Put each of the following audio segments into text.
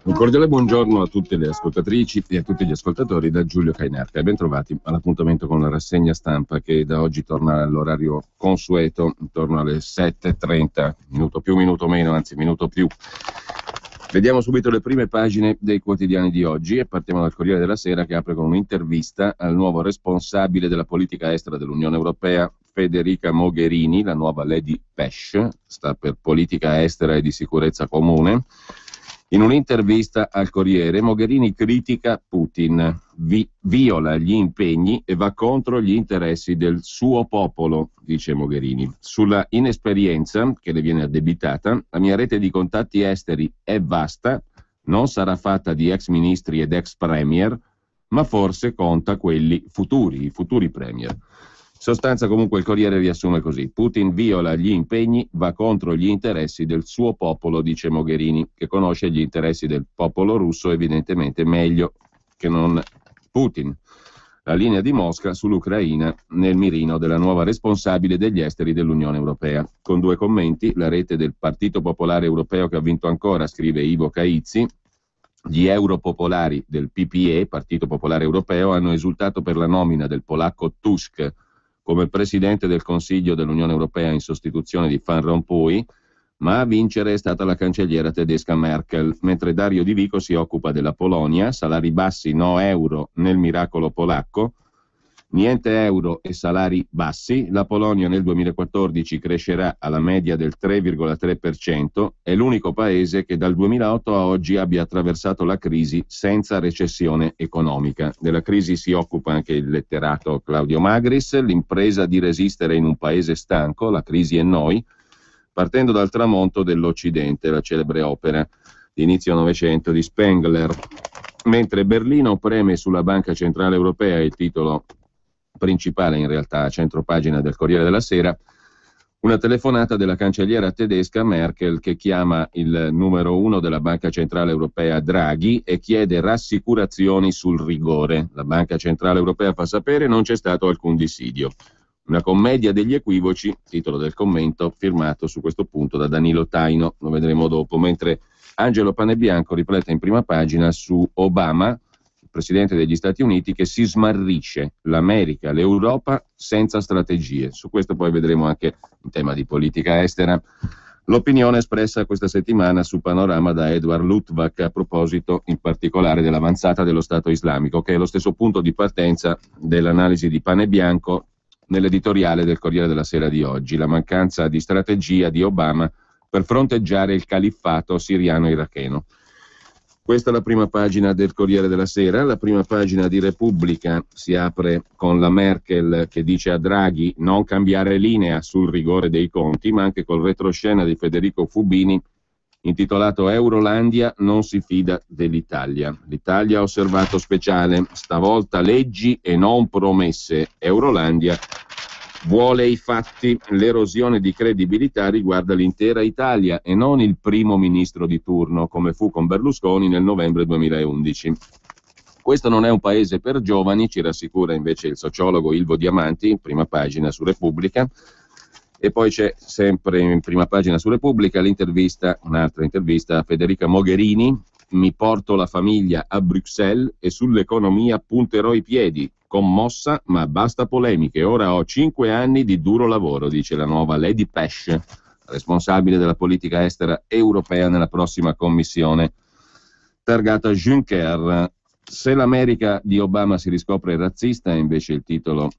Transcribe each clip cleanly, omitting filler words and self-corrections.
Un cordiale buongiorno a tutte le ascoltatrici e a tutti gli ascoltatori da Giulio Cainarca e ben trovati all'appuntamento con la rassegna stampa che da oggi torna all'orario consueto, intorno alle 7:30, minuto più, minuto meno, anzi minuto più. Vediamo subito le prime pagine dei quotidiani di oggi e partiamo dal Corriere della Sera che apre con un'intervista al nuovo responsabile della politica estera dell'Unione Europea, Federica Mogherini, la nuova Lady PESH, sta per politica estera e di sicurezza comune. In un'intervista al Corriere, Mogherini critica Putin, viola gli impegni e va contro gli interessi del suo popolo, dice Mogherini. Sulla inesperienza che le viene addebitata, la mia rete di contatti esteri è vasta, non sarà fatta di ex ministri ed ex premier, ma forse conta quelli futuri, i futuri premier. In sostanza comunque il Corriere riassume così: Putin viola gli impegni, va contro gli interessi del suo popolo, dice Mogherini, che conosce gli interessi del popolo russo evidentemente meglio che non Putin. La linea di Mosca sull'Ucraina nel mirino della nuova responsabile degli esteri dell'Unione Europea. Con due commenti: la rete del Partito Popolare Europeo che ha vinto ancora, scrive Ivo Caizzi. Gli europopolari del PPE, Partito Popolare Europeo, hanno esultato per la nomina del polacco Tusk come presidente del Consiglio dell'Unione Europea in sostituzione di Van Rompuy, ma a vincere è stata la cancelliera tedesca Merkel, mentre Dario Di Vico si occupa della Polonia, salari bassi, no euro nel miracolo polacco, niente euro e salari bassi, la Polonia nel 2014 crescerà alla media del 3,3%, è l'unico paese che dal 2008 a oggi abbia attraversato la crisi senza recessione economica. Della crisi si occupa anche il letterato Claudio Magris, l'impresa di resistere in un paese stanco, la crisi è noi, partendo dal tramonto dell'Occidente, la celebre opera di inizio Novecento di Spengler. Mentre Berlino preme sulla Banca Centrale Europea, il titolo principale in realtà a centropagina del Corriere della Sera, una telefonata della cancelliera tedesca Merkel che chiama il numero 1 della Banca Centrale Europea Draghi e chiede rassicurazioni sul rigore. La Banca Centrale Europea fa sapere non c'è stato alcun dissidio. Una commedia degli equivoci, titolo del commento, firmato su questo punto da Danilo Taino, lo vedremo dopo, mentre Angelo Panebianco riflette in prima pagina su Obama, Presidente degli Stati Uniti, che si smarrisce, l'America, l'Europa senza strategie. Su questo poi vedremo anche in tema di politica estera l'opinione espressa questa settimana su Panorama da Edward Luttwak a proposito in particolare dell'avanzata dello Stato islamico, che è lo stesso punto di partenza dell'analisi di Panebianco nell'editoriale del Corriere della Sera di oggi, la mancanza di strategia di Obama per fronteggiare il califfato siriano-iracheno. Questa è la prima pagina del Corriere della Sera. La prima pagina di Repubblica si apre con la Merkel che dice a Draghi non cambiare linea sul rigore dei conti, ma anche col retroscena di Federico Fubini intitolato Eurolandia non si fida dell'Italia. L'Italia ha osservato speciale, stavolta leggi e non promesse. Eurolandia vuole i fatti, l'erosione di credibilità riguarda l'intera Italia e non il primo ministro di turno, come fu con Berlusconi nel novembre 2011. Questo non è un paese per giovani, ci rassicura invece il sociologo Ilvo Diamanti, in prima pagina su Repubblica. E poi c'è sempre in prima pagina su Repubblica l'intervista, un'altra intervista a Federica Mogherini, mi porto la famiglia a Bruxelles e sull'economia punterò i piedi. Commossa, ma basta polemiche. Ora ho 5 anni di duro lavoro, dice la nuova Lady PESH, responsabile della politica estera europea nella prossima commissione targata Juncker. Se l'America di Obama si riscopre razzista, è invece il titolo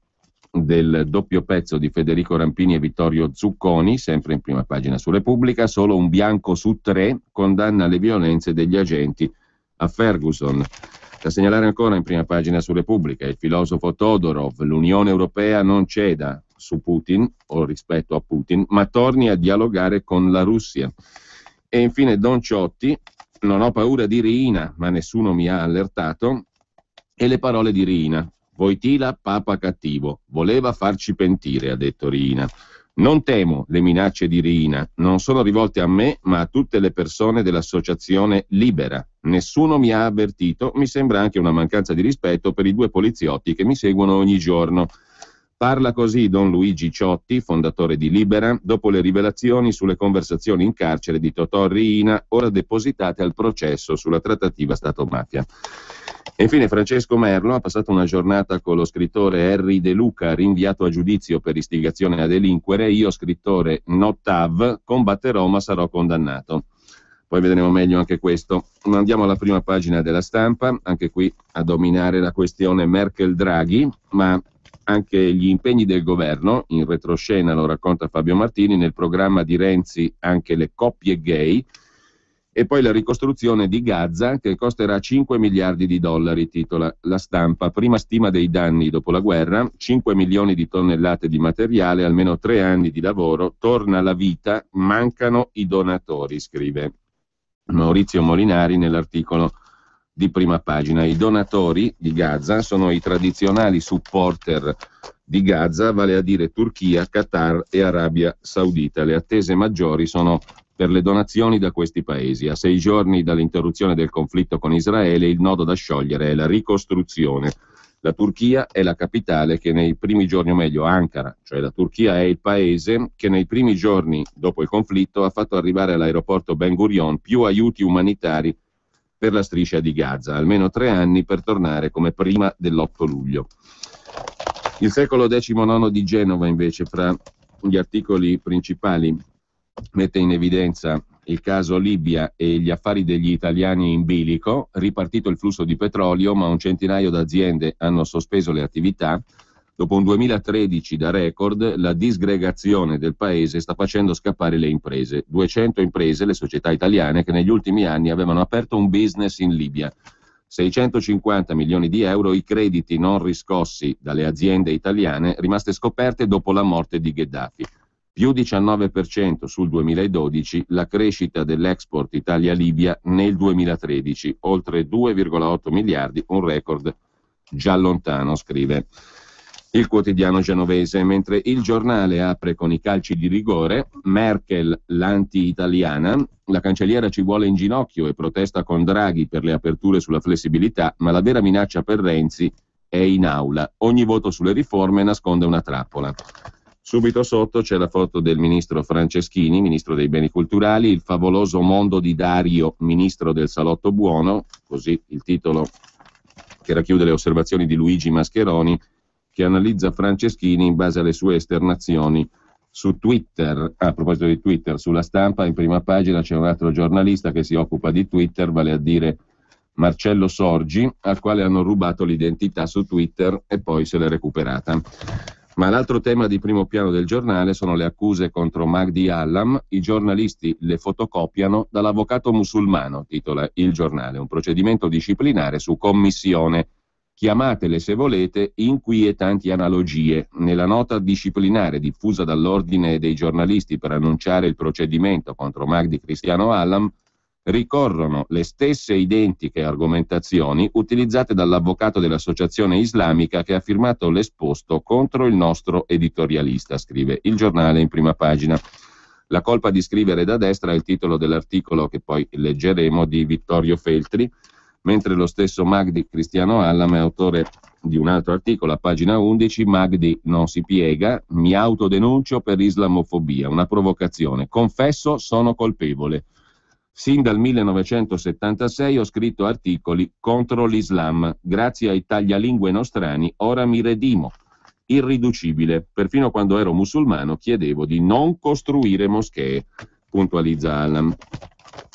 del doppio pezzo di Federico Rampini e Vittorio Zucconi, sempre in prima pagina su Repubblica. Solo un bianco su 3 condanna le violenze degli agenti a Ferguson. Da segnalare ancora in prima pagina su Repubblica il filosofo Todorov, l'Unione Europea non ceda su Putin o rispetto a Putin, ma torni a dialogare con la Russia. E infine Don Ciotti, non ho paura di Riina, ma nessuno mi ha allertato, e le parole di Riina. Wojtyla, papa cattivo, voleva farci pentire, ha detto Riina. Non temo le minacce di Riina, non sono rivolte a me, ma a tutte le persone dell'associazione Libera. Nessuno mi ha avvertito, mi sembra anche una mancanza di rispetto per i 2 poliziotti che mi seguono ogni giorno. Parla così Don Luigi Ciotti, fondatore di Libera, dopo le rivelazioni sulle conversazioni in carcere di Totò Riina, ora depositate al processo sulla trattativa Stato-mafia. E infine Francesco Merlo ha passato una giornata con lo scrittore Henry De Luca, rinviato a giudizio per istigazione a delinquere. Io, scrittore Notav, combatterò ma sarò condannato. Poi vedremo meglio anche questo. Ma andiamo alla prima pagina della Stampa, anche qui a dominare la questione Merkel-Draghi, ma anche gli impegni del governo, in retroscena lo racconta Fabio Martini, nel programma di Renzi anche le coppie gay, e poi la ricostruzione di Gaza che costerà 5 miliardi di dollari, titola la Stampa. Prima stima dei danni dopo la guerra, 5 milioni di tonnellate di materiale, almeno 3 anni di lavoro, torna la vita, mancano i donatori, scrive Maurizio Molinari nell'articolo di prima pagina. I donatori di Gaza sono i tradizionali supporter di Gaza, vale a dire Turchia, Qatar e Arabia Saudita. Le attese maggiori sono per le donazioni da questi paesi. A 6 giorni dall'interruzione del conflitto con Israele, il nodo da sciogliere è la ricostruzione. La Turchia è la capitale che nei primi giorni, o meglio Ankara, cioè la Turchia è il paese che nei primi giorni dopo il conflitto ha fatto arrivare all'aeroporto Ben Gurion più aiuti umanitari per la striscia di Gaza, almeno 3 anni per tornare come prima dell'8 luglio. Il Secolo XIX di Genova, invece, fra gli articoli principali, mette in evidenza il caso Libia e gli affari degli italiani in bilico. Ripartito il flusso di petrolio, ma un centinaio d'aziende hanno sospeso le attività. Dopo un 2013 da record, la disgregazione del paese sta facendo scappare le imprese. 200 imprese, le società italiane, che negli ultimi anni avevano aperto un business in Libia. 650 milioni di euro i crediti non riscossi dalle aziende italiane rimaste scoperte dopo la morte di Gheddafi. Più 19% sul 2012 la crescita dell'export Italia-Libia nel 2013, oltre 2,8 miliardi, un record già lontano, scrive il quotidiano genovese, mentre il Giornale apre con i calci di rigore. Merkel l'anti-italiana, la cancelliera ci vuole in ginocchio e protesta con Draghi per le aperture sulla flessibilità, ma la vera minaccia per Renzi è in aula. Ogni voto sulle riforme nasconde una trappola. Subito sotto c'è la foto del ministro Franceschini, ministro dei beni culturali, il favoloso mondo di Dario, ministro del salotto buono, così il titolo che racchiude le osservazioni di Luigi Mascheroni, che analizza Franceschini in base alle sue esternazioni su Twitter. A proposito di Twitter, sulla Stampa in prima pagina c'è un altro giornalista che si occupa di Twitter, vale a dire Marcello Sorgi, al quale hanno rubato l'identità su Twitter e poi se l'è recuperata. Ma l'altro tema di primo piano del giornale sono le accuse contro Magdi Allam. I giornalisti le fotocopiano dall'avvocato musulmano, titola il giornale. Un procedimento disciplinare su commissione. Chiamatele se volete inquietanti analogie. Nella nota disciplinare diffusa dall'Ordine dei giornalisti per annunciare il procedimento contro Magdi Cristiano Allam ricorrono le stesse identiche argomentazioni utilizzate dall'avvocato dell'Associazione Islamica che ha firmato l'esposto contro il nostro editorialista, scrive il giornale in prima pagina. La colpa di scrivere da destra è il titolo dell'articolo che poi leggeremo di Vittorio Feltri, mentre lo stesso Magdi Cristiano Allam è autore di un altro articolo a pagina 11. Magdi non si piega, mi autodenuncio per islamofobia, una provocazione, confesso sono colpevole. Sin dal 1976 ho scritto articoli contro l'Islam, grazie ai taglialingue nostrani ora mi redimo. Irriducibile, perfino quando ero musulmano chiedevo di non costruire moschee, puntualizza Allam.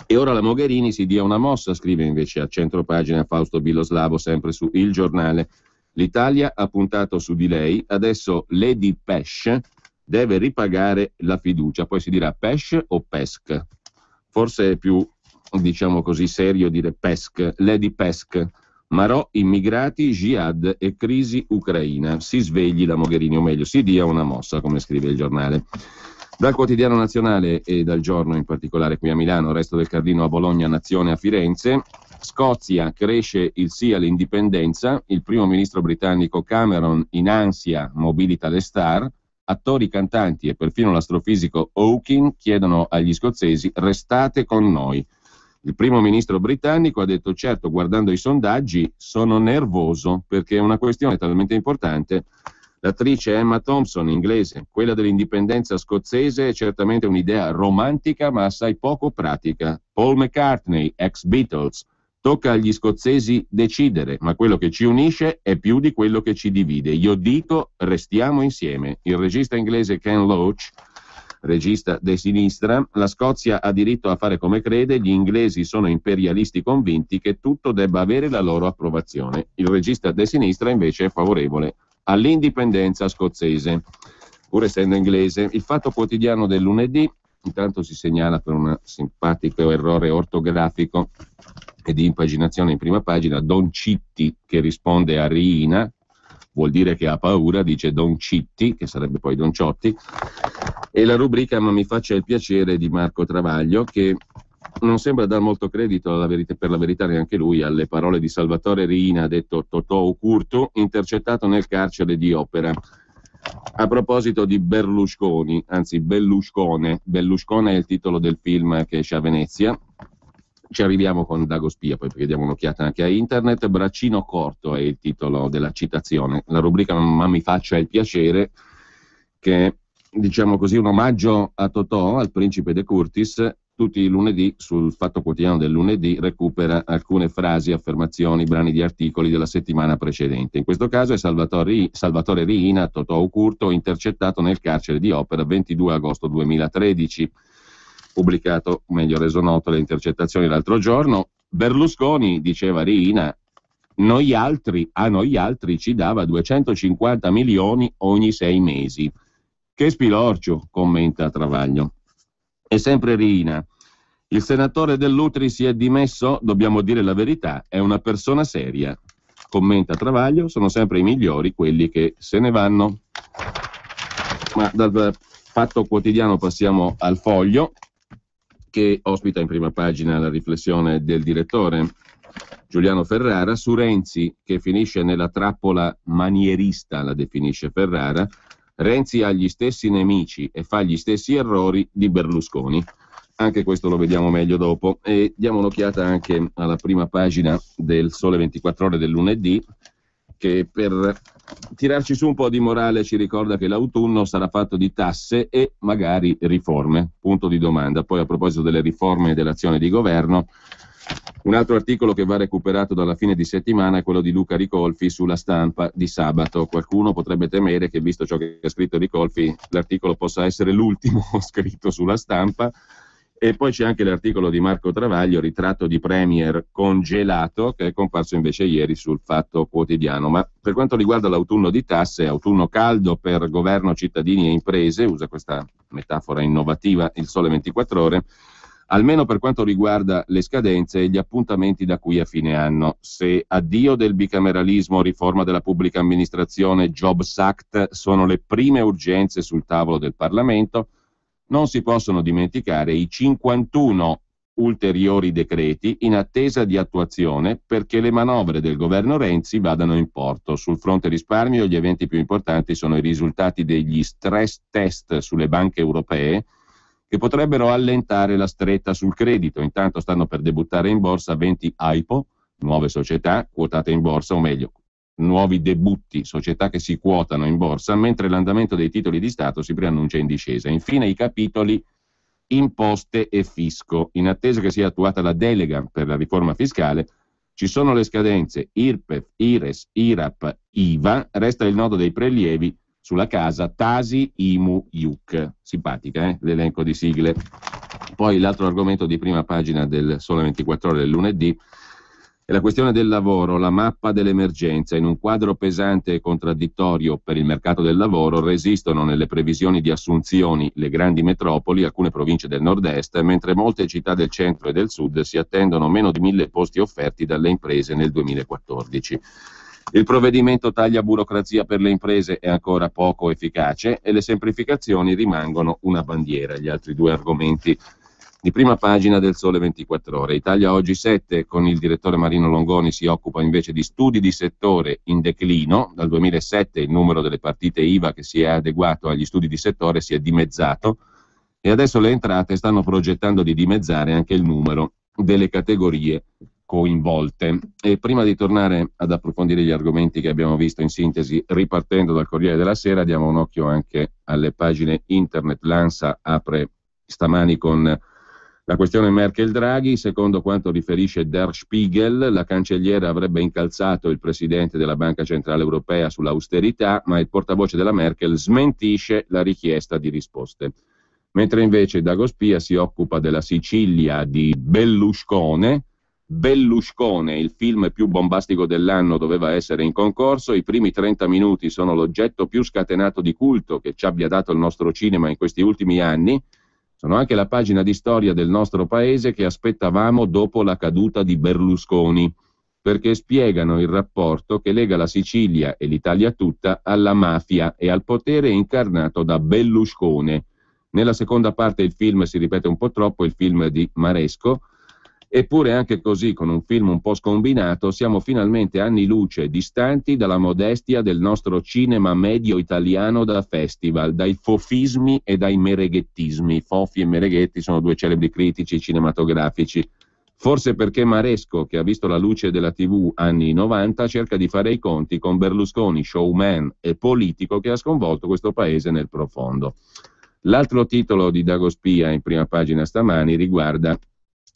E ora la Mogherini si dia una mossa, scrive invece a centropagina Fausto Biloslavo, sempre su Il Giornale. L'Italia ha puntato su di lei, adesso Lady Pesh deve ripagare la fiducia, poi si dirà Pesh o Pesk. Forse è più, diciamo così, serio dire Pesk, Lady Pesk. Marò, immigrati, jihad e crisi ucraina. Si svegli la Mogherini, o meglio, si dia una mossa, come scrive il giornale. Dal Quotidiano Nazionale e dal Giorno, in particolare qui a Milano, Resto del Carlino a Bologna, Nazione a Firenze. Scozia, cresce il sì all'indipendenza. Il primo ministro britannico Cameron in ansia mobilita le star. Attori, cantanti e perfino l'astrofisico Hawking chiedono agli scozzesi restate con noi. Il primo ministro britannico ha detto certo, guardando i sondaggi sono nervoso perché è una questione talmente importante L'attrice Emma Thompson, inglese. Quella dell'indipendenza scozzese è certamente un'idea romantica ma assai poco pratica. Paul McCartney, ex Beatles. Tocca agli scozzesi decidere, ma quello che ci unisce è più di quello che ci divide. Io dico, restiamo insieme. Il regista inglese Ken Loach, regista de sinistra, la Scozia ha diritto a fare come crede, gli inglesi sono imperialisti convinti che tutto debba avere la loro approvazione. Il regista de sinistra invece è favorevole all'indipendenza scozzese, pur essendo inglese. Il Fatto Quotidiano del lunedì intanto si segnala per un simpatico errore ortografico e di impaginazione in prima pagina Don Citti che risponde a Riina, vuol dire che ha paura, dice Don Citti, che sarebbe poi Don Ciotti, e la rubrica Ma mi faccia il piacere di Marco Travaglio, che non sembra dar molto credito per la verità neanche lui alle parole di Salvatore Riina, detto Totò Ucurtu, intercettato nel carcere di Opera. A proposito di Berlusconi, anzi Belluscone è il titolo del film che esce a Venezia. Ci arriviamo con Dago Spia, poi perché diamo un'occhiata anche a internet. Braccino corto è il titolo della citazione. La rubrica Ma mi faccia il piacere, che è, diciamo così, un omaggio a Totò, al principe de Curtis. Tutti i lunedì, sul Fatto Quotidiano del lunedì, recupera alcune frasi, affermazioni, brani di articoli della settimana precedente. In questo caso è Salvatore Riina, Totò Ucurtu, intercettato nel carcere di Opera 22 agosto 2013. Pubblicato, meglio reso noto, le intercettazioni l'altro giorno. Berlusconi, diceva Riina, a noi altri ci dava 250 milioni ogni 6 mesi. Che spilorcio, commenta Travaglio. E sempre Riina, il senatore Dell'Utri si è dimesso, dobbiamo dire la verità, è una persona seria. Commenta Travaglio, sono sempre i migliori quelli che se ne vanno. Ma dal Fatto Quotidiano passiamo al Foglio, che ospita in prima pagina la riflessione del direttore Giuliano Ferrara su Renzi, che finisce nella trappola manierista, la definisce Ferrara. Renzi ha gli stessi nemici e fa gli stessi errori di Berlusconi. Anche questo lo vediamo meglio dopo. E diamo un'occhiata anche alla prima pagina del Sole 24 Ore del lunedì, che per tirarci su un po' di morale ci ricorda che l'autunno sarà fatto di tasse e magari riforme, punto di domanda. Poi a proposito delle riforme e dell'azione di governo, un altro articolo che va recuperato dalla fine di settimana è quello di Luca Ricolfi sulla Stampa di sabato. Qualcuno potrebbe temere che, visto ciò che ha scritto Ricolfi, l'articolo possa essere l'ultimo scritto sulla Stampa. E poi c'è anche l'articolo di Marco Travaglio, ritratto di Premier congelato, che è comparso invece ieri sul Fatto Quotidiano. Ma per quanto riguarda l'autunno di tasse, autunno caldo per governo, cittadini e imprese, usa questa metafora innovativa il Sole 24 Ore, almeno per quanto riguarda le scadenze e gli appuntamenti da qui a fine anno. Se addio del bicameralismo, riforma della pubblica amministrazione, Jobs Act sono le prime urgenze sul tavolo del Parlamento, non si possono dimenticare i 51 ulteriori decreti in attesa di attuazione perché le manovre del governo Renzi vadano in porto. Sul fronte risparmio gli eventi più importanti sono i risultati degli stress test sulle banche europee, che potrebbero allentare la stretta sul credito. Intanto stanno per debuttare in borsa 20 AIPO, nuove società quotate in borsa, o meglio, nuovi debutti, società che si quotano in borsa, mentre l'andamento dei titoli di Stato si preannuncia in discesa. Infine i capitoli imposte e fisco. In attesa che sia attuata la delega per la riforma fiscale, ci sono le scadenze IRPEF, IRES, IRAP, IVA, resta il nodo dei prelievi sulla casa, Tasi, IMU, IUC. Simpatica, l'elenco di sigle. Poi l'altro argomento di prima pagina del Sole 24 Ore del lunedì è la questione del lavoro, la mappa dell'emergenza. In un quadro pesante e contraddittorio per il mercato del lavoro resistono nelle previsioni di assunzioni le grandi metropoli, alcune province del nord-est, mentre molte città del centro e del sud si attendono meno di 1.000 posti offerti dalle imprese nel 2014. Il provvedimento taglia burocrazia per le imprese è ancora poco efficace e le semplificazioni rimangono una bandiera. Gli altri due argomenti di prima pagina del Sole 24 Ore. Italia Oggi 7, con il direttore Marino Longoni, si occupa invece di studi di settore in declino. Dal 2007 il numero delle partite IVA che si è adeguato agli studi di settore si è dimezzato e adesso le entrate stanno progettando di dimezzare anche il numero delle categorie coinvolte. E prima di tornare ad approfondire gli argomenti che abbiamo visto in sintesi, ripartendo dal Corriere della Sera, diamo un occhio anche alle pagine internet. L'ANSA apre stamani con la questione Merkel-Draghi. Secondo quanto riferisce Der Spiegel, la cancelliera avrebbe incalzato il presidente della Banca Centrale Europea sull'austerità, ma il portavoce della Merkel smentisce la richiesta di risposte. Mentre invece Dagospia si occupa della Sicilia di Berlusconi. Berlusconi, il film più bombastico dell'anno, doveva essere in concorso. I primi 30 minuti sono l'oggetto più scatenato di culto che ci abbia dato il nostro cinema in questi ultimi anni. Sono anche la pagina di storia del nostro paese che aspettavamo dopo la caduta di Berlusconi, perché spiegano il rapporto che lega la Sicilia e l'Italia tutta alla mafia e al potere incarnato da Berlusconi. Nella seconda parte il film si ripete un po' troppo, il film di Maresco. Eppure anche così, con un film un po' scombinato, siamo finalmente anni luce distanti dalla modestia del nostro cinema medio italiano da festival, dai fofismi e dai mereghettismi. Fofi e Mereghetti sono due celebri critici cinematografici. Forse perché Maresco, che ha visto la luce della TV anni 90, cerca di fare i conti con Berlusconi, showman e politico che ha sconvolto questo paese nel profondo. L'altro titolo di Dagospia in prima pagina stamani riguarda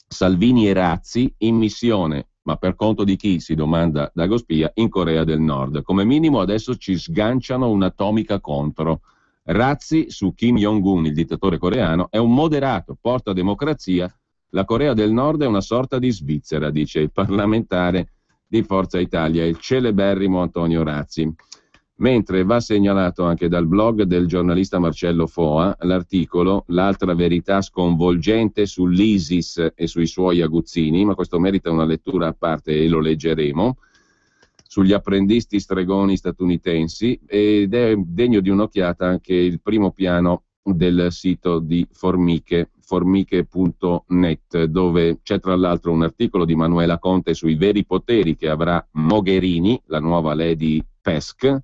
Salvini e Razzi in missione, ma per conto di chi, si domanda Dagospia, in Corea del Nord. Come minimo adesso ci sganciano un'atomica contro. Razzi su Kim Jong-un, il dittatore coreano, è un moderato, porta democrazia. La Corea del Nord è una sorta di Svizzera, dice il parlamentare di Forza Italia, il celeberrimo Antonio Razzi. Mentre va segnalato anche dal blog del giornalista Marcello Foa l'articolo L'altra verità sconvolgente sull'ISIS e sui suoi aguzzini, ma questo merita una lettura a parte e lo leggeremo, sugli apprendisti stregoni statunitensi, ed è degno di un'occhiata anche il primo piano del sito di Formiche, formiche.net, dove c'è tra l'altro un articolo di Manuela Conte sui veri poteri che avrà Mogherini, la nuova Lady PESC.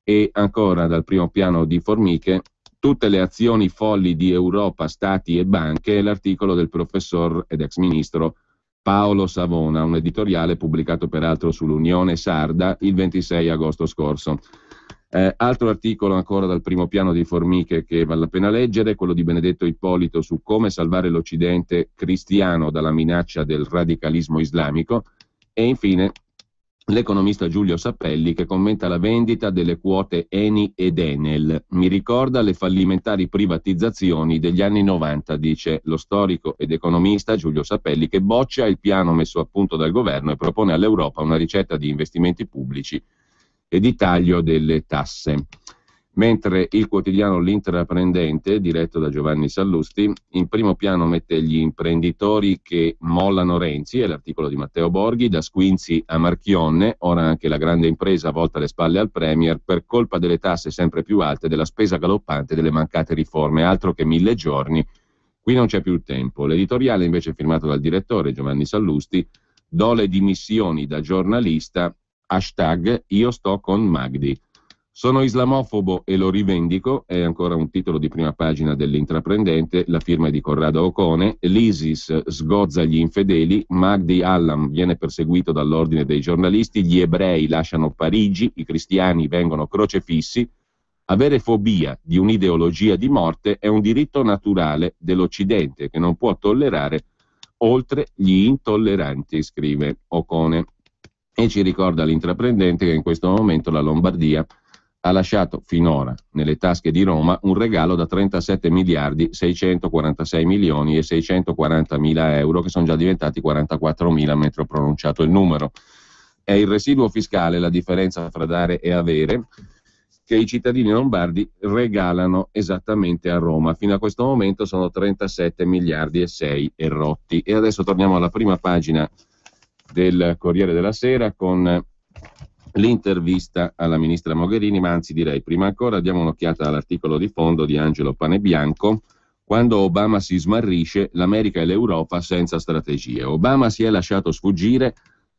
E ancora dal primo piano di Formiche, tutte le azioni folli di Europa, Stati e banche, l'articolo del professor ed ex ministro Paolo Savona, un editoriale pubblicato peraltro sull'Unione Sarda il 26 agosto scorso. Altro articolo ancora dal primo piano di Formiche che vale la pena leggere, quello di Benedetto Ippolito su come salvare l'Occidente cristiano dalla minaccia del radicalismo islamico. E infine l'economista Giulio Sappelli che commenta la vendita delle quote Eni ed Enel. Mi ricorda le fallimentari privatizzazioni degli anni 90, dice lo storico ed economista Giulio Sappelli, che boccia il piano messo a punto dal governo e propone all'Europa una ricetta di investimenti pubblici e di taglio delle tasse. Mentre il quotidiano L'Intraprendente, diretto da Giovanni Sallusti, in primo piano mette gli imprenditori che mollano Renzi, è l'articolo di Matteo Borghi, da Squinzi a Marchionne, ora anche la grande impresa volta le spalle al Premier per colpa delle tasse sempre più alte, della spesa galoppante, delle mancate riforme, altro che 1000 giorni, qui non c'è più tempo. L'editoriale invece è firmato dal direttore Giovanni Sallusti, do le dimissioni da giornalista, hashtag io sto con Magdi. Sono islamofobo e lo rivendico, è ancora un titolo di prima pagina dell'Intraprendente, la firma è di Corrado Ocone. L'ISIS sgozza gli infedeli, Magdi Allam viene perseguito dall'ordine dei giornalisti, gli ebrei lasciano Parigi, i cristiani vengono crocefissi. Avere fobia di un'ideologia di morte è un diritto naturale dell'Occidente che non può tollerare oltre gli intolleranti, scrive Ocone. E ci ricorda l'Intraprendente che in questo momento la Lombardia ha lasciato finora nelle tasche di Roma un regalo da 37 miliardi 646 milioni e 640 mila euro, che sono già diventati 44 mila mentre ho pronunciato il numero. È il residuo fiscale, la differenza fra dare e avere, che i cittadini lombardi regalano esattamente a Roma. Fino a questo momento sono 37 miliardi e 6 e rotti. E adesso torniamo alla prima pagina del Corriere della Sera con l'intervista alla ministra Mogherini, ma anzi direi prima ancora diamo un'occhiata all'articolo di fondo di Angelo Panebianco. Quando Obama si smarrisce, l'America e l'Europa senza strategie. Obama si è lasciato sfuggire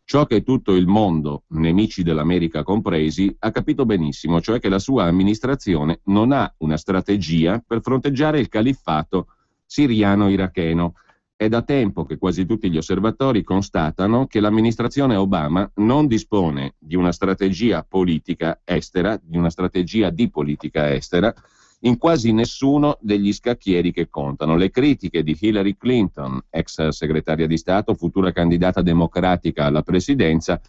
ciò che tutto il mondo, nemici dell'America compresi, ha capito benissimo, cioè che la sua amministrazione non ha una strategia per fronteggiare il califfato siriano-iracheno è da tempo che quasi tutti gli osservatori constatano che l'amministrazione Obama non dispone di una strategia politica estera, di una strategia di politica estera, in quasi nessuno degli scacchieri che contano. Le critiche di Hillary Clinton, ex segretaria di Stato, futura candidata democratica alla presidenza,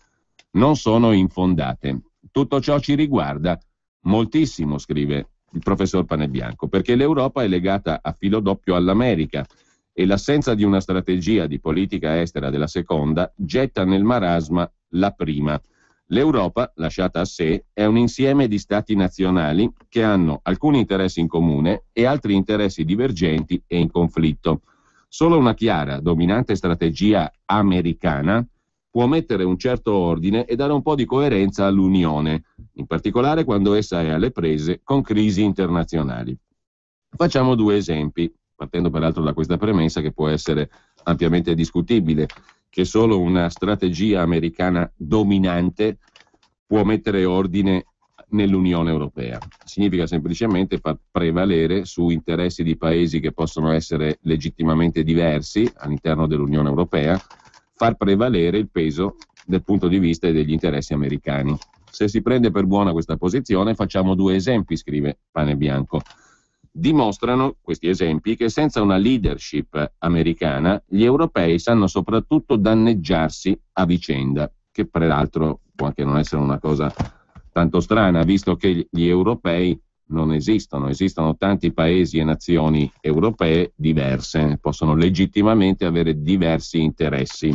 non sono infondate. Tutto ciò ci riguarda moltissimo, scrive il professor Panebianco, perché l'Europa è legata a filo doppio all'America e l'assenza di una strategia di politica estera della seconda getta nel marasma la prima. L'Europa, lasciata a sé, è un insieme di stati nazionali che hanno alcuni interessi in comune e altri interessi divergenti e in conflitto. Solo una chiara, dominante strategia americana può mettere un certo ordine e dare un po' di coerenza all'Unione, in particolare quando essa è alle prese con crisi internazionali. Facciamo due esempi, partendo peraltro da questa premessa che può essere ampiamente discutibile, che solo una strategia americana dominante può mettere ordine nell'Unione Europea. Significa semplicemente far prevalere su interessi di paesi che possono essere legittimamente diversi all'interno dell'Unione Europea, far prevalere il peso del punto di vista e degli interessi americani. Se si prende per buona questa posizione, facciamo due esempi, scrive Panebianco. Dimostrano questi esempi che senza una leadership americana gli europei sanno soprattutto danneggiarsi a vicenda, che peraltro può anche non essere una cosa tanto strana, visto che gli europei non esistono, esistono tanti paesi e nazioni europee diverse, possono legittimamente avere diversi interessi.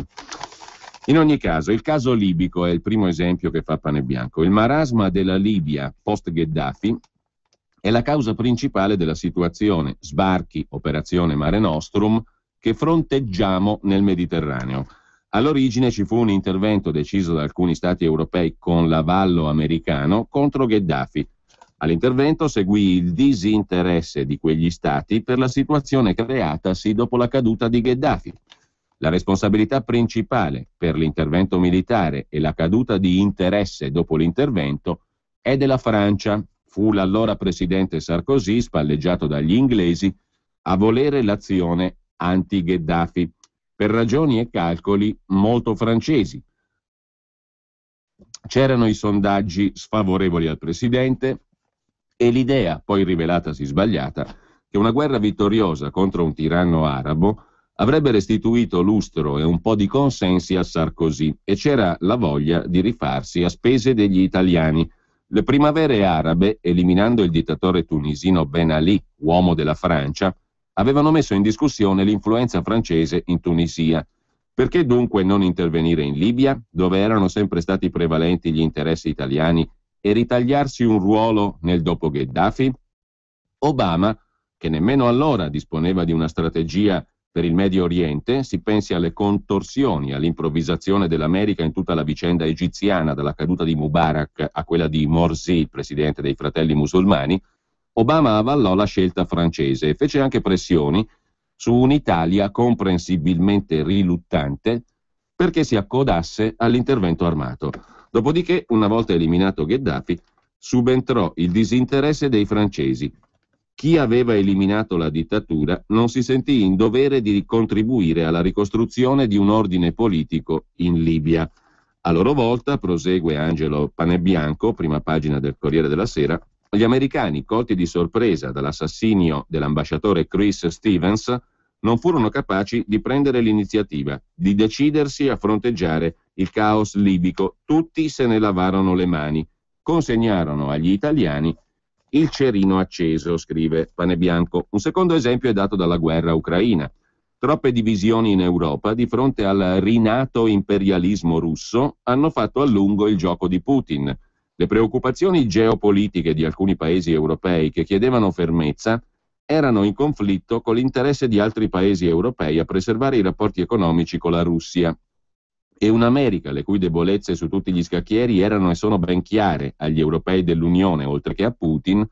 In ogni caso, il caso libico è il primo esempio che fa Panebianco. Il marasma della Libia post-Gheddafi è la causa principale della situazione sbarchi, operazione Mare Nostrum, che fronteggiamo nel Mediterraneo. All'origine ci fu un intervento deciso da alcuni stati europei con l'avallo americano contro Gheddafi. All'intervento seguì il disinteresse di quegli stati per la situazione creatasi dopo la caduta di Gheddafi. La responsabilità principale per l'intervento militare e la caduta di interesse dopo l'intervento è della Francia. Fu l'allora presidente Sarkozy, spalleggiato dagli inglesi, a volere l'azione anti-Gheddafi per ragioni e calcoli molto francesi. C'erano i sondaggi sfavorevoli al presidente e l'idea, poi rivelatasi sbagliata, che una guerra vittoriosa contro un tiranno arabo avrebbe restituito lustro e un po' di consensi a Sarkozy, e c'era la voglia di rifarsi a spese degli italiani. Le primavere arabe, eliminando il dittatore tunisino Ben Ali, uomo della Francia, avevano messo in discussione l'influenza francese in Tunisia. Perché dunque non intervenire in Libia, dove erano sempre stati prevalenti gli interessi italiani, e ritagliarsi un ruolo nel dopo Gheddafi? Obama, che nemmeno allora disponeva di una strategia per il Medio Oriente, si pensi alle contorsioni, all'improvvisazione dell'America in tutta la vicenda egiziana, dalla caduta di Mubarak a quella di Morsi, il presidente dei Fratelli Musulmani, Obama avallò la scelta francese e fece anche pressioni su un'Italia comprensibilmente riluttante perché si accodasse all'intervento armato. Dopodiché, una volta eliminato Gheddafi, subentrò il disinteresse dei francesi. Chi aveva eliminato la dittatura non si sentì in dovere di contribuire alla ricostruzione di un ordine politico in Libia. A loro volta, prosegue Angelo Panebianco, prima pagina del Corriere della Sera, gli americani, colti di sorpresa dall'assassinio dell'ambasciatore Chris Stevens, non furono capaci di prendere l'iniziativa, di decidersi a fronteggiare il caos libico. Tutti se ne lavarono le mani, consegnarono agli italiani il cerino acceso, scrive Panebianco. Un secondo esempio è dato dalla guerra ucraina. Troppe divisioni in Europa di fronte al rinato imperialismo russo hanno fatto a lungo il gioco di Putin. Le preoccupazioni geopolitiche di alcuni paesi europei che chiedevano fermezza erano in conflitto con l'interesse di altri paesi europei a preservare i rapporti economici con la Russia. E un'America le cui debolezze su tutti gli scacchieri erano e sono ben chiare agli europei dell'Unione, oltre che a Putin,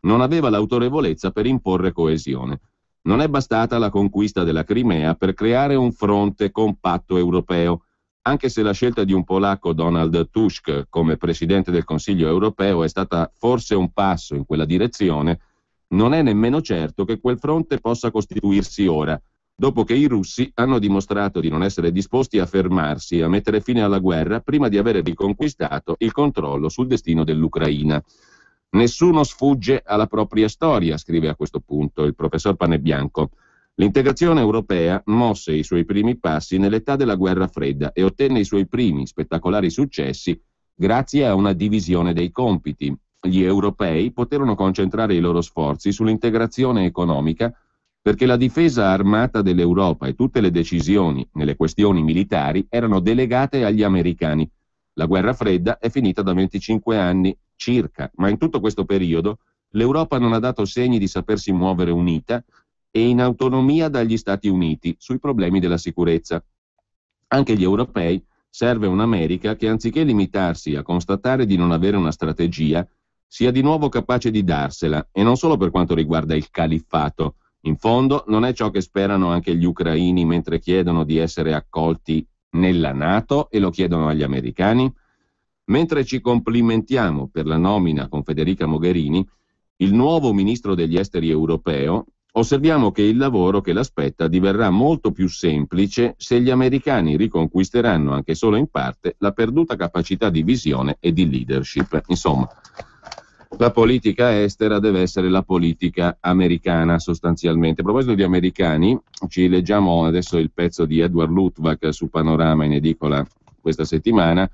non aveva l'autorevolezza per imporre coesione. Non è bastata la conquista della Crimea per creare un fronte compatto europeo, anche se la scelta di un polacco, Donald Tusk, come presidente del Consiglio europeo è stata forse un passo in quella direzione. Non è nemmeno certo che quel fronte possa costituirsi ora. dopo che i russi hanno dimostrato di non essere disposti a fermarsi, a mettere fine alla guerra, prima di avere riconquistato il controllo sul destino dell'Ucraina. Nessuno sfugge alla propria storia, scrive a questo punto il professor Panebianco. L'integrazione europea mosse i suoi primi passi nell'età della guerra fredda e ottenne i suoi primi spettacolari successi grazie a una divisione dei compiti. Gli europei poterono concentrare i loro sforzi sull'integrazione economica perché la difesa armata dell'Europa e tutte le decisioni nelle questioni militari erano delegate agli americani. La guerra fredda è finita da 25 anni circa, ma in tutto questo periodo l'Europa non ha dato segni di sapersi muovere unita e in autonomia dagli Stati Uniti sui problemi della sicurezza. Anche gli europei serve un'America che, anziché limitarsi a constatare di non avere una strategia, sia di nuovo capace di darsela, e non solo per quanto riguarda il califfato. In fondo non è ciò che sperano anche gli ucraini mentre chiedono di essere accolti nella NATO e lo chiedono agli americani? Mentre ci complimentiamo per la nomina con Federica Mogherini, il nuovo ministro degli esteri europeo, osserviamo che il lavoro che l'aspetta diverrà molto più semplice se gli americani riconquisteranno, anche solo in parte, la perduta capacità di visione e di leadership. Insomma, la politica estera deve essere la politica americana sostanzialmente. A proposito di americani, ci leggiamo adesso il pezzo di Edward Luttwak su Panorama in edicola questa settimana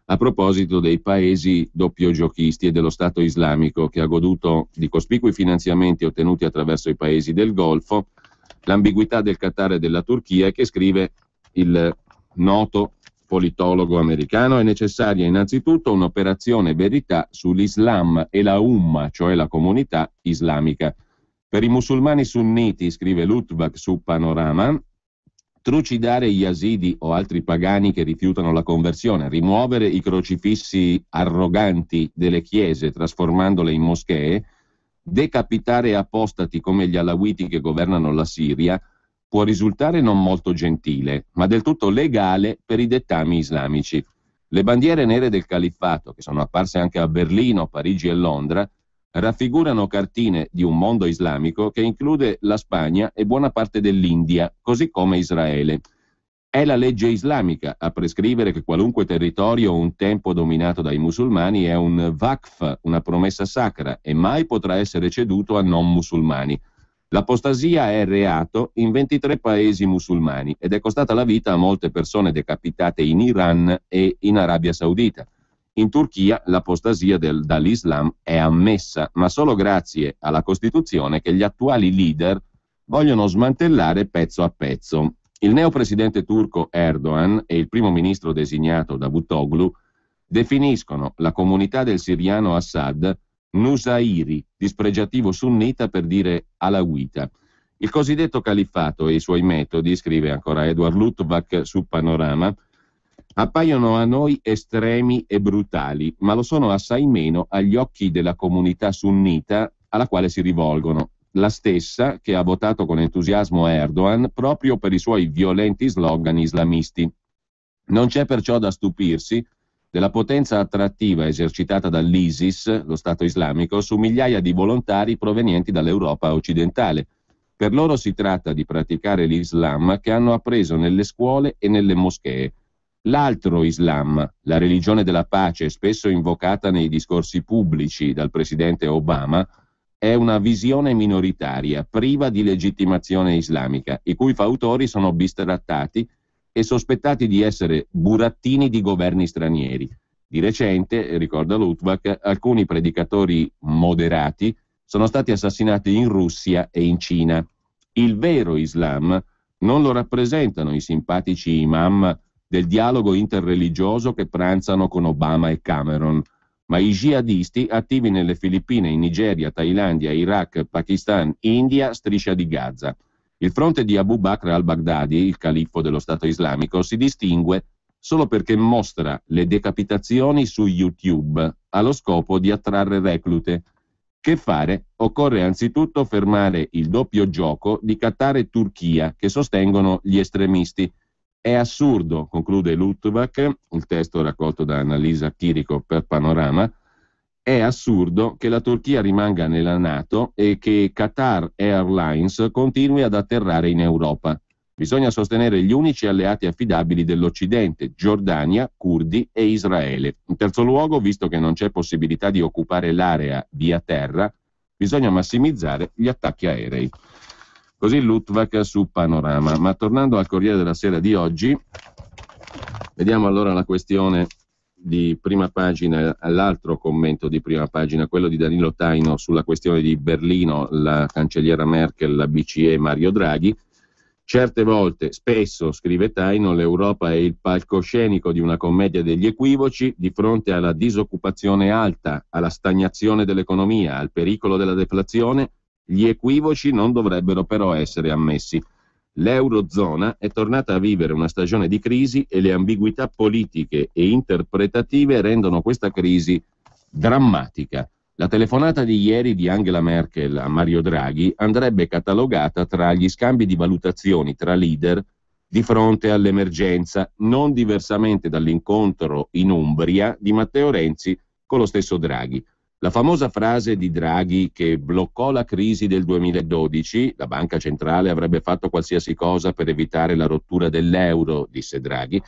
a proposito dei paesi doppiogiochisti e dello Stato islamico che ha goduto di cospicui finanziamenti ottenuti attraverso i paesi del Golfo, l'ambiguità del Qatar e della Turchia, e che scrive il noto politologo americano: è necessaria innanzitutto un'operazione verità sull'Islam e la Umma, cioè la comunità islamica. Per i musulmani sunniti, scrive Luttwak su Panorama, trucidare gli yazidi o altri pagani che rifiutano la conversione, rimuovere i crocifissi arroganti delle chiese trasformandole in moschee, decapitare apostati come gli alawiti che governano la Siria, può risultare non molto gentile, ma del tutto legale per i dettami islamici. Le bandiere nere del califfato, che sono apparse anche a Berlino, Parigi e Londra, raffigurano cartine di un mondo islamico che include la Spagna e buona parte dell'India, così come Israele. È la legge islamica a prescrivere che qualunque territorio un tempo dominato dai musulmani è un waqf, una promessa sacra, e mai potrà essere ceduto a non musulmani. L'apostasia è reato in 23 paesi musulmani ed è costata la vita a molte persone decapitate in Iran e in Arabia Saudita. In Turchia l'apostasia dall'Islam è ammessa, ma solo grazie alla Costituzione che gli attuali leader vogliono smantellare pezzo a pezzo. Il neopresidente turco Erdogan e il primo ministro designato Davutoglu definiscono la comunità del siriano Assad Nusairi, dispregiativo sunnita per dire alawita. Il cosiddetto califfato e i suoi metodi, scrive ancora Edward Luttwak su Panorama, appaiono a noi estremi e brutali, ma lo sono assai meno agli occhi della comunità sunnita alla quale si rivolgono, la stessa che ha votato con entusiasmo Erdogan proprio per i suoi violenti slogan islamisti. Non c'è perciò da stupirsi della potenza attrattiva esercitata dall'ISIS, lo Stato islamico, su migliaia di volontari provenienti dall'Europa occidentale. Per loro si tratta di praticare l'Islam che hanno appreso nelle scuole e nelle moschee. L'altro Islam, la religione della pace, spesso invocata nei discorsi pubblici dal presidente Obama, è una visione minoritaria, priva di legittimazione islamica, i cui fautori sono bistrattati e sospettati di essere burattini di governi stranieri. Di recente, ricorda Luttwak, alcuni predicatori moderati sono stati assassinati in Russia e in Cina. Il vero Islam non lo rappresentano i simpatici imam del dialogo interreligioso che pranzano con Obama e Cameron, ma i jihadisti attivi nelle Filippine, in Nigeria, Thailandia, Iraq, Pakistan, India, Striscia di Gaza. Il fronte di Abu Bakr al-Baghdadi, il califfo dello Stato islamico, si distingue solo perché mostra le decapitazioni su YouTube allo scopo di attrarre reclute. Che fare? Occorre anzitutto fermare il doppio gioco di Qatar e Turchia che sostengono gli estremisti. È assurdo, conclude Luttwak, il testo raccolto da Annalisa Chirico per Panorama, è assurdo che la Turchia rimanga nella NATO e che Qatar Airlines continui ad atterrare in Europa. Bisogna sostenere gli unici alleati affidabili dell'Occidente, Giordania, curdi e Israele. In terzo luogo, visto che non c'è possibilità di occupare l'area via terra, bisogna massimizzare gli attacchi aerei. Così Luttwak su Panorama. Ma tornando al Corriere della Sera di oggi, vediamo allora la questione di prima pagina, l'altro commento di prima pagina, quello di Danilo Taino sulla questione di Berlino, la cancelliera Merkel, la BCE, Mario Draghi. Certe volte, spesso, scrive Taino, l'Europa è il palcoscenico di una commedia degli equivoci. Di fronte alla disoccupazione alta, alla stagnazione dell'economia, al pericolo della deflazione, gli equivoci non dovrebbero però essere ammessi. L'Eurozona è tornata a vivere una stagione di crisi e le ambiguità politiche e interpretative rendono questa crisi drammatica. La telefonata di ieri di Angela Merkel a Mario Draghi andrebbe catalogata tra gli scambi di valutazioni tra leader di fronte all'emergenza, non diversamente dall'incontro in Umbria di Matteo Renzi con lo stesso Draghi. La famosa frase di Draghi che bloccò la crisi del 2012, la banca centrale avrebbe fatto qualsiasi cosa per evitare la rottura dell'euro, disse Draghi,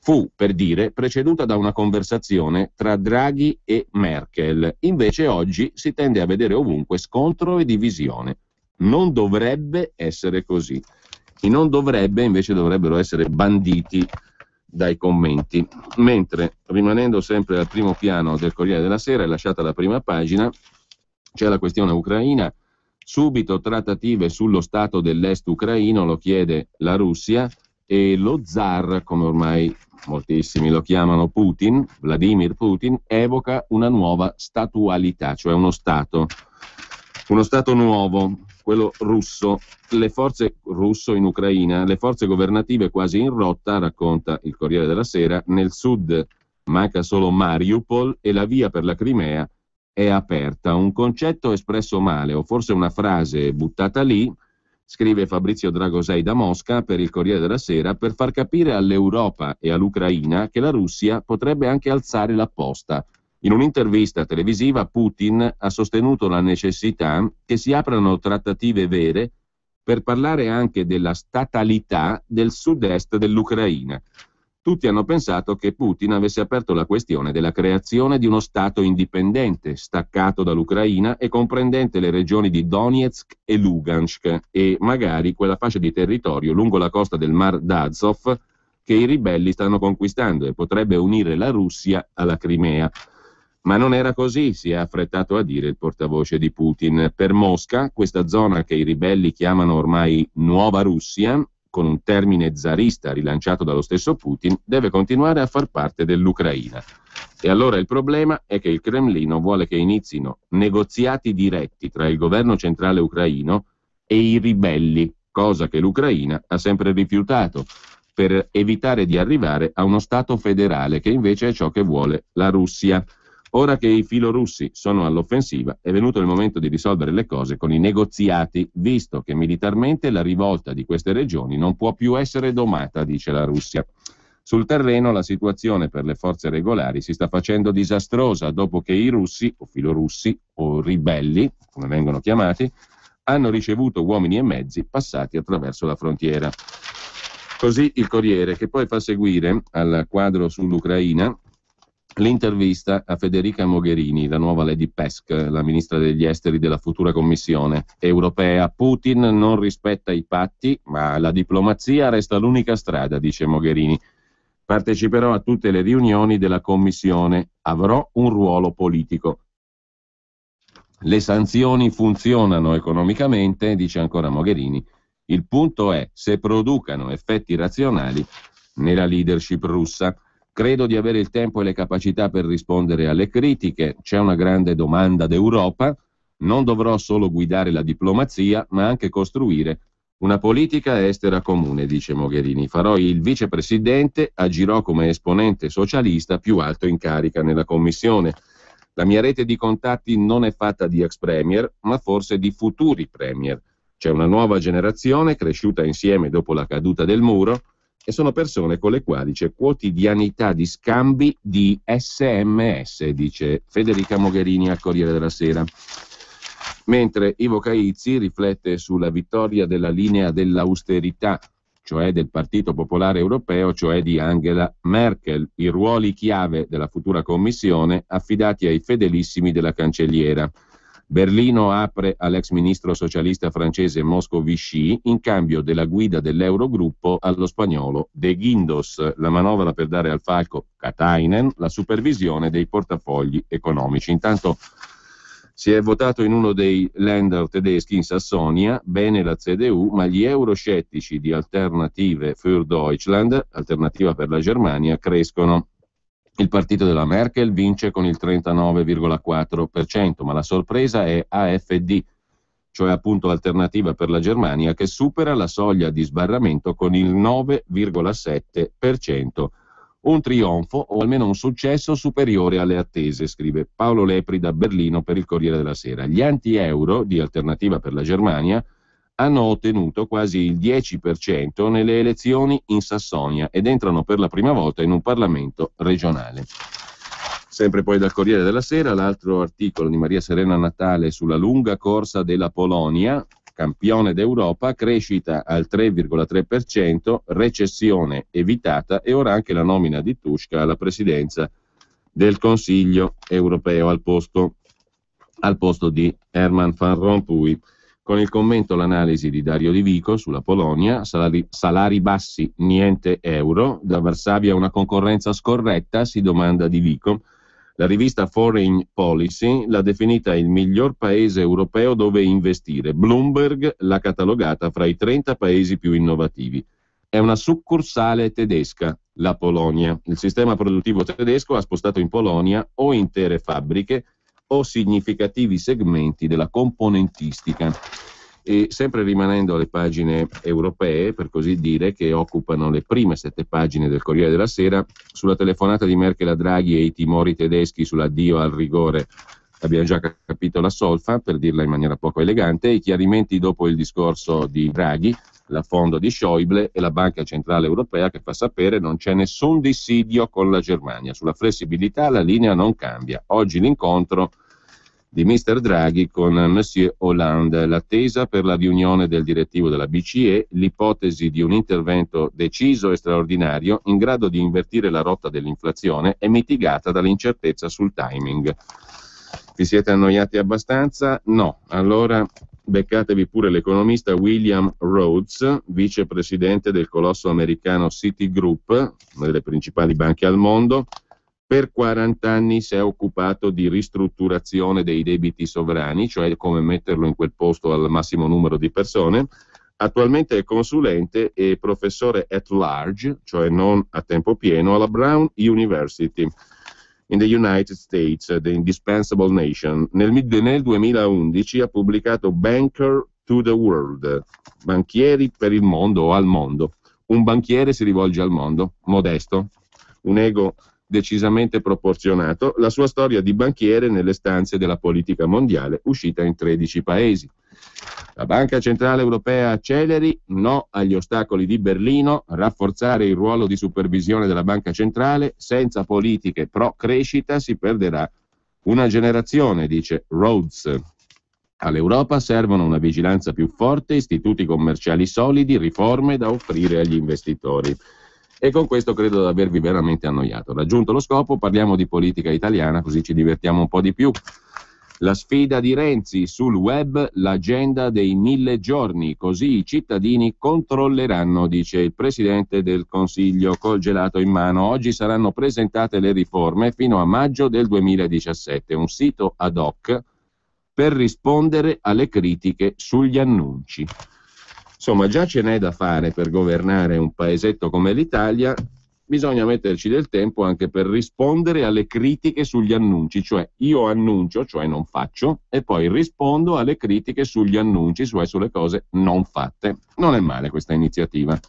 fu, per dire, preceduta da una conversazione tra Draghi e Merkel. Invece oggi si tende a vedere ovunque scontro e divisione. Non dovrebbe essere così. I non dovrebbe invece dovrebbero essere banditi dai commenti. Mentre, rimanendo sempre al primo piano del Corriere della Sera, è lasciata la prima pagina, c'è la questione ucraina. Subito trattative sullo stato dell'est ucraino, lo chiede la Russia, e lo zar, come ormai moltissimi lo chiamano Putin, Vladimir Putin, evoca una nuova statualità, cioè uno stato nuovo, quello russo. Le forze russo in Ucraina, le forze governative quasi in rotta, racconta il Corriere della Sera, nel sud manca solo Mariupol e la via per la Crimea è aperta. Un concetto espresso male, o forse una frase buttata lì, scrive Fabrizio Dragosei da Mosca per il Corriere della Sera, per far capire all'Europa e all'Ucraina che la Russia potrebbe anche alzare la posta. In un'intervista televisiva Putin ha sostenuto la necessità che si aprano trattative vere per parlare anche della statalità del sud-est dell'Ucraina. Tutti hanno pensato che Putin avesse aperto la questione della creazione di uno Stato indipendente, staccato dall'Ucraina e comprendente le regioni di Donetsk e Lugansk e magari quella fascia di territorio lungo la costa del Mar d'Azov che i ribelli stanno conquistando e potrebbe unire la Russia alla Crimea. Ma non era così, si è affrettato a dire il portavoce di Putin. Per Mosca, questa zona che i ribelli chiamano ormai Nuova Russia, con un termine zarista rilanciato dallo stesso Putin, deve continuare a far parte dell'Ucraina. E allora il problema è che il Cremlino vuole che inizino negoziati diretti tra il governo centrale ucraino e i ribelli, cosa che l'Ucraina ha sempre rifiutato, per evitare di arrivare a uno Stato federale, che invece è ciò che vuole la Russia. Ora che i filorussi sono all'offensiva, è venuto il momento di risolvere le cose con i negoziati, visto che militarmente la rivolta di queste regioni non può più essere domata, dice la Russia. Sul terreno la situazione per le forze regolari si sta facendo disastrosa dopo che i russi, o filorussi, o ribelli, come vengono chiamati, hanno ricevuto uomini e mezzi passati attraverso la frontiera. Così il Corriere, che poi fa seguire al quadro sull'Ucraina l'intervista a Federica Mogherini, la nuova Lady Pesk, la ministra degli esteri della futura Commissione europea. Putin non rispetta i patti, ma la diplomazia resta l'unica strada, dice Mogherini. Parteciperò a tutte le riunioni della Commissione, avrò un ruolo politico. Le sanzioni funzionano economicamente, dice ancora Mogherini. Il punto è se producano effetti razionali nella leadership russa. Credo di avere il tempo e le capacità per rispondere alle critiche. C'è una grande domanda d'Europa. Non dovrò solo guidare la diplomazia, ma anche costruire una politica estera comune, dice Mogherini. Farò il vicepresidente, agirò come esponente socialista più alto in carica nella Commissione. La mia rete di contatti non è fatta di ex premier, ma forse di futuri premier. C'è una nuova generazione cresciuta insieme dopo la caduta del muro, e sono persone con le quali c'è quotidianità di scambi di SMS, dice Federica Mogherini al Corriere della Sera. Mentre Ivo Caizzi riflette sulla vittoria della linea dell'austerità cioè del Partito Popolare Europeo, cioè di Angela Merkel, i ruoli chiave della futura commissione affidati ai fedelissimi della cancelliera. Berlino apre all'ex ministro socialista francese Moscovici in cambio della guida dell'Eurogruppo allo spagnolo De Guindos, la manovra per dare al falco Katainen la supervisione dei portafogli economici. Intanto si è votato in uno dei Länder tedeschi, in Sassonia, bene la CDU, ma gli euroscettici di Alternative für Deutschland, Alternativa per la Germania, crescono. Il partito della Merkel vince con il 39,4%, ma la sorpresa è AfD, cioè appunto Alternativa per la Germania, che supera la soglia di sbarramento con il 9,7%. Un trionfo o almeno un successo superiore alle attese, scrive Paolo Lepri da Berlino per il Corriere della Sera. Gli anti-euro di Alternativa per la Germania hanno ottenuto quasi il 10% nelle elezioni in Sassonia ed entrano per la prima volta in un Parlamento regionale. Sempre poi dal Corriere della Sera, l'altro articolo di Maria Serena Natale sulla lunga corsa della Polonia, campione d'Europa, crescita al 3,3%, recessione evitata e ora anche la nomina di Tusk alla presidenza del Consiglio europeo al posto di Herman Van Rompuy. Con il commento l'analisi di Dario Di Vico sulla Polonia, salari bassi, niente euro, da Varsavia una concorrenza scorretta, si domanda Di Vico. La rivista Foreign Policy l'ha definita il miglior paese europeo dove investire. Bloomberg l'ha catalogata fra i 30 paesi più innovativi. È una succursale tedesca, la Polonia. Il sistema produttivo tedesco ha spostato in Polonia o intere fabbriche o significativi segmenti della componentistica. E sempre rimanendo alle pagine europee, per così dire, che occupano le prime 7 pagine del Corriere della Sera, sulla telefonata di Merkel a Draghi e i timori tedeschi sull'addio al rigore, abbiamo già capito la solfa, per dirla in maniera poco elegante, i chiarimenti dopo il discorso di Draghi, l'affondo di Schäuble e la Banca Centrale Europea che fa sapere non c'è nessun dissidio con la Germania. Sulla flessibilità la linea non cambia. Oggi l'incontro di Mr. Draghi con Monsieur Hollande, l'attesa per la riunione del direttivo della BCE, l'ipotesi di un intervento deciso e straordinario in grado di invertire la rotta dell'inflazione è mitigata dall'incertezza sul timing. Vi siete annoiati abbastanza? No. Allora beccatevi pure l'economista William Rhodes, vicepresidente del colosso americano Citigroup, una delle principali banche al mondo. Per 40 anni si è occupato di ristrutturazione dei debiti sovrani, cioè come metterlo in quel posto al massimo numero di persone. Attualmente è consulente e professore at large, cioè non a tempo pieno, alla Brown University in the United States, the Indispensable Nation. Nel 2011 ha pubblicato Banker to the World, banchieri per il mondo o al mondo. Un banchiere si rivolge al mondo, modesto, un ego decisamente proporzionato, la sua storia di banchiere nelle stanze della politica mondiale, uscita in 13 paesi. La Banca Centrale Europea acceleri, no agli ostacoli di Berlino, rafforzare il ruolo di supervisione della Banca Centrale, senza politiche pro crescita si perderà una generazione, dice Rhodes. All'Europa servono una vigilanza più forte, istituti commerciali solidi, riforme da offrire agli investitori. E con questo credo di avervi veramente annoiato. Raggiunto lo scopo, parliamo di politica italiana, così ci divertiamo un po' di più. La sfida di Renzi sul web, l'agenda dei 1000 giorni, così i cittadini controlleranno, dice il Presidente del Consiglio col gelato in mano. Oggi saranno presentate le riforme fino a maggio del 2017, un sito ad hoc per rispondere alle critiche sugli annunci. Insomma, già ce n'è da fare per governare un paesetto come l'Italia, bisogna metterci del tempo anche per rispondere alle critiche sugli annunci, cioè io annuncio, cioè non faccio, e poi rispondo alle critiche sugli annunci, cioè sulle cose non fatte. Non è male questa iniziativa.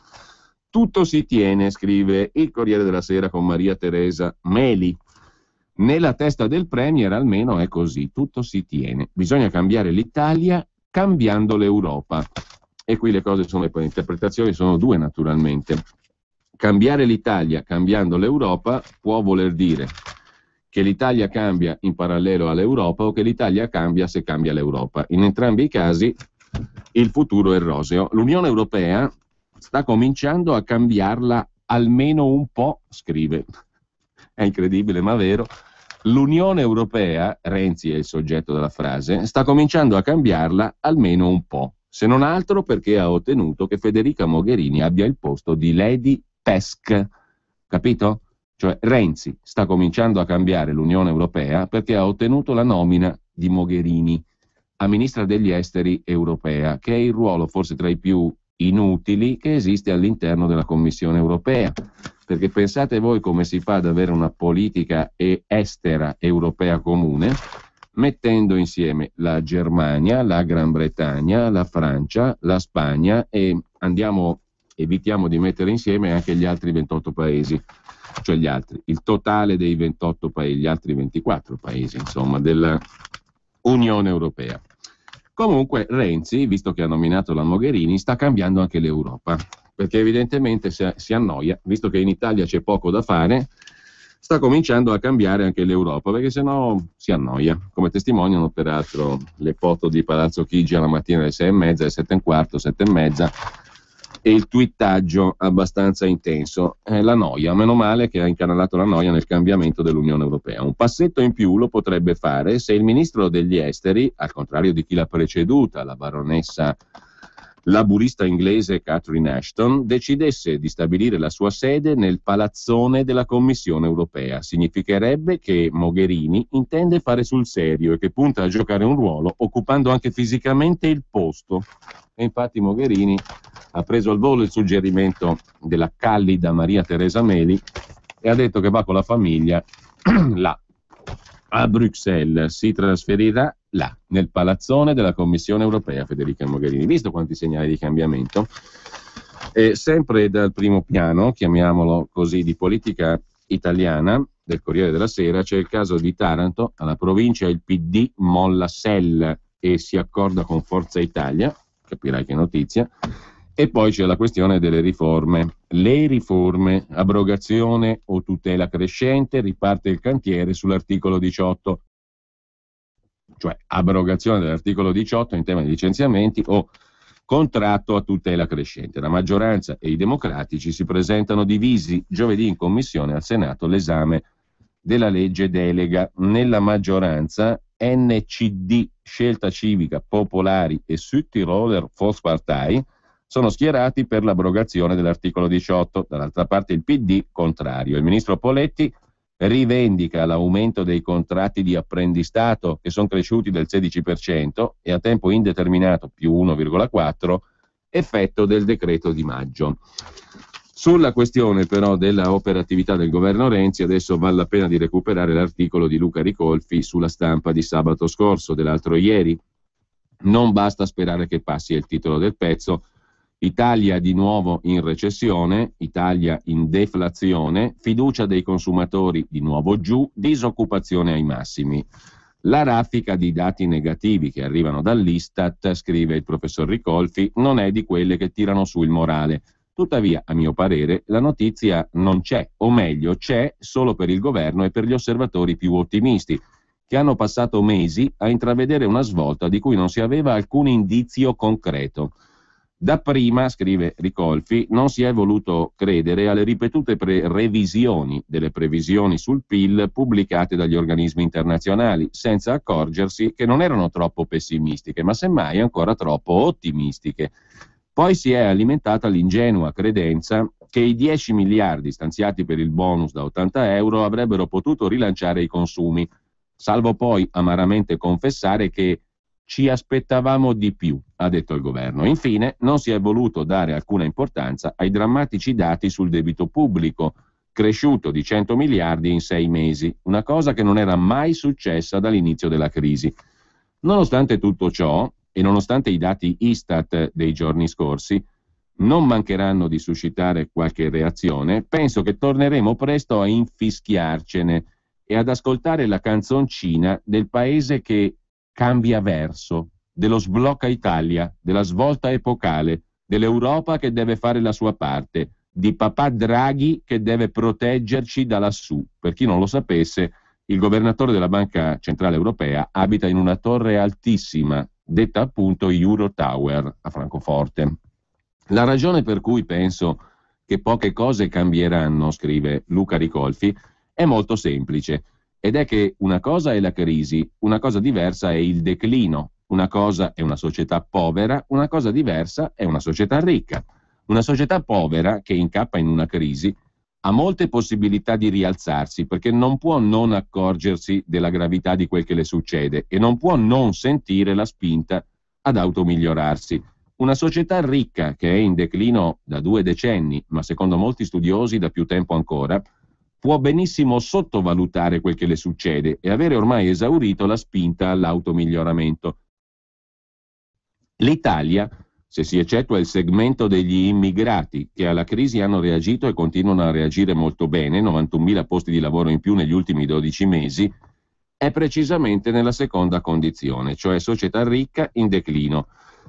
Tutto si tiene, scrive il Corriere della Sera con Maria Teresa Meli. Nella testa del Premier almeno è così, tutto si tiene. Bisogna cambiare l'Italia cambiando l'Europa. E qui le cose sono, le interpretazioni sono due naturalmente. Cambiare l'Italia cambiando l'Europa può voler dire che l'Italia cambia in parallelo all'Europa o che l'Italia cambia se cambia l'Europa. In entrambi i casi il futuro è roseo. L'Unione Europea sta cominciando a cambiarla almeno un po', scrive. È incredibile ma vero. L'Unione Europea, Renzi è il soggetto della frase, sta cominciando a cambiarla almeno un po', se non altro perché ha ottenuto che Federica Mogherini abbia il posto di Lady Pesk, capito? Cioè Renzi sta cominciando a cambiare l'Unione Europea perché ha ottenuto la nomina di Mogherini a ministra degli esteri europea, che è il ruolo forse tra i più inutili che esiste all'interno della Commissione europea, perché pensate voi come si fa ad avere una politica estera europea comune mettendo insieme la Germania, la Gran Bretagna, la Francia, la Spagna e evitiamo di mettere insieme anche gli altri 28 paesi, cioè il totale dei 28 paesi, gli altri 24 paesi, insomma, della Unione Europea. Comunque Renzi, visto che ha nominato la Mogherini, sta cambiando anche l'Europa, perché evidentemente si annoia, visto che in Italia c'è poco da fare, sta cominciando a cambiare anche l'Europa, perché sennò si annoia, come testimoniano peraltro le foto di Palazzo Chigi alla mattina alle 6:30, alle 7:15, 7:30, e il twittaggio abbastanza intenso. La noia, meno male che ha incanalato la noia nel cambiamento dell'Unione Europea. Un passetto in più lo potrebbe fare se il ministro degli esteri, al contrario di chi l'ha preceduta, la baronessa laburista inglese Catherine Ashton, decidesse di stabilire la sua sede nel palazzone della Commissione Europea. Significherebbe che Mogherini intende fare sul serio e che punta a giocare un ruolo occupando anche fisicamente il posto. E infatti Mogherini ha preso al volo il suggerimento della callida Maria Teresa Meli e ha detto che va con la famiglia là, a Bruxelles, si trasferirà là, nel palazzone della Commissione Europea, Federica Mogherini. Visto quanti segnali di cambiamento, sempre dal primo piano, chiamiamolo così, di politica italiana, del Corriere della Sera, c'è il caso di Taranto. Alla provincia il PD molla SEL e si accorda con Forza Italia, capirai che notizia. E poi c'è la questione delle riforme. Le riforme, abrogazione o tutela crescente, riparte il cantiere sull'articolo 18, cioè abrogazione dell'articolo 18 in tema di licenziamenti o contratto a tutela crescente. La maggioranza e i democratici si presentano divisi. Giovedì in commissione al Senato l'esame della legge delega. Nella maggioranza NCD, Scelta Civica, Popolari e Südtiroler Volkspartei sono schierati per l'abrogazione dell'articolo 18, dall'altra parte il PD contrario. Il ministro Poletti rivendica l'aumento dei contratti di apprendistato che sono cresciuti del 16% e a tempo indeterminato più 1,4, effetto del decreto di maggio. Sulla questione però della operatività del governo Renzi adesso vale la pena di recuperare l'articolo di Luca Ricolfi sulla Stampa di sabato scorso, dell'altro ieri. Non basta sperare che passi, è il titolo del pezzo. Italia di nuovo in recessione, Italia in deflazione, fiducia dei consumatori di nuovo giù, disoccupazione ai massimi. La raffica di dati negativi che arrivano dall'Istat, scrive il professor Ricolfi, non è di quelle che tirano su il morale. Tuttavia, a mio parere, la notizia non c'è, o meglio, c'è solo per il governo e per gli osservatori più ottimisti, che hanno passato mesi a intravedere una svolta di cui non si aveva alcun indizio concreto. Dapprima, scrive Ricolfi, non si è voluto credere alle ripetute revisioni delle previsioni sul PIL pubblicate dagli organismi internazionali, senza accorgersi che non erano troppo pessimistiche, ma semmai ancora troppo ottimistiche. Poi si è alimentata l'ingenua credenza che i 10 miliardi stanziati per il bonus da 80 euro avrebbero potuto rilanciare i consumi, salvo poi amaramente confessare che ci aspettavamo di più, ha detto il governo. Infine, non si è voluto dare alcuna importanza ai drammatici dati sul debito pubblico, cresciuto di 100 miliardi in 6 mesi, una cosa che non era mai successa dall'inizio della crisi. Nonostante tutto ciò, e nonostante i dati Istat dei giorni scorsi non mancheranno di suscitare qualche reazione, penso che torneremo presto a infischiarcene e ad ascoltare la canzoncina del paese che cambia verso, dello sblocca Italia, della svolta epocale, dell'Europa che deve fare la sua parte, di papà Draghi che deve proteggerci da lassù. Per chi non lo sapesse, il governatore della Banca Centrale Europea abita in una torre altissima, detta appunto Euro Tower a Francoforte. La ragione per cui penso che poche cose cambieranno, scrive Luca Ricolfi, è molto semplice, ed è che una cosa è la crisi, una cosa diversa è il declino, una cosa è una società povera, una cosa diversa è una società ricca. Una società povera che incappa in una crisi ha molte possibilità di rialzarsi perché non può non accorgersi della gravità di quel che le succede e non può non sentire la spinta ad automigliorarsi. Una società ricca che è in declino da 2 decenni, ma secondo molti studiosi da più tempo ancora, può benissimo sottovalutare quel che le succede e avere ormai esaurito la spinta all'automiglioramento. L'Italia, se si eccettua il segmento degli immigrati che alla crisi hanno reagito e continuano a reagire molto bene, 91.000 posti di lavoro in più negli ultimi 12 mesi, è precisamente nella seconda condizione, cioè società ricca in declino,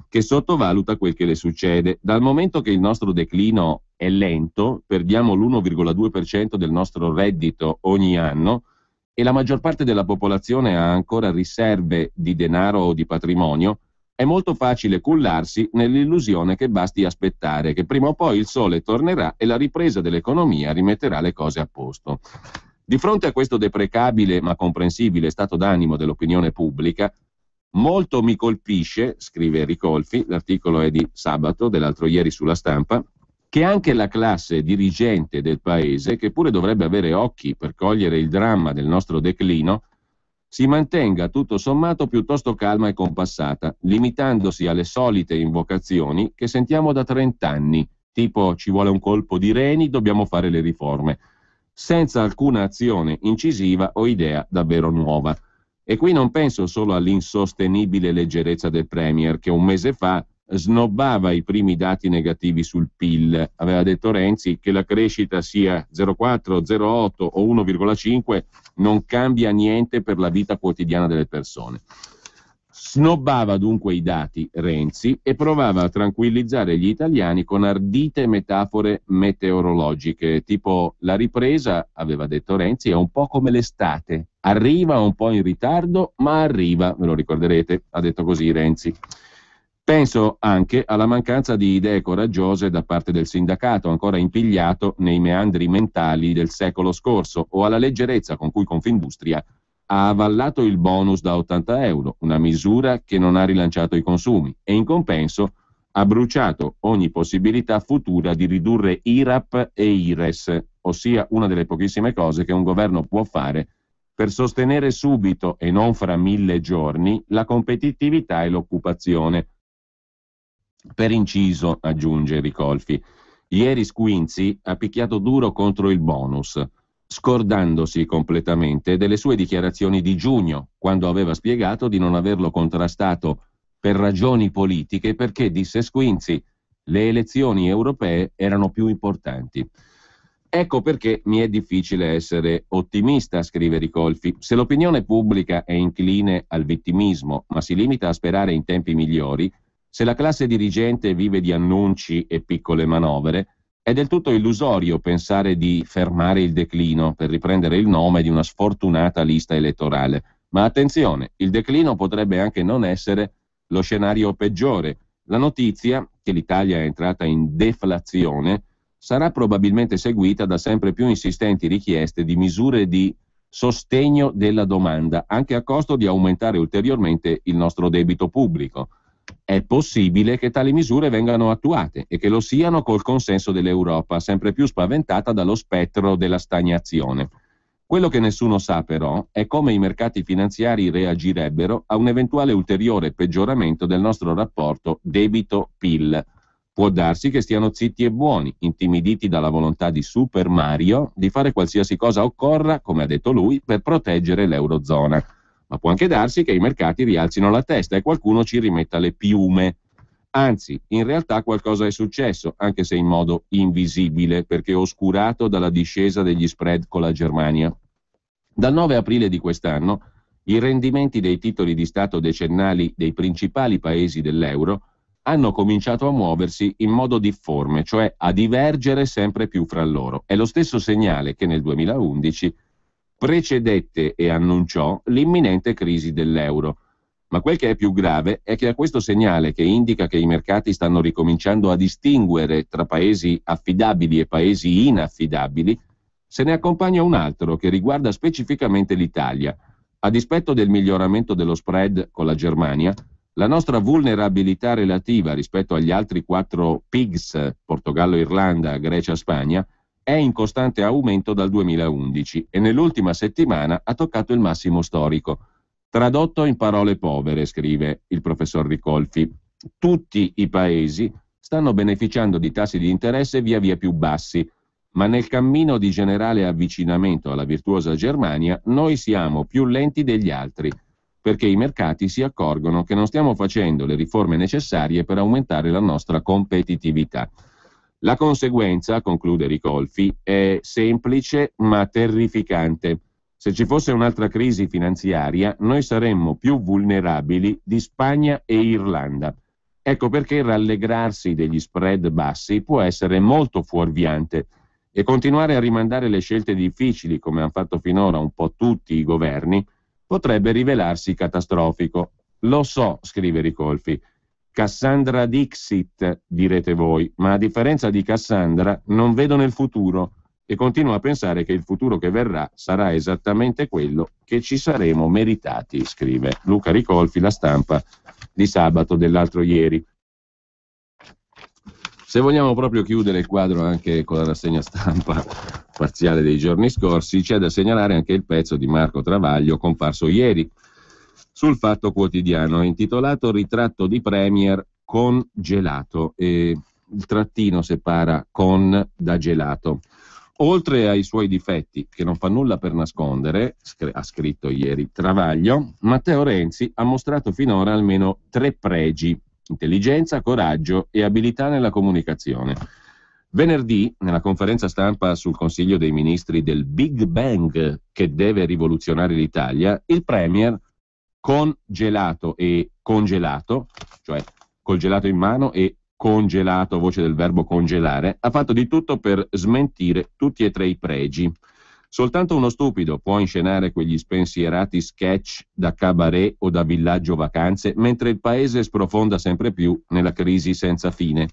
che sottovaluta quel che le succede. Dal momento che il nostro declino è lento, perdiamo l'1,2% del nostro reddito ogni anno e la maggior parte della popolazione ha ancora riserve di denaro o di patrimonio, è molto facile cullarsi nell'illusione che basti aspettare, che prima o poi il sole tornerà e la ripresa dell'economia rimetterà le cose a posto. Di fronte a questo deprecabile ma comprensibile stato d'animo dell'opinione pubblica, molto mi colpisce, scrive Ricolfi, l'articolo è di sabato, dell'altro ieri sulla Stampa, che anche la classe dirigente del paese, che pure dovrebbe avere occhi per cogliere il dramma del nostro declino, si mantenga tutto sommato piuttosto calma e compassata, limitandosi alle solite invocazioni che sentiamo da 30 anni, tipo ci vuole un colpo di reni, dobbiamo fare le riforme, senza alcuna azione incisiva o idea davvero nuova. E qui non penso solo all'insostenibile leggerezza del Premier, che un mese fa snobbava i primi dati negativi sul PIL. Aveva detto Renzi che la crescita sia 0,4, 0,8 o 1,5 non cambia niente per la vita quotidiana delle persone. Snobbava dunque i dati Renzi e provava a tranquillizzare gli italiani con ardite metafore meteorologiche, tipo la ripresa, aveva detto Renzi, è un po' come l'estate, arriva un po' in ritardo, ma arriva, ve lo ricorderete, ha detto così Renzi. Penso anche alla mancanza di idee coraggiose da parte del sindacato, ancora impigliato nei meandri mentali del secolo scorso, o alla leggerezza con cui Confindustria ha avallato il bonus da 80 euro, una misura che non ha rilanciato i consumi, e in compenso ha bruciato ogni possibilità futura di ridurre IRAP e IRES, ossia una delle pochissime cose che un governo può fare per sostenere subito e non fra 1000 giorni la competitività e l'occupazione. Per inciso, aggiunge Ricolfi, ieri Squinzi ha picchiato duro contro il bonus, scordandosi completamente delle sue dichiarazioni di giugno, quando aveva spiegato di non averlo contrastato per ragioni politiche perché, disse Squinzi, le elezioni europee erano più importanti. Ecco perché mi è difficile essere ottimista, scrive Ricolfi. Se l'opinione pubblica è incline al vittimismo, ma si limita a sperare in tempi migliori, se la classe dirigente vive di annunci e piccole manovre, è del tutto illusorio pensare di fermare il declino, per riprendere il nome di una sfortunata lista elettorale. Ma attenzione, il declino potrebbe anche non essere lo scenario peggiore. La notizia che l'Italia è entrata in deflazione sarà probabilmente seguita da sempre più insistenti richieste di misure di sostegno della domanda, anche a costo di aumentare ulteriormente il nostro debito pubblico. È possibile che tali misure vengano attuate e che lo siano col consenso dell'Europa, sempre più spaventata dallo spettro della stagnazione. Quello che nessuno sa però è come i mercati finanziari reagirebbero a un eventuale ulteriore peggioramento del nostro rapporto debito-PIL. Può darsi che stiano zitti e buoni, intimiditi dalla volontà di Super Mario di fare qualsiasi cosa occorra, come ha detto lui, per proteggere l'Eurozona. Ma può anche darsi che i mercati rialzino la testa e qualcuno ci rimetta le piume. Anzi, in realtà qualcosa è successo, anche se in modo invisibile, perché oscurato dalla discesa degli spread con la Germania. Dal 9 aprile di quest'anno, i rendimenti dei titoli di Stato decennali dei principali paesi dell'euro hanno cominciato a muoversi in modo difforme, cioè a divergere sempre più fra loro. È lo stesso segnale che nel 2011 precedette e annunciò l'imminente crisi dell'euro. Ma quel che è più grave è che a questo segnale, che indica che i mercati stanno ricominciando a distinguere tra paesi affidabili e paesi inaffidabili, se ne accompagna un altro che riguarda specificamente l'Italia. A dispetto del miglioramento dello spread con la Germania, la nostra vulnerabilità relativa rispetto agli altri 4 PIGS, Portogallo, Irlanda, Grecia, Spagna, è in costante aumento dal 2011 e nell'ultima settimana ha toccato il massimo storico. Tradotto in parole povere, scrive il professor Ricolfi, tutti i paesi stanno beneficiando di tassi di interesse via via più bassi, ma nel cammino di generale avvicinamento alla virtuosa Germania noi siamo più lenti degli altri, perché i mercati si accorgono che non stiamo facendo le riforme necessarie per aumentare la nostra competitività. La conseguenza, conclude Ricolfi, è semplice ma terrificante. Se ci fosse un'altra crisi finanziaria, noi saremmo più vulnerabili di Spagna e Irlanda. Ecco perché rallegrarsi degli spread bassi può essere molto fuorviante e continuare a rimandare le scelte difficili, come hanno fatto finora un po' tutti i governi, potrebbe rivelarsi catastrofico. Lo so, scrive Ricolfi. Cassandra Dixit, direte voi, ma a differenza di Cassandra non vedo nel futuro e continuo a pensare che il futuro che verrà sarà esattamente quello che ci saremo meritati, scrive Luca Ricolfi, La Stampa di sabato dell'altro ieri. Se vogliamo proprio chiudere il quadro anche con la rassegna stampa parziale dei giorni scorsi, c'è da segnalare anche il pezzo di Marco Travaglio comparso ieri sul Fatto Quotidiano, intitolato Ritratto di Premier con gelato, e il trattino separa con da gelato. Oltre ai suoi difetti, che non fa nulla per nascondere, ha scritto ieri Travaglio, Matteo Renzi ha mostrato finora almeno 3 pregi: intelligenza, coraggio e abilità nella comunicazione. Venerdì, nella conferenza stampa sul Consiglio dei Ministri del Big Bang che deve rivoluzionare l'Italia, il Premier, con gelato e congelato, cioè col gelato in mano e congelato, voce del verbo congelare, ha fatto di tutto per smentire tutti e 3 i pregi. Soltanto uno stupido può inscenare quegli spensierati sketch da cabaret o da villaggio vacanze, mentre il paese sprofonda sempre più nella crisi senza fine.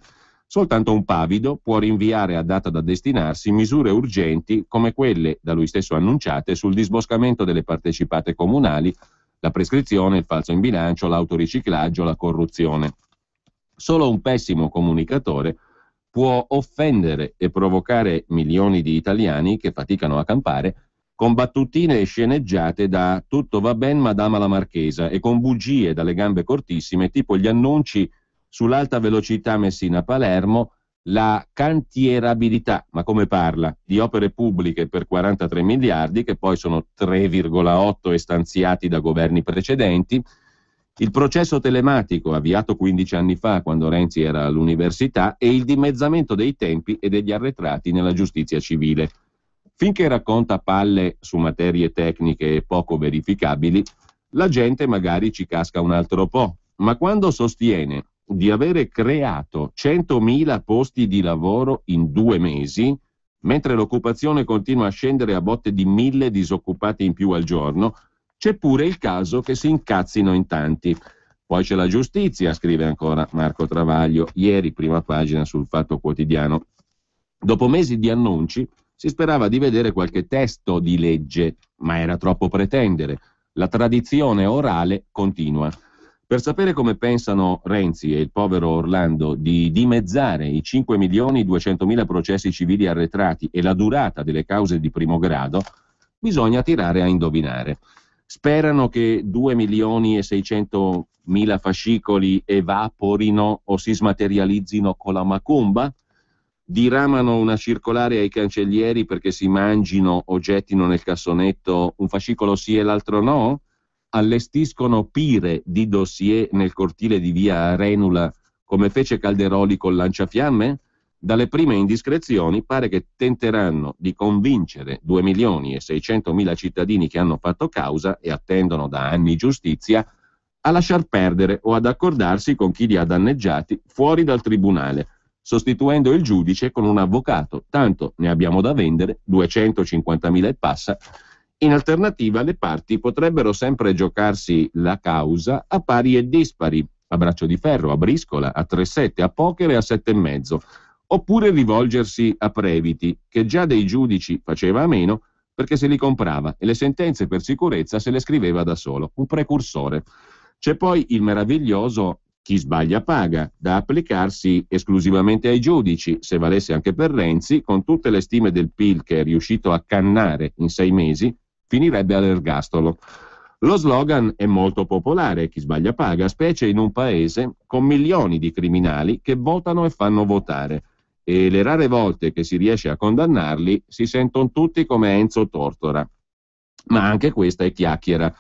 Soltanto un pavido può rinviare a data da destinarsi misure urgenti come quelle da lui stesso annunciate sul disboscamento delle partecipate comunali, la prescrizione, il falso in bilancio, l'autoriciclaggio, la corruzione. Solo un pessimo comunicatore può offendere e provocare milioni di italiani che faticano a campare con battutine e sceneggiate da tutto va ben Madama la Marchesa e con bugie dalle gambe cortissime, tipo gli annunci sull'alta velocità Messina-Palermo, la cantierabilità, ma come parla, di opere pubbliche per 43 miliardi, che poi sono 3,8 stanziati da governi precedenti, il processo telematico avviato 15 anni fa quando Renzi era all'università e il dimezzamento dei tempi e degli arretrati nella giustizia civile. Finché racconta palle su materie tecniche poco verificabili, la gente magari ci casca un altro po', ma quando sostiene di avere creato 100.000 posti di lavoro in 2 mesi, mentre l'occupazione continua a scendere a botte di 1.000 disoccupati in più al giorno, c'è pure il caso che si incazzino in tanti. Poi c'è la giustizia, scrive ancora Marco Travaglio, ieri prima pagina sul Fatto Quotidiano. Dopo mesi di annunci si sperava di vedere qualche testo di legge, ma era troppo pretendere. La tradizione orale continua. Per sapere come pensano Renzi e il povero Orlando di dimezzare i 5.200.000 processi civili arretrati e la durata delle cause di primo grado, bisogna tirare a indovinare. Sperano che 2.600.000 fascicoli evaporino o si smaterializzino con la macumba? Diramano una circolare ai cancellieri perché si mangino o gettino nel cassonetto un fascicolo sì e l'altro no? Allestiscono pire di dossier nel cortile di via Arenula come fece Calderoli col lanciafiamme? Dalle prime indiscrezioni pare che tenteranno di convincere 2.600.000 cittadini che hanno fatto causa e attendono da anni giustizia a lasciar perdere o ad accordarsi con chi li ha danneggiati fuori dal tribunale, sostituendo il giudice con un avvocato, tanto ne abbiamo da vendere, 250.000 e passa, In alternativa, le parti potrebbero sempre giocarsi la causa a pari e dispari, a braccio di ferro, a briscola, a 3-7, a poker e a 7,5, oppure rivolgersi a Previti, che già dei giudici faceva a meno perché se li comprava e le sentenze per sicurezza se le scriveva da solo, un precursore. C'è poi il meraviglioso chi sbaglia paga, da applicarsi esclusivamente ai giudici, se valesse anche per Renzi, con tutte le stime del PIL che è riuscito a cannare in 6 mesi, finirebbe all'ergastolo. Lo slogan è molto popolare, chi sbaglia paga, specie in un paese con milioni di criminali che votano e fanno votare. E le rare volte che si riesce a condannarli si sentono tutti come Enzo Tortora. Ma anche questa è chiacchiera.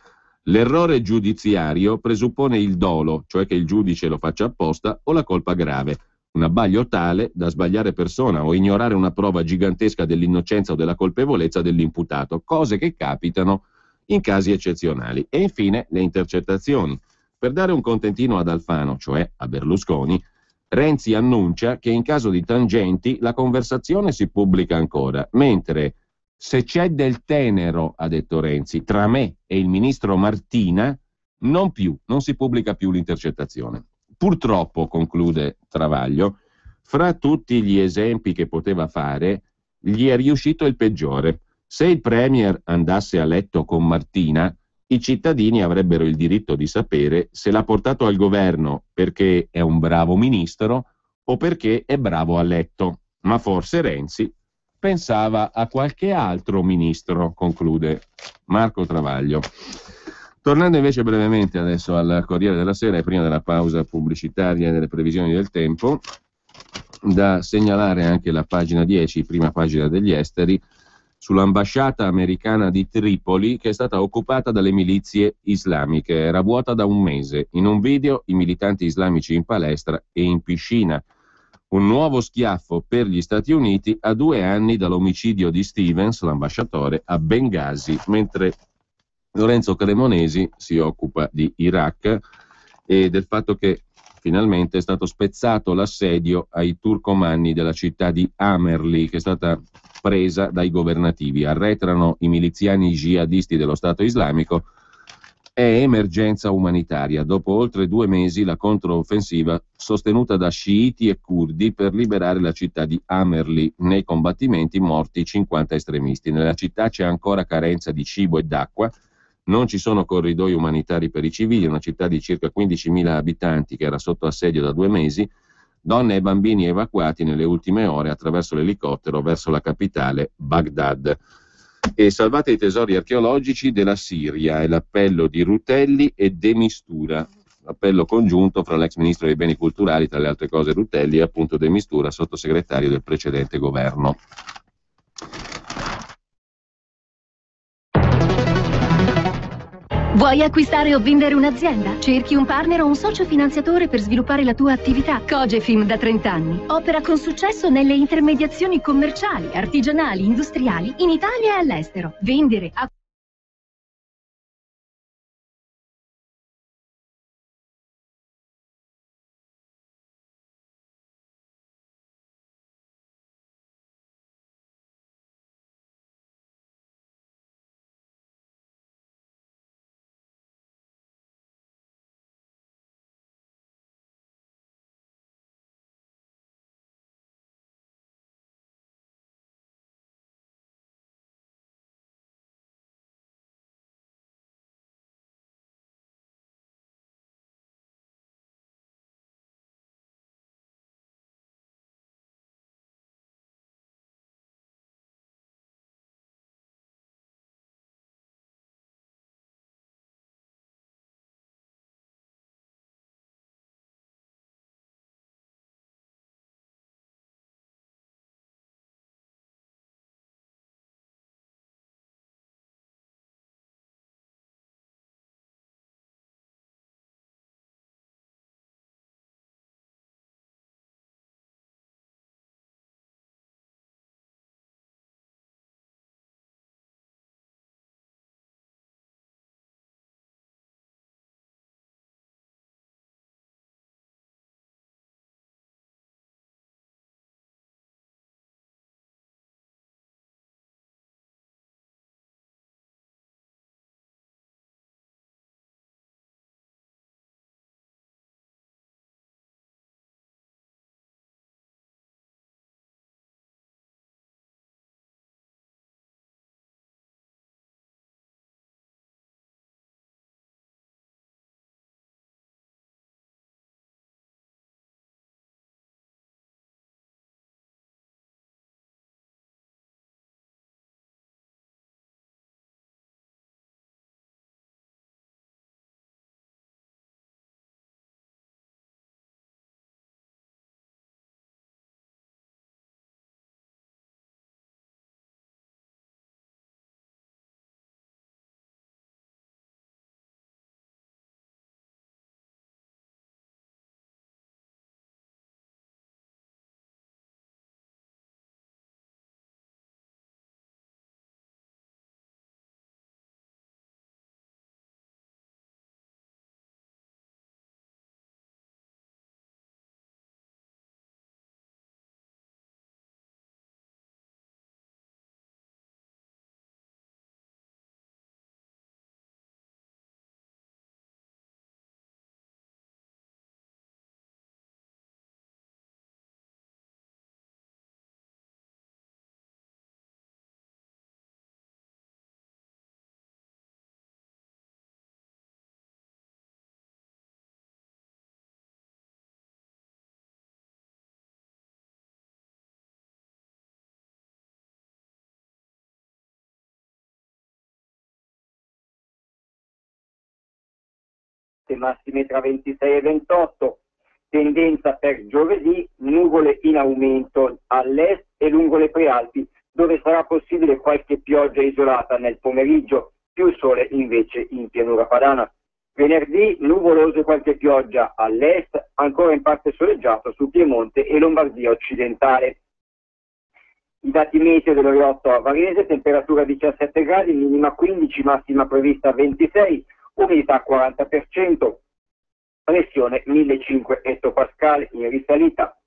L'errore giudiziario presuppone il dolo, cioè che il giudice lo faccia apposta, o la colpa grave. Un abbaglio tale da sbagliare persona o ignorare una prova gigantesca dell'innocenza o della colpevolezza dell'imputato, cose che capitano in casi eccezionali. E infine le intercettazioni. Per dare un contentino ad Alfano, cioè a Berlusconi, Renzi annuncia che in caso di tangenti la conversazione si pubblica ancora, mentre se c'è del tenero, ha detto Renzi, tra me e il ministro Martina, non più, non si pubblica più l'intercettazione. Purtroppo, conclude Travaglio, fra tutti gli esempi che poteva fare, gli è riuscito il peggiore. Se il Premier andasse a letto con Martina, i cittadini avrebbero il diritto di sapere se l'ha portato al governo perché è un bravo ministro o perché è bravo a letto. Ma forse Renzi pensava a qualche altro ministro, conclude Marco Travaglio. Tornando invece brevemente adesso al Corriere della Sera e prima della pausa pubblicitaria e delle previsioni del tempo, da segnalare anche la pagina 10, prima pagina degli esteri, sull'ambasciata americana di Tripoli che è stata occupata dalle milizie islamiche. Era vuota da un mese. In un video i militanti islamici in palestra e in piscina. Un nuovo schiaffo per gli Stati Uniti a 2 anni dall'omicidio di Stevens, l'ambasciatore, a Bengasi, mentre Lorenzo Cremonesi si occupa di Iraq e del fatto che finalmente è stato spezzato l'assedio ai turcomanni della città di Amerli, che è stata presa dai governativi. Arretrano i miliziani jihadisti dello Stato islamico. È emergenza umanitaria. Dopo oltre 2 mesi la controffensiva sostenuta da sciiti e curdi per liberare la città di Amerli. Nei combattimenti morti 50 estremisti. Nella città c'è ancora carenza di cibo e d'acqua. Non ci sono corridoi umanitari per i civili, una città di circa 15.000 abitanti che era sotto assedio da 2 mesi, donne e bambini evacuati nelle ultime ore attraverso l'elicottero verso la capitale Baghdad. E salvate i tesori archeologici della Siria, è l'appello di Rutelli e De Mistura, l'appello congiunto fra l'ex ministro dei beni culturali, tra le altre cose Rutelli, e appunto De Mistura, sottosegretario del precedente governo. Vuoi acquistare o vendere un'azienda? Cerchi un partner o un socio finanziatore per sviluppare la tua attività? Cogefim da 30 anni opera con successo nelle intermediazioni commerciali, artigianali, industriali in Italia e all'estero. Vendere, giornate, massime tra 26 e 28. Tendenza per giovedì, nuvole in aumento all'est e lungo le prealpi, dove sarà possibile qualche pioggia isolata nel pomeriggio, più sole invece in pianura padana. Venerdì, nuvoloso e qualche pioggia all'est, ancora in parte soleggiato su Piemonte e Lombardia occidentale. I dati meteo dell'Oriotto a Varese: temperatura 17 gradi, minima 15, massima prevista 26, umidità 40%, pressione 1500 ettopascal in risalita.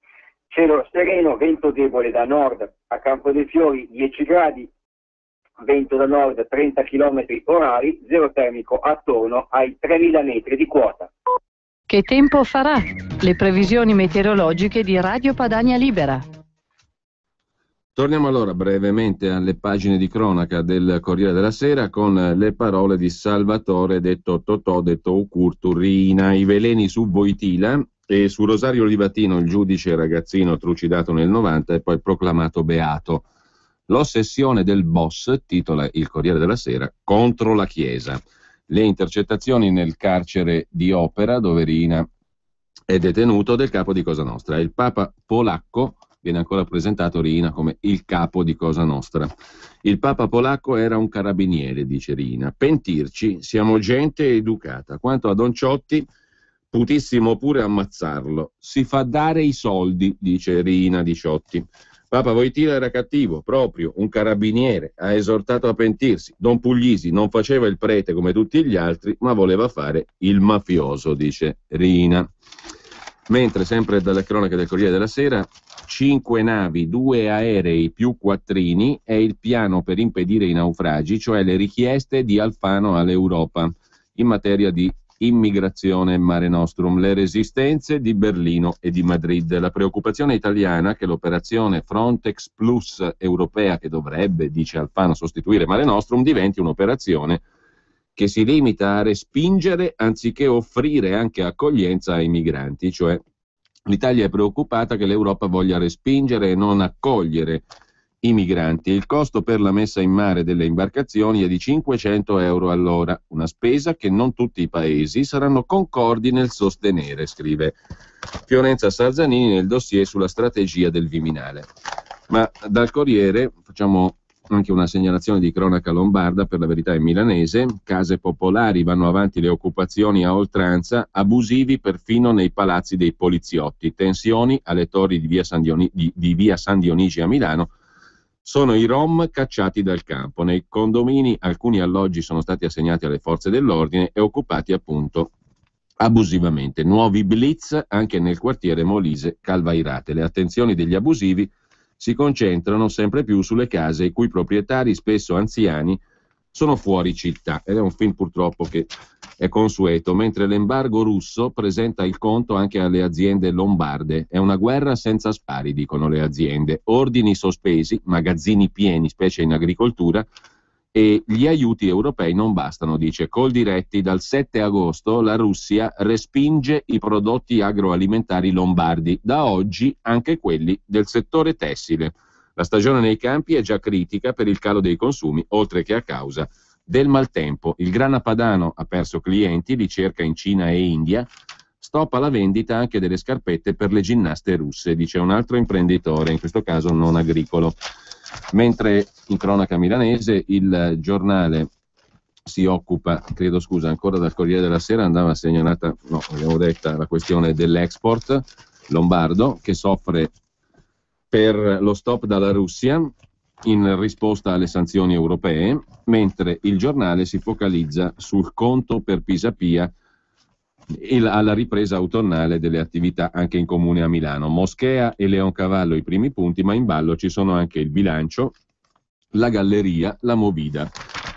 Cielo sereno, vento debole da nord. A Campo dei Fiori 10 gradi, vento da nord 30 km orari, zero termico attorno ai 3000 metri di quota. Che tempo farà? Le previsioni meteorologiche di Radio Padania Libera. Torniamo allora brevemente alle pagine di cronaca del Corriere della Sera con le parole di Salvatore detto Totò, detto Ucurturina. I veleni su Voitila e su Rosario Livatino, il giudice ragazzino trucidato nel 90 e poi proclamato beato. L'ossessione del boss, titola il Corriere della Sera, contro la Chiesa. Le intercettazioni nel carcere di Opera, dove Riina è detenuto, del capo di Cosa Nostra. Il Papa polacco, viene ancora presentato Riina come il capo di Cosa Nostra. Il Papa polacco era un carabiniere, dice Riina. Pentirci, siamo gente educata. Quanto a Don Ciotti, putissimo pure ammazzarlo. Si fa dare i soldi, dice Riina di Ciotti. Papa Voitila era cattivo, proprio un carabiniere, ha esortato a pentirsi. Don Puglisi non faceva il prete come tutti gli altri, ma voleva fare il mafioso, dice Riina. Mentre, sempre dalle cronache del Corriere della Sera, 5 navi, 2 aerei più quattrini è il piano per impedire i naufragi, cioè le richieste di Alfano all'Europa in materia di immigrazione Mare Nostrum, le resistenze di Berlino e di Madrid. La preoccupazione italiana che l'operazione Frontex Plus europea, che dovrebbe, dice Alfano, sostituire Mare Nostrum, diventi un'operazione che si limita a respingere anziché offrire anche accoglienza ai migranti, cioè l'Italia è preoccupata che l'Europa voglia respingere e non accogliere i migranti. Il costo per la messa in mare delle imbarcazioni è di 500 euro all'ora, una spesa che non tutti i paesi saranno concordi nel sostenere, scrive Fiorenza Salzanini nel dossier sulla strategia del Viminale. Ma dal Corriere facciamo anche una segnalazione di cronaca lombarda, per la verità è milanese. Case popolari, vanno avanti le occupazioni a oltranza, abusivi perfino nei palazzi dei poliziotti, tensioni alle torri di via San Dionigi a Milano. Sono i Rom cacciati dal campo. Nei condomini alcuni alloggi sono stati assegnati alle forze dell'ordine e occupati appunto abusivamente. Nuovi blitz anche nel quartiere Molise Calvairate. Le attenzioni degli abusivi si concentrano sempre più sulle case i cui proprietari, spesso anziani, sono fuori città. Ed è un film purtroppo che è consueto, mentre l'embargo russo presenta il conto anche alle aziende lombarde. È una guerra senza spari, dicono le aziende. Ordini sospesi, magazzini pieni, specie in agricoltura, e gli aiuti europei non bastano, dice Coldiretti. Dal 7 agosto la Russia respinge i prodotti agroalimentari lombardi, da oggi anche quelli del settore tessile. La stagione nei campi è già critica per il calo dei consumi, oltre che a causa del maltempo. Il grana padano ha perso clienti, li cerca in Cina e India. Stop alla vendita anche delle scarpette per le ginnaste russe, dice un altro imprenditore, in questo caso non agricolo. Mentre in cronaca milanese il Giornale si occupa, ancora dal Corriere della Sera andava segnalata, abbiamo detta, la questione dell'export lombardo che soffre per lo stop dalla Russia in risposta alle sanzioni europee, mentre il Giornale si focalizza sul conto per Pisapia alla ripresa autunnale delle attività anche in comune a Milano. Moschea e Leoncavallo i primi punti, ma in ballo ci sono anche il bilancio, la galleria, la movida.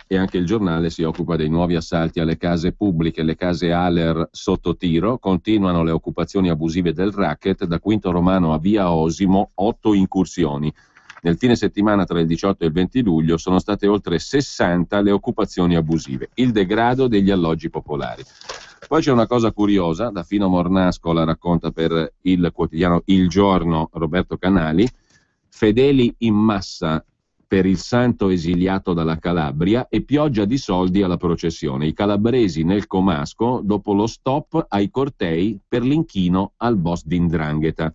E anche il Giornale si occupa dei nuovi assalti alle case pubbliche, le case Aler sotto tiro, continuano le occupazioni abusive del racket, da Quinto Romano a Via Osimo 8 incursioni. Nel fine settimana tra il 18 e il 20 luglio sono state oltre 60 le occupazioni abusive, il degrado degli alloggi popolari. Poi c'è una cosa curiosa, da Fino Mornasco la racconta per il quotidiano Il Giorno Roberto Canali. Fedeli in massa per il santo esiliato dalla Calabria e pioggia di soldi alla processione. I calabresi nel comasco dopo lo stop ai cortei per l'inchino al boss di 'Ndrangheta.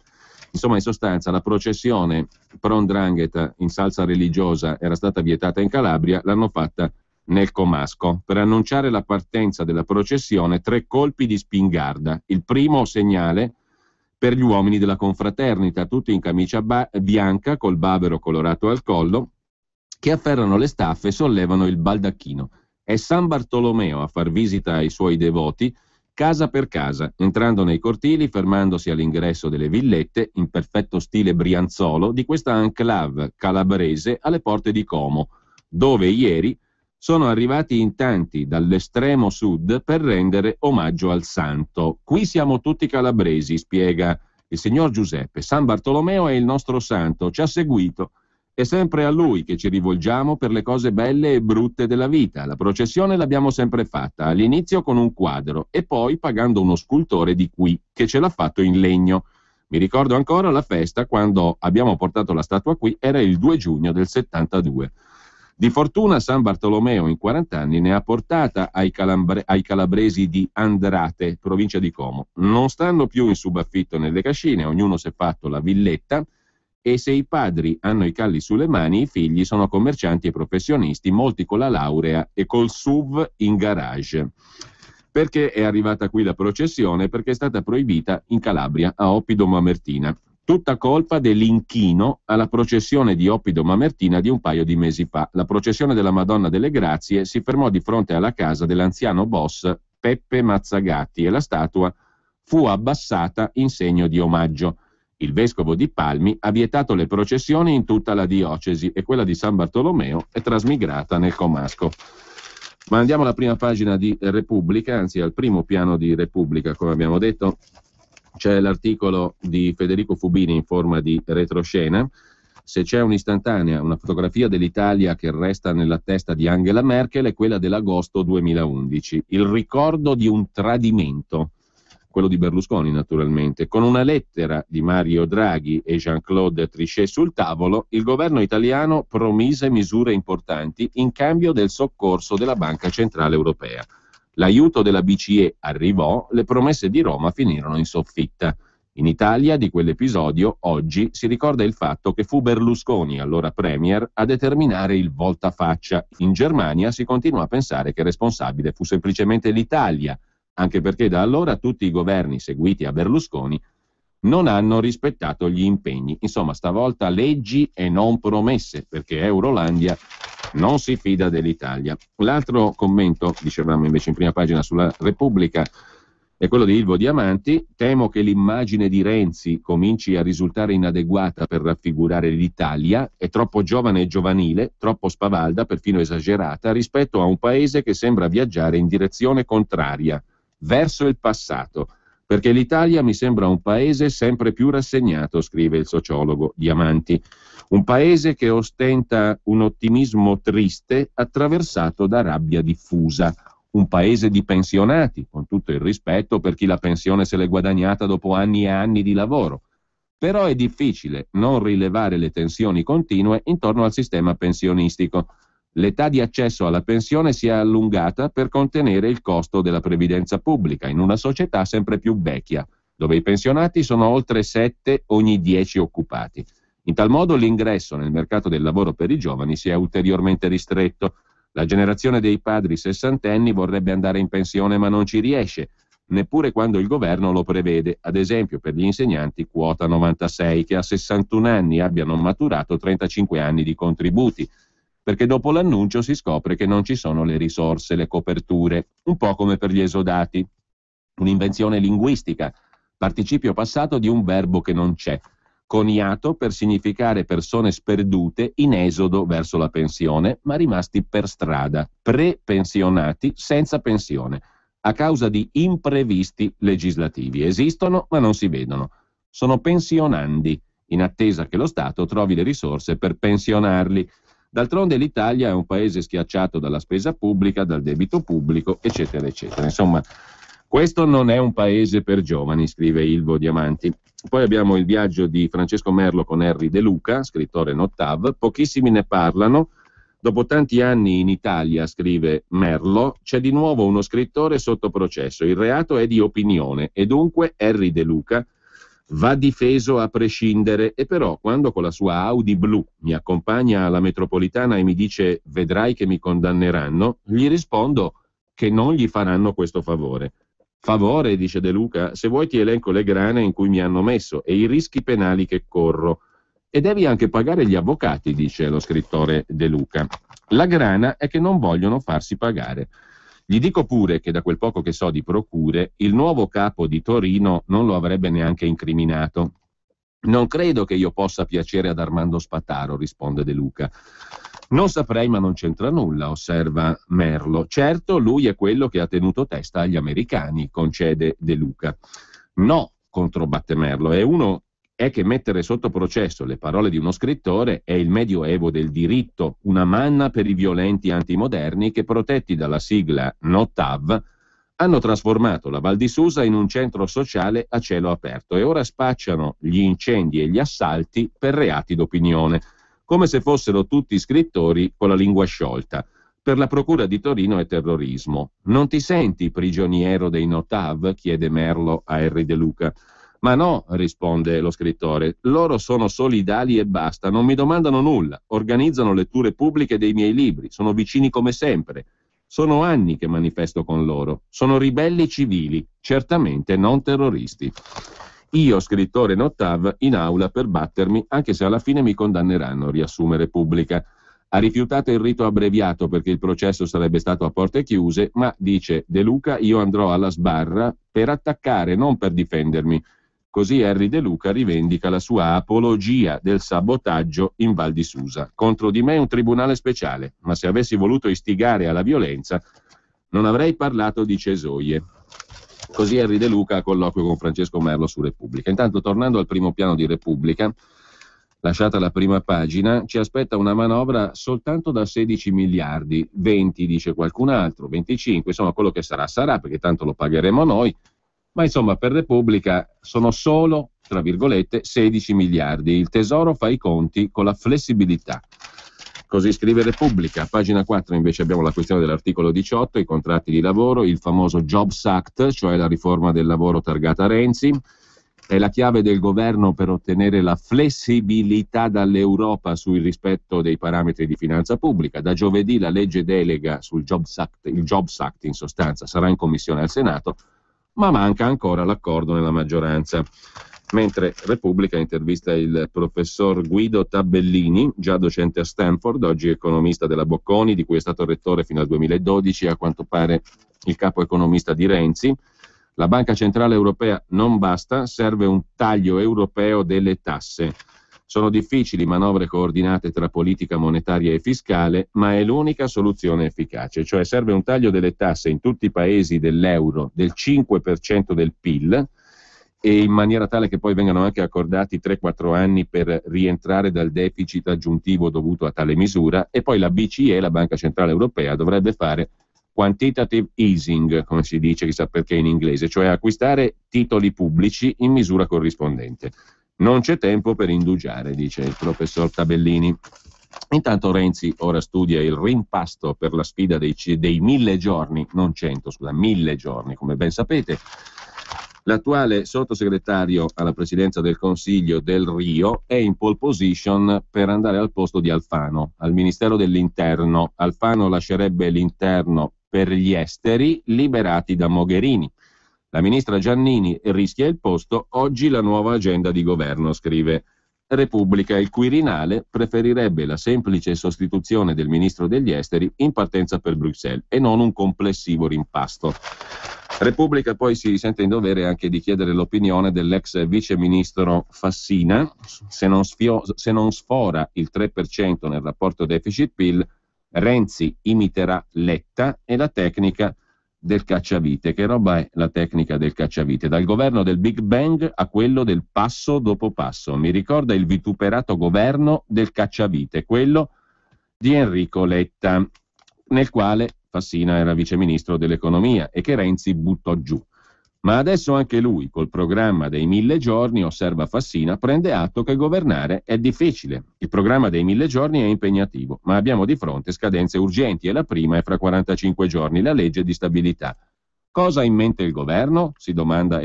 Insomma, in sostanza, la processione pro 'Ndrangheta in salsa religiosa era stata vietata in Calabria, l'hanno fatta nel comasco. Per annunciare la partenza della processione, 3 colpi di spingarda. Il primo segnale per gli uomini della confraternita, tutti in camicia bianca col bavero colorato al collo, che afferrano le staffe e sollevano il baldacchino. È San Bartolomeo a far visita ai suoi devoti, casa per casa, entrando nei cortili, fermandosi all'ingresso delle villette, in perfetto stile brianzolo, di questa enclave calabrese alle porte di Como, dove ieri sono arrivati in tanti dall'estremo sud per rendere omaggio al santo. Qui siamo tutti calabresi, spiega il signor Giuseppe. San Bartolomeo è il nostro santo, ci ha seguito. È sempre a lui che ci rivolgiamo per le cose belle e brutte della vita. La processione l'abbiamo sempre fatta, all'inizio con un quadro e poi pagando uno scultore di qui, che ce l'ha fatto in legno. Mi ricordo ancora la festa quando abbiamo portato la statua qui, era il 2 giugno del 72. Di fortuna San Bartolomeo in 40 anni ne ha portata ai calabresi di Andrate, provincia di Como. Non stanno più in subaffitto nelle cascine, ognuno si è fatto la villetta, e se i padri hanno i calli sulle mani, i figli sono commercianti e professionisti, molti con la laurea e col SUV in garage. Perché è arrivata qui la processione? Perché è stata proibita in Calabria, a Oppido Mamertina. Tutta colpa dell'inchino alla processione di Oppido Mamertina di un paio di mesi fa. La processione della Madonna delle Grazie si fermò di fronte alla casa dell'anziano boss Peppe Mazzagatti e la statua fu abbassata in segno di omaggio. Il vescovo di Palmi ha vietato le processioni in tutta la diocesi e quella di San Bartolomeo è trasmigrata nel comasco. Ma andiamo alla prima pagina di Repubblica, anzi al primo piano di Repubblica, come abbiamo detto. C'è l'articolo di Federico Fubini in forma di retroscena. Se c'è un'istantanea, una fotografia dell'Italia che resta nella testa di Angela Merkel, è quella dell'agosto 2011. Il ricordo di un tradimento, quello di Berlusconi naturalmente. Con una lettera di Mario Draghi e Jean-Claude Trichet sul tavolo, il governo italiano promise misure importanti in cambio del soccorso della Banca Centrale Europea. L'aiuto della BCE arrivò, le promesse di Roma finirono in soffitta. In Italia di quell'episodio oggi si ricorda il fatto che fu Berlusconi, allora premier, a determinare il voltafaccia. In Germania si continua a pensare che responsabile fu semplicemente l'Italia, anche perché da allora tutti i governi seguiti a Berlusconi non hanno rispettato gli impegni. Insomma, stavolta leggi e non promesse, perché Eurolandia non si fida dell'Italia. L'altro commento, dicevamo invece in prima pagina sulla Repubblica, è quello di Ilvo Diamanti. Temo che l'immagine di Renzi cominci a risultare inadeguata per raffigurare l'Italia, è troppo giovane e giovanile, troppo spavalda, perfino esagerata, rispetto a un paese che sembra viaggiare in direzione contraria, verso il passato. Perché l'Italia mi sembra un paese sempre più rassegnato, scrive il sociologo Diamanti. Un paese che ostenta un ottimismo triste attraversato da rabbia diffusa. Un paese di pensionati, con tutto il rispetto per chi la pensione se l'è guadagnata dopo anni e anni di lavoro. Però è difficile non rilevare le tensioni continue intorno al sistema pensionistico. L'età di accesso alla pensione si è allungata per contenere il costo della previdenza pubblica in una società sempre più vecchia, dove i pensionati sono oltre 7 ogni 10 occupati. In tal modo l'ingresso nel mercato del lavoro per i giovani si è ulteriormente ristretto. La generazione dei padri sessantenni vorrebbe andare in pensione ma non ci riesce, neppure quando il governo lo prevede, ad esempio per gli insegnanti quota 96 che a 61 anni abbiano maturato 35 anni di contributi, perché dopo l'annuncio si scopre che non ci sono le risorse, le coperture, un po' come per gli esodati. Un'invenzione linguistica, participio passato di un verbo che non c'è, coniato per significare persone sperdute in esodo verso la pensione, ma rimasti per strada, pre-pensionati senza pensione, a causa di imprevisti legislativi. Esistono ma non si vedono. Sono pensionandi, in attesa che lo Stato trovi le risorse per pensionarli. D'altronde l'Italia è un paese schiacciato dalla spesa pubblica, dal debito pubblico, eccetera, eccetera. Insomma, questo non è un paese per giovani, scrive Ilvo Diamanti. Poi abbiamo il viaggio di Francesco Merlo con Henry De Luca, scrittore Notav. Pochissimi ne parlano. Dopo tanti anni in Italia, scrive Merlo, c'è di nuovo uno scrittore sotto processo. Il reato è di opinione e dunque Henry De Luca va difeso a prescindere. E però quando con la sua Audi blu mi accompagna alla metropolitana e mi dice vedrai che mi condanneranno, gli rispondo che non gli faranno questo favore. Favore, dice De Luca, se vuoi ti elenco le grane in cui mi hanno messo e i rischi penali che corro. E devi anche pagare gli avvocati, dice lo scrittore De Luca. La grana è che non vogliono farsi pagare. Gli dico pure che da quel poco che so di procure, il nuovo capo di Torino non lo avrebbe neanche incriminato. Non credo che io possa piacere ad Armando Spataro, risponde De Luca. Non saprei, ma non c'entra nulla, osserva Merlo. Certo, lui è quello che ha tenuto testa agli americani, concede De Luca. No, controbatte Merlo, è che mettere sotto processo le parole di uno scrittore è il medioevo del diritto, una manna per i violenti antimoderni che, protetti dalla sigla Notav, hanno trasformato la Val di Susa in un centro sociale a cielo aperto e ora spacciano gli incendi e gli assalti per reati d'opinione, come se fossero tutti scrittori con la lingua sciolta. Per la procura di Torino è terrorismo. Non ti senti prigioniero dei Notav? Chiede Merlo a Henry De Luca. Ma no, risponde lo scrittore, loro sono solidali e basta, non mi domandano nulla, organizzano letture pubbliche dei miei libri, sono vicini come sempre. Sono anni che manifesto con loro, sono ribelli civili, certamente non terroristi. Io, scrittore Notav, in aula per battermi, anche se alla fine mi condanneranno, riassume Repubblica. Ha rifiutato il rito abbreviato perché il processo sarebbe stato a porte chiuse, ma, dice De Luca, io andrò alla sbarra per attaccare, non per difendermi. Così Henry De Luca rivendica la sua apologia del sabotaggio in Val di Susa. Contro di me un tribunale speciale, ma se avessi voluto istigare alla violenza non avrei parlato di cesoie. Così Henry De Luca a colloquio con Francesco Merlo su Repubblica. Intanto, tornando al primo piano di Repubblica, lasciata la prima pagina, ci aspetta una manovra soltanto da 16 miliardi, 20 dice qualcun altro, 25, insomma quello che sarà sarà, perché tanto lo pagheremo noi. Ma insomma per Repubblica sono solo, tra virgolette, 16 miliardi. Il Tesoro fa i conti con la flessibilità. Così scrive Repubblica. A pagina 4 invece abbiamo la questione dell'articolo 18, i contratti di lavoro, il famoso Jobs Act, cioè la riforma del lavoro targata Renzi. È la chiave del governo per ottenere la flessibilità dall'Europa sul rispetto dei parametri di finanza pubblica. Da giovedì la legge delega sul Jobs Act, il Jobs Act in sostanza, sarà in commissione al Senato, ma manca ancora l'accordo nella maggioranza. Mentre Repubblica intervista il professor Guido Tabellini, già docente a Stanford, oggi economista della Bocconi, di cui è stato rettore fino al 2012, a quanto pare il capo economista di Renzi. La Banca Centrale Europea non basta, serve un taglio europeo delle tasse. Sono difficili manovre coordinate tra politica monetaria e fiscale, ma è l'unica soluzione efficace, cioè serve un taglio delle tasse in tutti i paesi dell'euro del 5% del PIL e in maniera tale che poi vengano anche accordati 3-4 anni per rientrare dal deficit aggiuntivo dovuto a tale misura, e poi la BCE, la Banca Centrale Europea, dovrebbe fare quantitative easing, come si dice, chissà perché in inglese, cioè acquistare titoli pubblici in misura corrispondente. Non c'è tempo per indugiare, dice il professor Tabellini. Intanto Renzi ora studia il rimpasto per la sfida dei 1000 giorni, non 100, scusa, 1000 giorni, come ben sapete. L'attuale sottosegretario alla presidenza del Consiglio Del Rio è in pole position per andare al posto di Alfano, al Ministero dell'Interno. Alfano lascerebbe l'interno per gli esteri liberati da Mogherini. La ministra Giannini rischia il posto, oggi la nuova agenda di governo, scrive Repubblica. Il Quirinale preferirebbe la semplice sostituzione del ministro degli esteri in partenza per Bruxelles e non un complessivo rimpasto. Repubblica poi si sente in dovere anche di chiedere l'opinione dell'ex viceministro Fassina. Se non sfora il 3% nel rapporto deficit-PIL, Renzi imiterà Letta e la tecnica del cacciavite. Che roba è la tecnica del cacciavite? Dal governo del Big Bang a quello del passo dopo passo. Mi ricorda il vituperato governo del cacciavite, quello di Enrico Letta, nel quale Fassina era viceministro dell'economia e che Renzi buttò giù. Ma adesso anche lui, col programma dei 1000 giorni, osserva Fassina, prende atto che governare è difficile. Il programma dei 1000 giorni è impegnativo, ma abbiamo di fronte scadenze urgenti e la prima è fra 45 giorni, la legge di stabilità. Cosa ha in mente il governo? Si domanda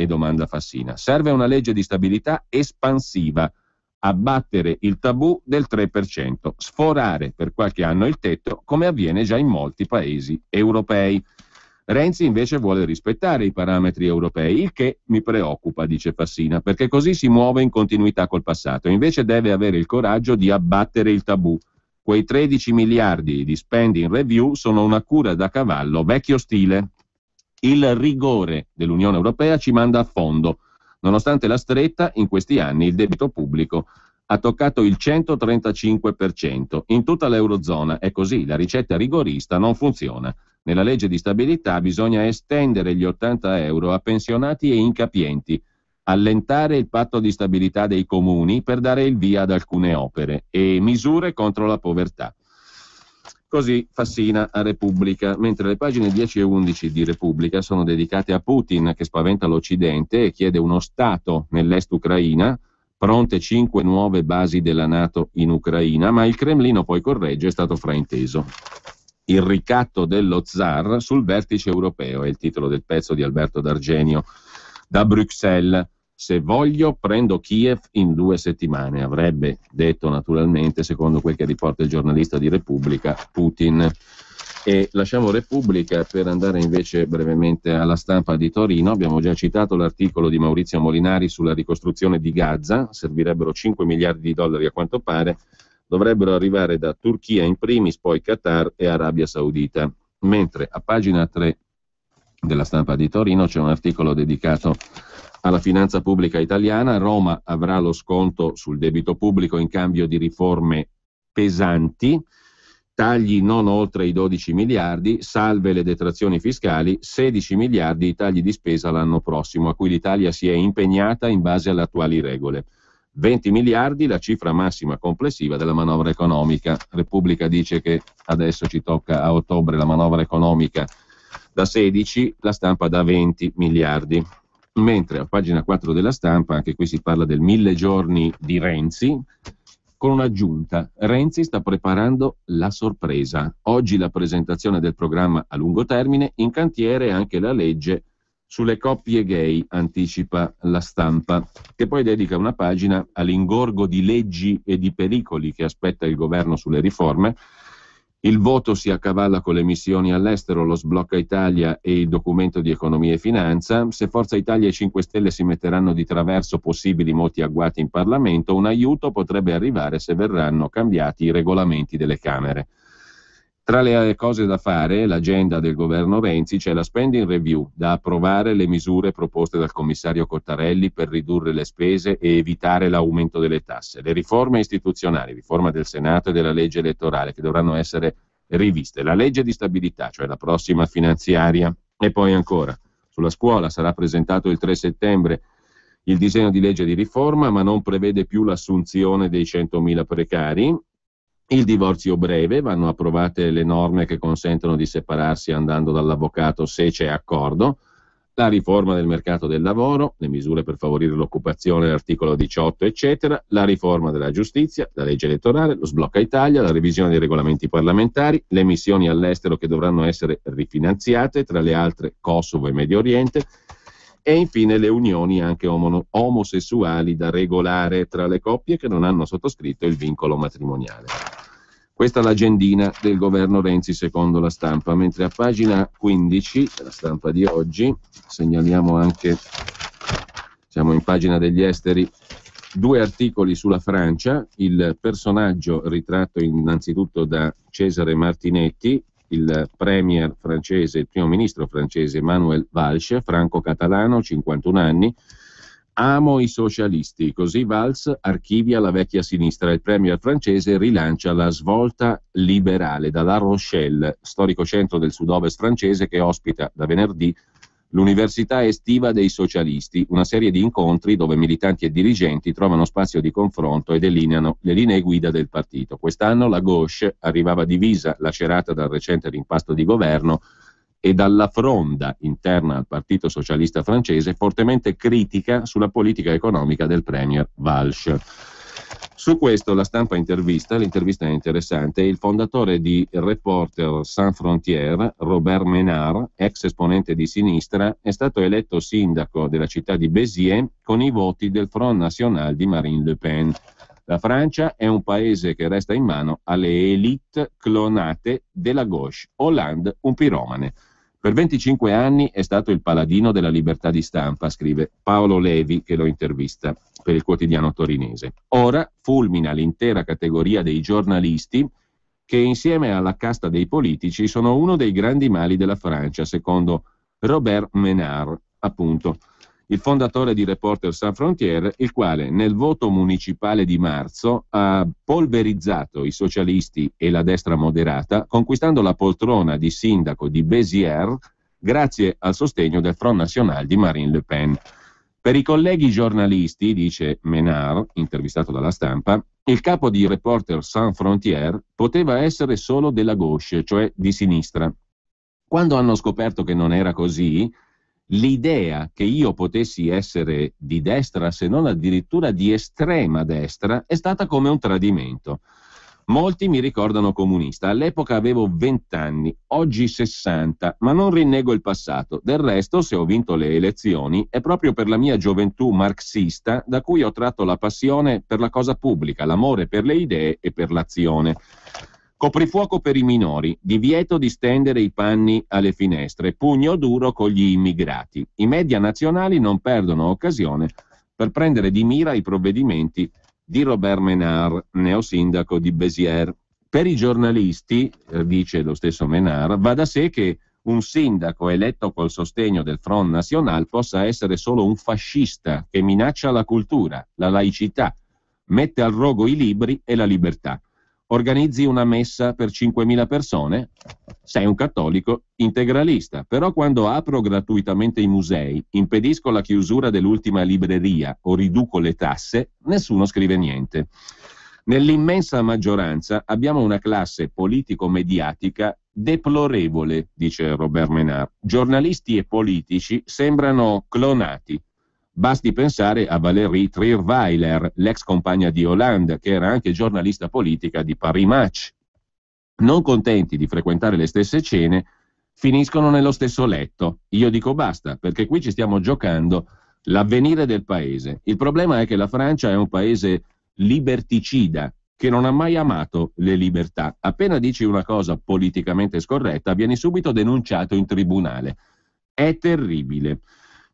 Fassina. Serve una legge di stabilità espansiva, abbattere il tabù del 3%, sforare per qualche anno il tetto, come avviene già in molti paesi europei. Renzi invece vuole rispettare i parametri europei, il che mi preoccupa, dice Fassina, perché così si muove in continuità col passato. Invece deve avere il coraggio di abbattere il tabù. Quei 13 miliardi di spending review sono una cura da cavallo vecchio stile. Il rigore dell'Unione Europea ci manda a fondo. Nonostante la stretta, in questi anni il debito pubblico ha toccato il 135%. In tutta l'Eurozona è così, la ricetta rigorista non funziona. Nella legge di stabilità bisogna estendere gli 80 euro a pensionati e incapienti, allentare il patto di stabilità dei comuni per dare il via ad alcune opere e misure contro la povertà. Così Fassina a Repubblica, mentre le pagine 10 e 11 di Repubblica sono dedicate a Putin che spaventa l'Occidente e chiede uno Stato nell'est Ucraina, pronte 5 nuove basi della NATO in Ucraina, ma il Cremlino poi corregge, è stato frainteso. Il ricatto dello zar sul vertice europeo è il titolo del pezzo di Alberto D'Argenio da Bruxelles. Se voglio prendo Kiev in 2 settimane, avrebbe detto naturalmente, secondo quel che riporta il giornalista di Repubblica, Putin. E lasciamo Repubblica per andare invece brevemente alla Stampa di Torino. Abbiamo già citato l'articolo di Maurizio Molinari sulla ricostruzione di Gaza, servirebbero 5 miliardi di dollari a quanto pare, dovrebbero arrivare da Turchia in primis, poi Qatar e Arabia Saudita. Mentre a pagina 3 della Stampa di Torino c'è un articolo dedicato alla finanza pubblica italiana. Roma avrà lo sconto sul debito pubblico in cambio di riforme pesanti, tagli non oltre i 12 miliardi, salve le detrazioni fiscali, 16 miliardi i tagli di spesa l'anno prossimo, a cui l'Italia si è impegnata in base alle attuali regole. 20 miliardi la cifra massima complessiva della manovra economica. Repubblica dice che adesso ci tocca a ottobre la manovra economica da 16, la Stampa da 20 miliardi. Mentre a pagina 4 della Stampa, anche qui si parla del 1000 giorni di Renzi, con un'aggiunta: Renzi sta preparando la sorpresa. Oggi la presentazione del programma a lungo termine, in cantiere anche la legge sulle coppie gay, anticipa la Stampa, che poi dedica una pagina all'ingorgo di leggi e di pericoli che aspetta il governo sulle riforme. Il voto si accavalla con le missioni all'estero, lo sblocca Italia e il documento di economia e finanza. Se Forza Italia e 5 Stelle si metteranno di traverso possibili moti agguati in Parlamento, un aiuto potrebbe arrivare se verranno cambiati i regolamenti delle Camere. Tra le cose da fare, l'agenda del governo Renzi, c'è la spending review, da approvare le misure proposte dal commissario Cottarelli per ridurre le spese e evitare l'aumento delle tasse, le riforme istituzionali, riforma del Senato e della legge elettorale che dovranno essere riviste, la legge di stabilità, cioè la prossima finanziaria, e poi ancora sulla scuola sarà presentato il 3 settembre il disegno di legge di riforma, ma non prevede più l'assunzione dei 100.000 precari. Il divorzio breve, vanno approvate le norme che consentono di separarsi andando dall'avvocato se c'è accordo, la riforma del mercato del lavoro, le misure per favorire l'occupazione, l'articolo 18, eccetera, la riforma della giustizia, la legge elettorale, lo sblocca Italia, la revisione dei regolamenti parlamentari, le missioni all'estero che dovranno essere rifinanziate, tra le altre Kosovo e Medio Oriente, e infine le unioni anche omosessuali da regolare tra le coppie che non hanno sottoscritto il vincolo matrimoniale. Questa è l'agendina del governo Renzi secondo la Stampa, mentre a pagina 15 della Stampa di oggi segnaliamo anche, siamo in pagina degli esteri, 2 articoli sulla Francia, il personaggio ritratto innanzitutto da Cesare Martinetti, il premier francese, il primo ministro francese Manuel Valls, franco-catalano, 51 anni, amo i socialisti, così Valls archivia la vecchia sinistra, il premier francese rilancia la svolta liberale da La Rochelle, storico centro del sud-ovest francese che ospita da venerdì l'Università estiva dei socialisti, una serie di incontri dove militanti e dirigenti trovano spazio di confronto e delineano le linee guida del partito. Quest'anno la gauche arrivava divisa, lacerata dal recente rimpasto di governo e dalla fronda interna al Partito Socialista francese fortemente critica sulla politica economica del premier Valls. Su questo La Stampa l'intervista è interessante, il fondatore di Reporters Sans Frontières, Robert Ménard, ex esponente di sinistra, è stato eletto sindaco della città di Béziers con i voti del Front National di Marine Le Pen. La Francia è un paese che resta in mano alle élite clonate della gauche. Hollande, un piromane. Per 25 anni è stato il paladino della libertà di stampa, scrive Paolo Levi, che lo intervista per il quotidiano torinese. Ora fulmina l'intera categoria dei giornalisti che insieme alla casta dei politici sono uno dei grandi mali della Francia, secondo Robert Ménard, appunto, il fondatore di Reporters Sans Frontières, il quale nel voto municipale di marzo ha polverizzato i socialisti e la destra moderata, conquistando la poltrona di sindaco di Béziers grazie al sostegno del Front National di Marine Le Pen. Per i colleghi giornalisti, dice Ménard, intervistato dalla Stampa, il capo di Reporters Sans Frontières poteva essere solo della gauche, cioè di sinistra. Quando hanno scoperto che non era così, l'idea che io potessi essere di destra, se non addirittura di estrema destra, è stata come un tradimento. Molti mi ricordano comunista. All'epoca avevo 20 anni, oggi 60, ma non rinnego il passato. Del resto, se ho vinto le elezioni, è proprio per la mia gioventù marxista da cui ho tratto la passione per la cosa pubblica, l'amore per le idee e per l'azione. Coprifuoco per i minori, divieto di stendere i panni alle finestre, pugno duro con gli immigrati. I media nazionali non perdono occasione per prendere di mira i provvedimenti di Robert Ménard, neosindaco di Béziers. Per i giornalisti, dice lo stesso Ménard, va da sé che un sindaco eletto col sostegno del Front National possa essere solo un fascista che minaccia la cultura, la laicità, mette al rogo i libri e la libertà. Organizzi una messa per 5.000 persone? Sei un cattolico integralista, però quando apro gratuitamente i musei, impedisco la chiusura dell'ultima libreria o riduco le tasse, nessuno scrive niente. Nell'immensa maggioranza abbiamo una classe politico-mediatica deplorevole, dice Robert Ménard. Giornalisti e politici sembrano clonati. Basti pensare a Valérie Trierweiler, l'ex compagna di Hollande, che era anche giornalista politica di Paris Match. Non contenti di frequentare le stesse cene, finiscono nello stesso letto. Io dico basta, perché qui ci stiamo giocando l'avvenire del paese. Il problema è che la Francia è un paese liberticida, che non ha mai amato le libertà. Appena dici una cosa politicamente scorretta, vieni subito denunciato in tribunale. È terribile.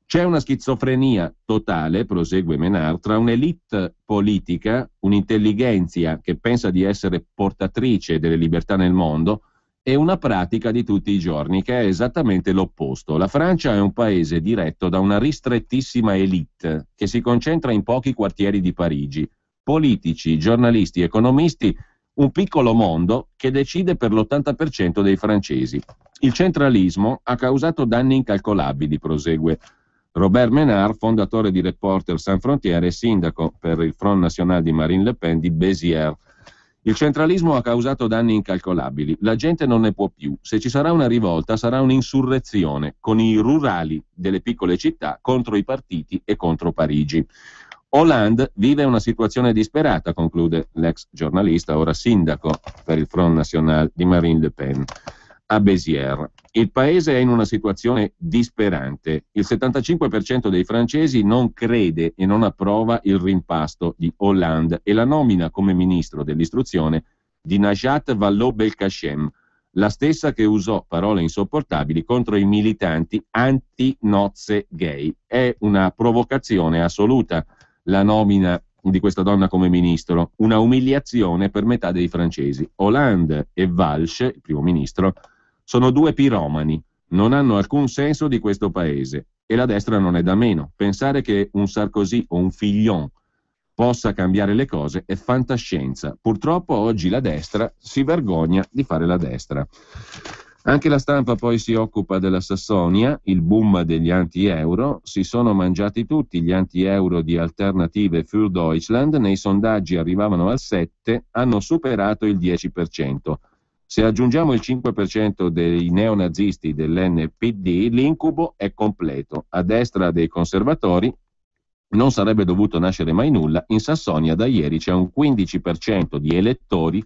C'è una schizofrenia totale, prosegue Ménard, tra un'elite politica, un'intelligenza che pensa di essere portatrice delle libertà nel mondo, e una pratica di tutti i giorni che è esattamente l'opposto. La Francia è un paese diretto da una ristrettissima elite che si concentra in pochi quartieri di Parigi. Politici, giornalisti, economisti, un piccolo mondo che decide per l'80% dei francesi. Il centralismo ha causato danni incalcolabili, prosegue Robert Ménard, fondatore di Reporters Sans Frontières e sindaco per il Front National di Marine Le Pen di Béziers. Il centralismo ha causato danni incalcolabili. La gente non ne può più. Se ci sarà una rivolta, sarà un'insurrezione con i rurali delle piccole città contro i partiti e contro Parigi. Hollande vive una situazione disperata, conclude l'ex giornalista, ora sindaco per il Front National di Marine Le Pen a Béziers. Il paese è in una situazione disperante. Il 75% dei francesi non crede e non approva il rimpasto di Hollande e la nomina come ministro dell'istruzione di Najat Vallaud-Belkacem, la stessa che usò parole insopportabili contro i militanti anti-nozze gay. È una provocazione assoluta la nomina di questa donna come ministro, una umiliazione per metà dei francesi. Hollande e Valls, il primo ministro, sono due piromani, non hanno alcun senso di questo paese e la destra non è da meno. Pensare che un Sarkozy o un Fillon possa cambiare le cose è fantascienza. Purtroppo oggi la destra si vergogna di fare la destra. Anche La Stampa poi si occupa della Sassonia, il boom degli anti-euro. Si sono mangiati tutti gli anti-euro di Alternative für Deutschland, nei sondaggi arrivavano al 7, hanno superato il 10%. Se aggiungiamo il 5% dei neonazisti dell'NPD, l'incubo è completo. A destra dei conservatori non sarebbe dovuto nascere mai nulla. In Sassonia da ieri c'è un 15% di elettori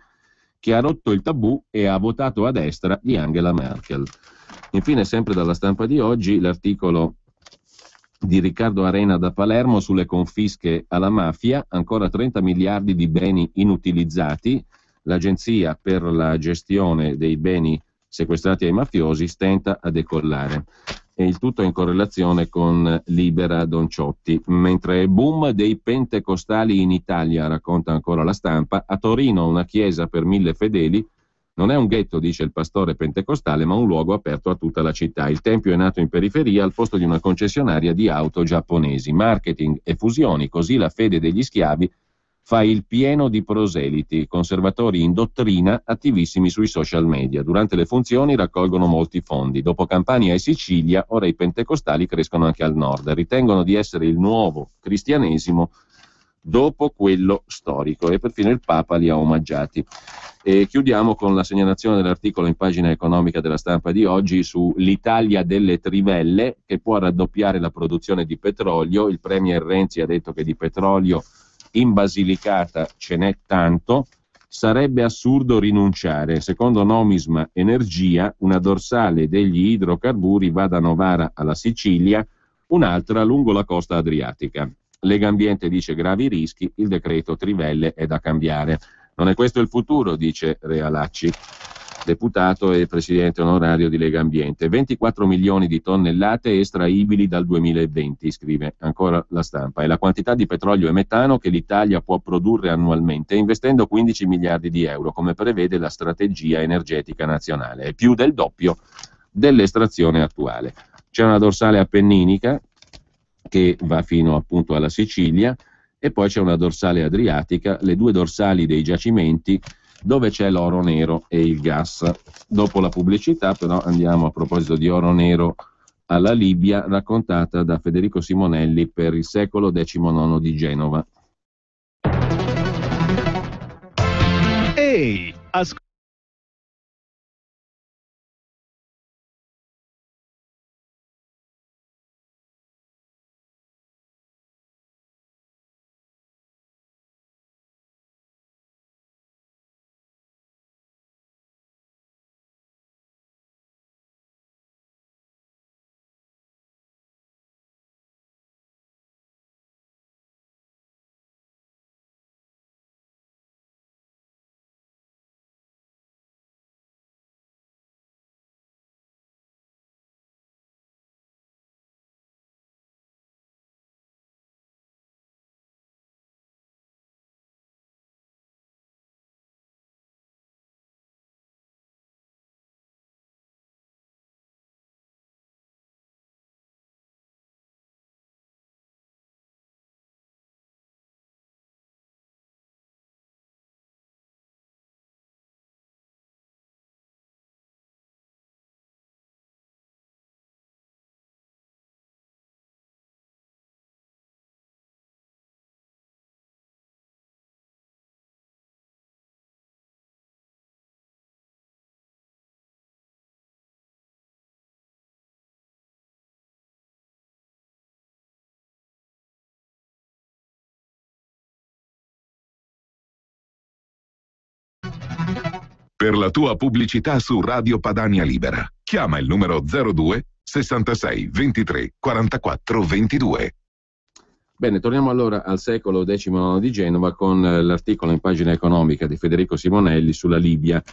che ha rotto il tabù e ha votato a destra di Angela Merkel. Infine, sempre dalla Stampa di oggi, l'articolo di Riccardo Arena da Palermo sulle confische alla mafia, ancora 30 miliardi di beni inutilizzati. L'agenzia per la gestione dei beni sequestrati ai mafiosi stenta a decollare. E il tutto in correlazione con Libera Donciotti. Mentre boom dei pentecostali in Italia, racconta ancora la Stampa, a Torino una chiesa per 1000 fedeli non è un ghetto, dice il pastore pentecostale, ma un luogo aperto a tutta la città. Il tempio è nato in periferia al posto di una concessionaria di auto giapponesi. Marketing e fusioni, così la fede degli schiavi fa il pieno di proseliti, conservatori in dottrina, attivissimi sui social media. Durante le funzioni raccolgono molti fondi. Dopo Campania e Sicilia, ora i pentecostali crescono anche al nord. Ritengono di essere il nuovo cristianesimo dopo quello storico, e perfino il Papa li ha omaggiati. E chiudiamo con la segnalazione dell'articolo in pagina economica della Stampa di oggi su l'Italia delle trivelle, che può raddoppiare la produzione di petrolio. Il premier Renzi ha detto che di petrolio in Basilicata ce n'è tanto, sarebbe assurdo rinunciare. Secondo Nomisma Energia, una dorsale degli idrocarburi va da Novara alla Sicilia, un'altra lungo la costa adriatica. Legambiente dice gravi rischi, il decreto trivelle è da cambiare. Non è questo il futuro, dice Realacci, deputato e presidente onorario di Legambiente. 24 milioni di tonnellate estraibili dal 2020, scrive ancora la Stampa. È la quantità di petrolio e metano che l'Italia può produrre annualmente investendo 15 miliardi di euro, come prevede la strategia energetica nazionale. È più del doppio dell'estrazione attuale. C'è una dorsale appenninica che va fino appunto alla Sicilia, e poi c'è una dorsale adriatica, le due dorsali dei giacimenti dove c'è l'oro nero e il gas. Dopo la pubblicità però andiamo, a proposito di oro nero, alla Libia, raccontata da Federico Simonelli per Il Secolo XIX di Genova. Ehi, per la tua pubblicità su Radio Padania Libera, chiama il numero 02 66 23 44 22. Bene, torniamo allora al Secolo XIX di Genova con l'articolo in pagina economica di Federico Simonelli sulla Libia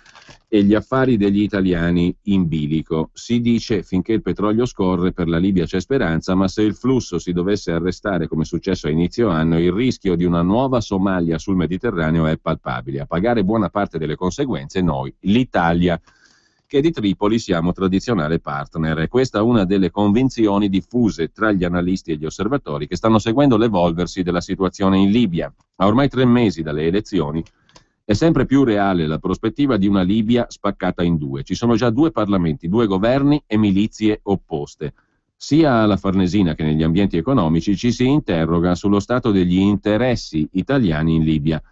e gli affari degli italiani in bilico. Si dice finché il petrolio scorre per la Libia c'è speranza, ma se il flusso si dovesse arrestare come è successo a inizio anno, il rischio di una nuova Somalia sul Mediterraneo è palpabile. A pagare buona parte delle conseguenze noi, l'Italia, che di Tripoli siamo tradizionale partner. È questa una delle convinzioni diffuse tra gli analisti e gli osservatori che stanno seguendo l'evolversi della situazione in Libia. A ormai 3 mesi dalle elezioni è sempre più reale la prospettiva di una Libia spaccata in due. Ci sono già 2 parlamenti, 2 governi e milizie opposte. Sia alla Farnesina che negli ambienti economici ci si interroga sullo stato degli interessi italiani in Libia.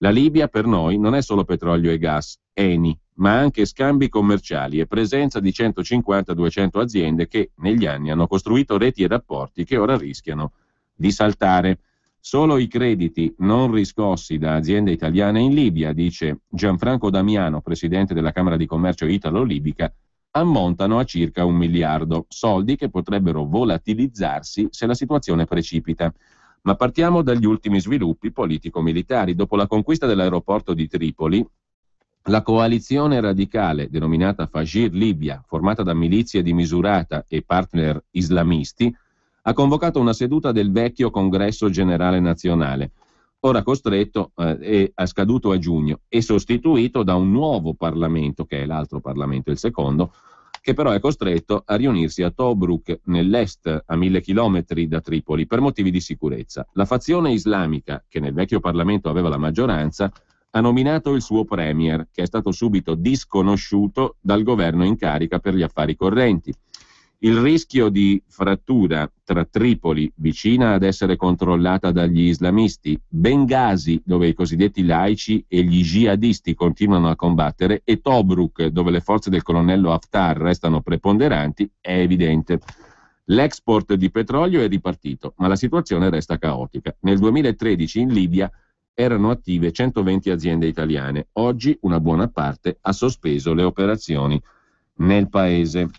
La Libia per noi non è solo petrolio e gas, Eni, ma anche scambi commerciali e presenza di 150-200 aziende che negli anni hanno costruito reti e rapporti che ora rischiano di saltare. Solo i crediti non riscossi da aziende italiane in Libia, dice Gianfranco Damiano, presidente della Camera di Commercio Italo-Libica, ammontano a circa 1 miliardo, soldi che potrebbero volatilizzarsi se la situazione precipita. Ma partiamo dagli ultimi sviluppi politico-militari. Dopo la conquista dell'aeroporto di Tripoli, la coalizione radicale denominata Fajr Libia, formata da milizie di Misurata e partner islamisti, ha convocato una seduta del vecchio Congresso Generale Nazionale, ora costretto e scaduto a giugno, e sostituito da un nuovo Parlamento, che è l'altro Parlamento, il secondo, che però è costretto a riunirsi a Tobruk, nell'est, a 1000 chilometri da Tripoli, per motivi di sicurezza. La fazione islamica, che nel vecchio Parlamento aveva la maggioranza, ha nominato il suo premier, che è stato subito disconosciuto dal governo in carica per gli affari correnti. Il rischio di frattura tra Tripoli, vicina ad essere controllata dagli islamisti, Bengasi, dove i cosiddetti laici e gli jihadisti continuano a combattere, e Tobruk, dove le forze del colonnello Haftar restano preponderanti, è evidente. L'export di petrolio è ripartito, ma la situazione resta caotica. Nel 2013 in Libia erano attive 120 aziende italiane. Oggi una buona parte ha sospeso le operazioni nel paese.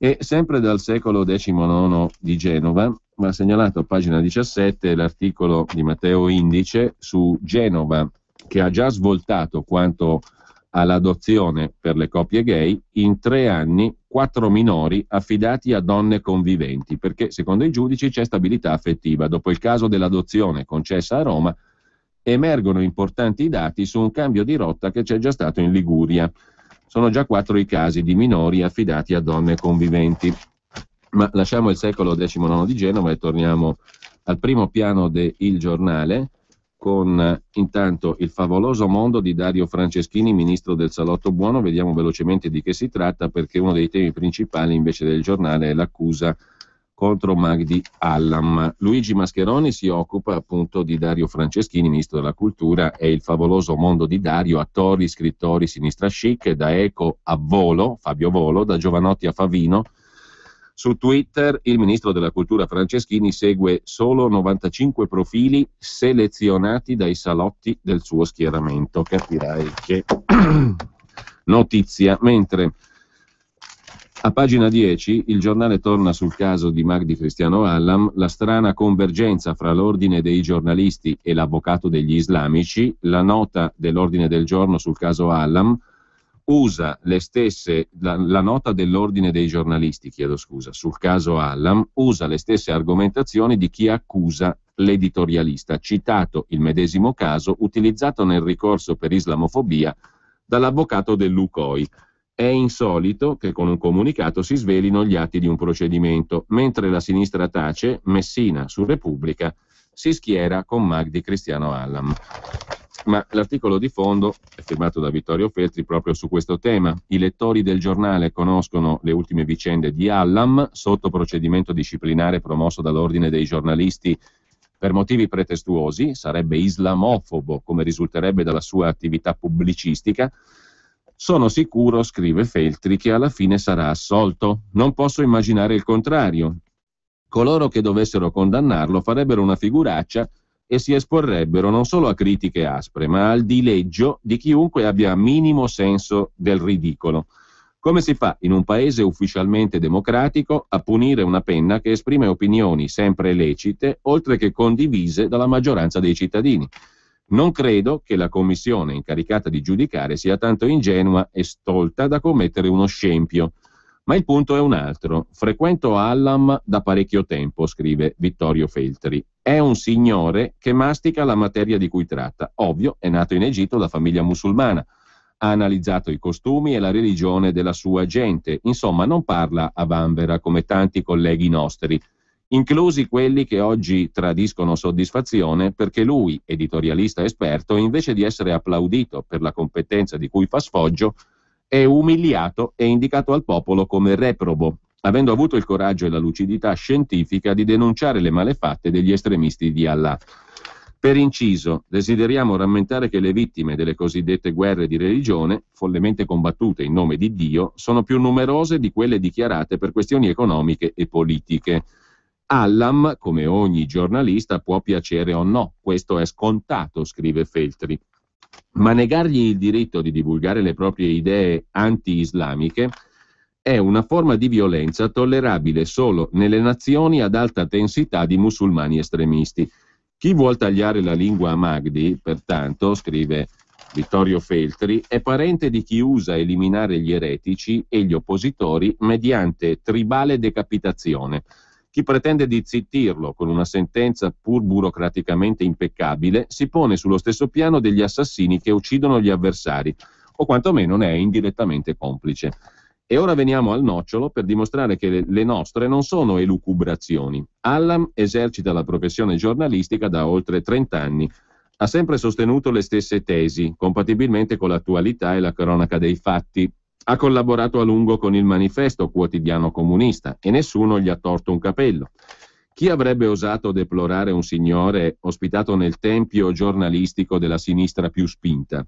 E sempre dal secolo XIX di Genova, va segnalato a pagina 17 l'articolo di Matteo Indice su Genova, che ha già svoltato quanto all'adozione per le coppie gay. In 3 anni 4 minori affidati a donne conviventi, perché secondo i giudici c'è stabilità affettiva. Dopo il caso dell'adozione concessa a Roma, emergono importanti dati su un cambio di rotta che c'è già stato in Liguria. Sono già 4 i casi di minori affidati a donne conviventi. Ma lasciamo il secolo XIX di Genova e torniamo al primo piano de Il Giornale, con intanto il favoloso mondo di Dario Franceschini, ministro del Salotto Buono. Vediamo velocemente di che si tratta, perché uno dei temi principali invece del giornale è l'accusa contro Magdi Allam. Luigi Mascheroni si occupa appunto di Dario Franceschini, ministro della Cultura, e il favoloso mondo di Dario, attori, scrittori, sinistra chic, da Eco a Volo, Fabio Volo, da Giovanotti a Favino. Su Twitter il ministro della Cultura Franceschini segue solo 95 profili selezionati dai salotti del suo schieramento. Capirai che notizia. Mentre a pagina 10 il giornale torna sul caso di Magdi Cristiano Allam, la strana convergenza fra l'ordine dei giornalisti e l'avvocato degli islamici. La nota dell'ordine del giorno sul caso Allam usa le stesse, la nota dell'ordine dei giornalisti, sul caso Allam, usa le stesse argomentazioni di chi accusa l'editorialista, citato il medesimo caso utilizzato nel ricorso per islamofobia dall'avvocato dell'UCOI. È insolito che con un comunicato si svelino gli atti di un procedimento, mentre la sinistra tace, Messina su Repubblica si schiera con Magdi Cristiano Allam. Ma l'articolo di fondo è firmato da Vittorio Feltri proprio su questo tema. I lettori del giornale conoscono le ultime vicende di Allam, sotto procedimento disciplinare promosso dall'Ordine dei giornalisti per motivi pretestuosi, sarebbe islamofobo come risulterebbe dalla sua attività pubblicistica. Sono sicuro, scrive Feltri, che alla fine sarà assolto. Non posso immaginare il contrario. Coloro che dovessero condannarlo farebbero una figuraccia e si esporrebbero non solo a critiche aspre, ma al dileggio di chiunque abbia minimo senso del ridicolo. Come si fa in un paese ufficialmente democratico a punire una penna che esprime opinioni sempre lecite, oltre che condivise dalla maggioranza dei cittadini? Non credo che la commissione incaricata di giudicare sia tanto ingenua e stolta da commettere uno scempio. Ma il punto è un altro. Frequento Allam da parecchio tempo, scrive Vittorio Feltri. È un signore che mastica la materia di cui tratta. Ovvio, è nato in Egitto da famiglia musulmana. Ha analizzato i costumi e la religione della sua gente. Insomma, non parla a vanvera come tanti colleghi nostri, inclusi quelli che oggi tradiscono soddisfazione perché lui, editorialista esperto, invece di essere applaudito per la competenza di cui fa sfoggio, è umiliato e indicato al popolo come reprobo, avendo avuto il coraggio e la lucidità scientifica di denunciare le malefatte degli estremisti di Allah. Per inciso, desideriamo rammentare che le vittime delle cosiddette guerre di religione, follemente combattute in nome di Dio, sono più numerose di quelle dichiarate per questioni economiche e politiche. Hallam, come ogni giornalista, può piacere o no, questo è scontato, scrive Feltri. Ma negargli il diritto di divulgare le proprie idee anti-islamiche è una forma di violenza tollerabile solo nelle nazioni ad alta densità di musulmani estremisti. Chi vuol tagliare la lingua a Magdi, pertanto, scrive Vittorio Feltri, è parente di chi usa eliminare gli eretici e gli oppositori mediante tribale decapitazione. Chi pretende di zittirlo con una sentenza pur burocraticamente impeccabile si pone sullo stesso piano degli assassini che uccidono gli avversari, o quantomeno ne è indirettamente complice. E ora veniamo al nocciolo per dimostrare che le nostre non sono elucubrazioni. Hallam esercita la professione giornalistica da oltre 30 anni. Ha sempre sostenuto le stesse tesi, compatibilmente con l'attualità e la cronaca dei fatti. Ha collaborato a lungo con il Manifesto, quotidiano comunista, e nessuno gli ha torto un capello. Chi avrebbe osato deplorare un signore ospitato nel tempio giornalistico della sinistra più spinta?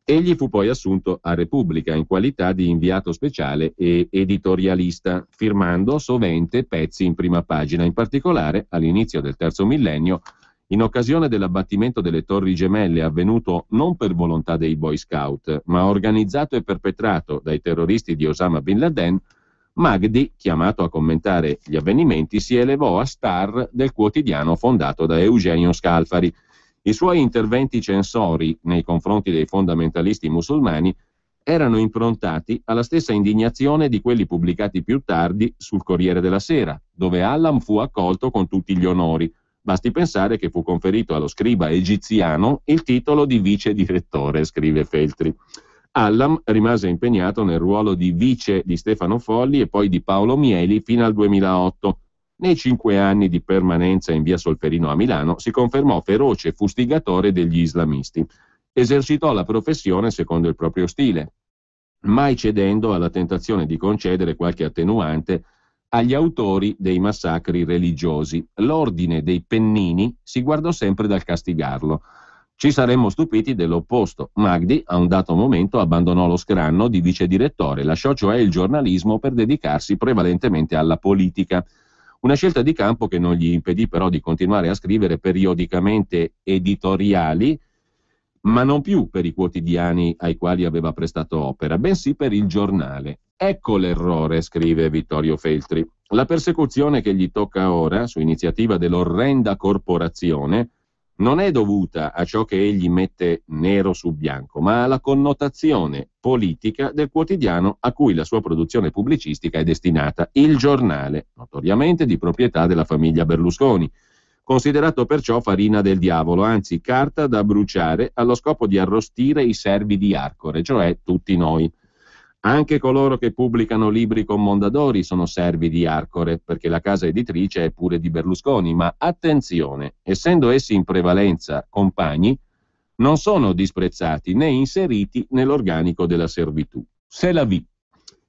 Egli fu poi assunto a Repubblica in qualità di inviato speciale e editorialista, firmando sovente pezzi in prima pagina, in particolare all'inizio del terzo millennio, in occasione dell'abbattimento delle Torri Gemelle avvenuto non per volontà dei Boy Scout, ma organizzato e perpetrato dai terroristi di Osama Bin Laden. Magdi, chiamato a commentare gli avvenimenti, si elevò a star del quotidiano fondato da Eugenio Scalfari. I suoi interventi censori nei confronti dei fondamentalisti musulmani erano improntati alla stessa indignazione di quelli pubblicati più tardi sul Corriere della Sera, dove Hallam fu accolto con tutti gli onori. Basti pensare che fu conferito allo scriba egiziano il titolo di vice direttore, scrive Feltri. Hallam rimase impegnato nel ruolo di vice di Stefano Folli e poi di Paolo Mieli fino al 2008. Nei 5 anni di permanenza in via Solferino a Milano si confermò feroce fustigatore degli islamisti. Esercitò la professione secondo il proprio stile, mai cedendo alla tentazione di concedere qualche attenuante agli autori dei massacri religiosi. L'ordine dei Pennini si guardò sempre dal castigarlo. Ci saremmo stupiti dell'opposto. Magdi, a un dato momento, abbandonò lo scranno di vice direttore, lasciò cioè il giornalismo per dedicarsi prevalentemente alla politica. Una scelta di campo che non gli impedì però di continuare a scrivere periodicamente editoriali, ma non più per i quotidiani ai quali aveva prestato opera, bensì per il giornale. Ecco l'errore, scrive Vittorio Feltri. La persecuzione che gli tocca ora, su iniziativa dell'orrenda corporazione, non è dovuta a ciò che egli mette nero su bianco, ma alla connotazione politica del quotidiano a cui la sua produzione pubblicistica è destinata, il giornale, notoriamente di proprietà della famiglia Berlusconi, considerato perciò farina del diavolo, anzi carta da bruciare allo scopo di arrostire i servi di Arcore, cioè tutti noi. Anche coloro che pubblicano libri con Mondadori sono servi di Arcore, perché la casa editrice è pure di Berlusconi, ma attenzione, essendo essi in prevalenza compagni, non sono disprezzati né inseriti nell'organico della servitù. C'est la vie.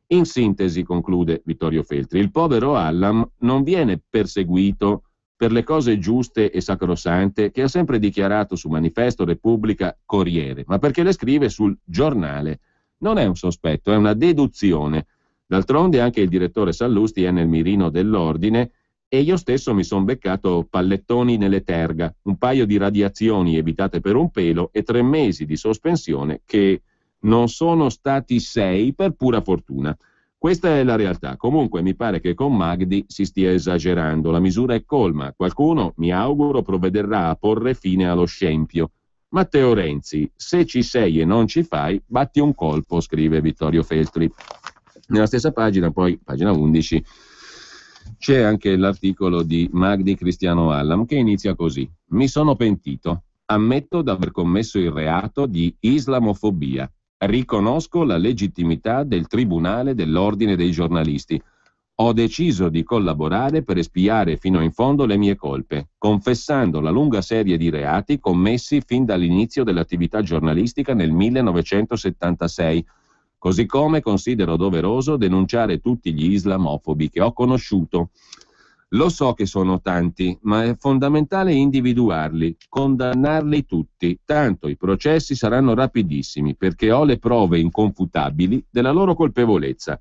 In sintesi, conclude Vittorio Feltri, il povero Hallam non viene perseguito per le cose giuste e sacrosante che ha sempre dichiarato su Manifesto, Repubblica, Corriere, ma perché le scrive sul giornale. Non è un sospetto, è una deduzione. D'altronde anche il direttore Sallusti è nel mirino dell'ordine e io stesso mi son beccato pallettoni nelle terga, un paio di radiazioni evitate per un pelo e 3 mesi di sospensione che non sono stati 6 per pura fortuna. Questa è la realtà. Comunque mi pare che con Magdi si stia esagerando. La misura è colma. Qualcuno, mi auguro, provvederà a porre fine allo scempio. Matteo Renzi, se ci sei e non ci fai, batti un colpo, scrive Vittorio Feltri. Nella stessa pagina, poi, pagina 11, c'è anche l'articolo di Magdi Cristiano Hallam che inizia così. Mi sono pentito. Ammetto d'aver commesso il reato di islamofobia. Riconosco la legittimità del Tribunale dell'Ordine dei giornalisti. Ho deciso di collaborare per espiare fino in fondo le mie colpe, confessando la lunga serie di reati commessi fin dall'inizio dell'attività giornalistica nel 1976, così come considero doveroso denunciare tutti gli islamofobi che ho conosciuto. Lo so che sono tanti, ma è fondamentale individuarli, condannarli tutti, tanto i processi saranno rapidissimi, perché ho le prove inconfutabili della loro colpevolezza.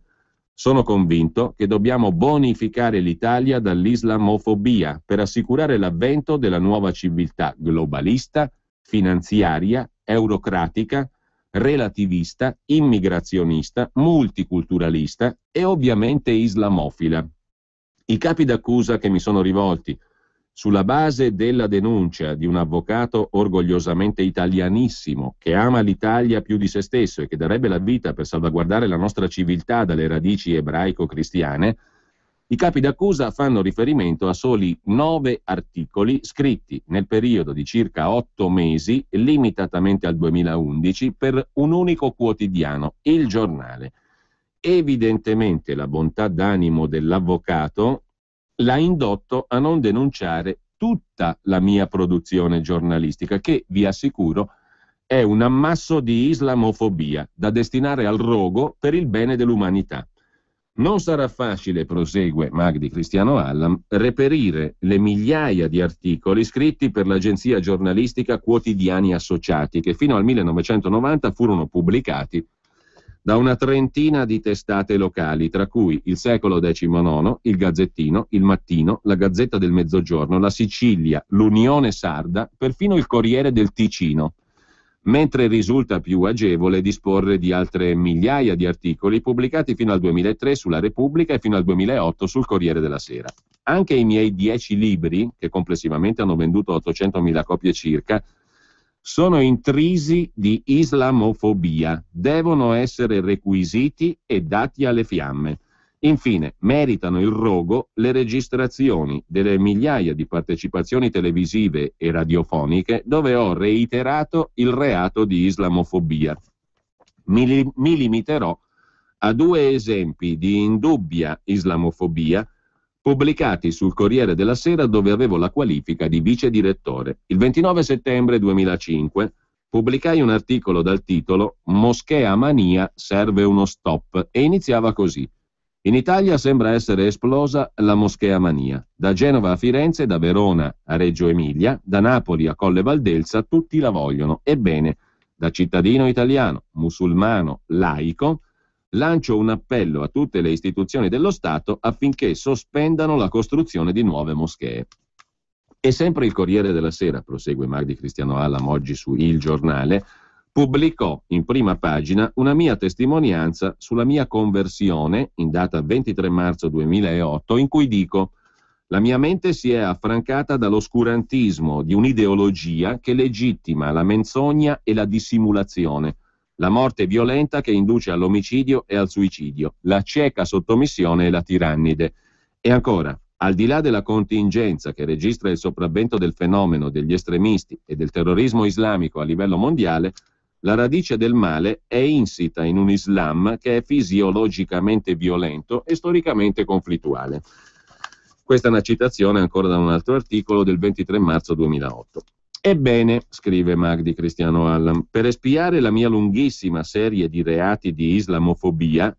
Sono convinto che dobbiamo bonificare l'Italia dall'islamofobia per assicurare l'avvento della nuova civiltà globalista, finanziaria, eurocratica, relativista, immigrazionista, multiculturalista e ovviamente islamofila. I capi d'accusa che mi sono rivolti sulla base della denuncia di un avvocato orgogliosamente italianissimo che ama l'Italia più di se stesso e che darebbe la vita per salvaguardare la nostra civiltà dalle radici ebraico-cristiane, i capi d'accusa fanno riferimento a soli 9 articoli scritti nel periodo di circa 8 mesi, limitatamente al 2011, per un unico quotidiano, Il Giornale. Evidentemente la bontà d'animo dell'avvocato l'ha indotto a non denunciare tutta la mia produzione giornalistica, che, vi assicuro, è un ammasso di islamofobia da destinare al rogo per il bene dell'umanità. Non sarà facile, prosegue Magdi Cristiano Hallam, reperire le migliaia di articoli scritti per l'agenzia giornalistica Quotidiani Associati, che fino al 1990 furono pubblicati da una trentina di testate locali, tra cui il Secolo XIX, il Gazzettino, il Mattino, la Gazzetta del Mezzogiorno, la Sicilia, l'Unione Sarda, perfino il Corriere del Ticino, mentre risulta più agevole disporre di altre migliaia di articoli pubblicati fino al 2003 sulla Repubblica e fino al 2008 sul Corriere della Sera. Anche i miei 10 libri, che complessivamente hanno venduto 800.000 copie circa, sono intrisi di islamofobia, devono essere requisiti e dati alle fiamme. Infine, meritano il rogo le registrazioni delle migliaia di partecipazioni televisive e radiofoniche dove ho reiterato il reato di islamofobia. Mi limiterò a 2 esempi di indubbia islamofobia pubblicati sul Corriere della Sera, dove avevo la qualifica di vice direttore. Il 29 settembre 2005 pubblicai un articolo dal titolo "Moschea mania, serve uno stop" e iniziava così: in Italia sembra essere esplosa la moschea mania. Da Genova a Firenze, da Verona a Reggio Emilia, da Napoli a Colle Valdelsa, tutti la vogliono. Ebbene, da cittadino italiano, musulmano, laico, lancio un appello a tutte le istituzioni dello Stato affinché sospendano la costruzione di nuove moschee. E sempre il Corriere della Sera, prosegue Magdi Cristiano Hallam oggi su Il Giornale, pubblicò in prima pagina una mia testimonianza sulla mia conversione in data 23 marzo 2008, in cui dico: la mia mente si è affrancata dall'oscurantismo di un'ideologia che legittima la menzogna e la dissimulazione, la morte violenta che induce all'omicidio e al suicidio, la cieca sottomissione e la tirannide. E ancora, al di là della contingenza che registra il sopravvento del fenomeno degli estremisti e del terrorismo islamico a livello mondiale, la radice del male è insita in un Islam che è fisiologicamente violento e storicamente conflittuale. Questa è una citazione ancora da un altro articolo del 23 marzo 2008. Ebbene, scrive Magdi Cristiano Hallam, per espiare la mia lunghissima serie di reati di islamofobia,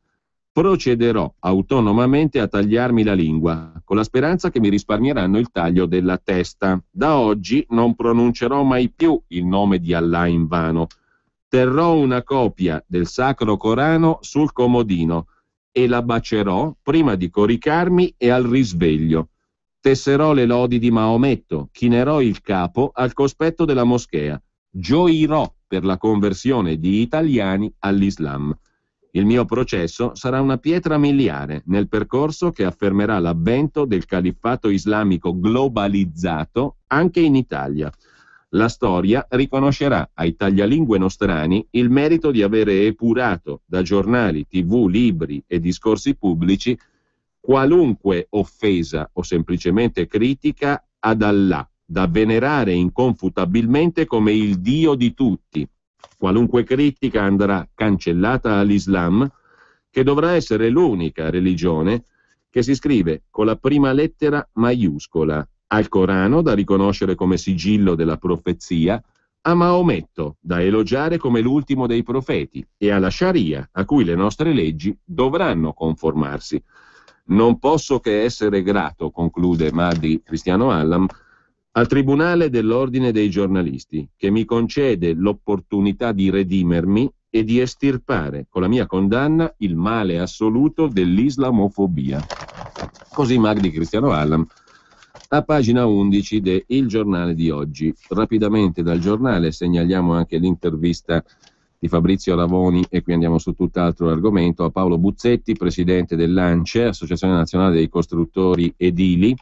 procederò autonomamente a tagliarmi la lingua, con la speranza che mi risparmieranno il taglio della testa. Da oggi non pronuncerò mai più il nome di Allah in vano. Terrò una copia del Sacro Corano sul comodino e la bacerò prima di coricarmi e al risveglio. Tesserò le lodi di Maometto, chinerò il capo al cospetto della moschea, gioirò per la conversione di italiani all'Islam. Il mio processo sarà una pietra miliare nel percorso che affermerà l'avvento del califfato islamico globalizzato anche in Italia. La storia riconoscerà ai taglialingue nostrani il merito di avere epurato da giornali, TV, libri e discorsi pubblici qualunque offesa o semplicemente critica ad Allah, da venerare inconfutabilmente come il Dio di tutti. Qualunque critica andrà cancellata all'Islam, che dovrà essere l'unica religione che si scrive con la prima lettera maiuscola, al Corano da riconoscere come sigillo della profezia, a Maometto da elogiare come l'ultimo dei profeti e alla Sharia, a cui le nostre leggi dovranno conformarsi. Non posso che essere grato, conclude Magdi Cristiano Allam, al Tribunale dell'Ordine dei giornalisti, che mi concede l'opportunità di redimermi e di estirpare con la mia condanna il male assoluto dell'islamofobia. Così Magdi Cristiano Allam a pagina 11 de Il Giornale di oggi. Rapidamente dal giornale segnaliamo anche l'intervista di Fabrizio Ravoni, e qui andiamo su tutt'altro argomento, a Paolo Buzzetti, presidente dell'ANCE, Associazione Nazionale dei Costruttori Edili.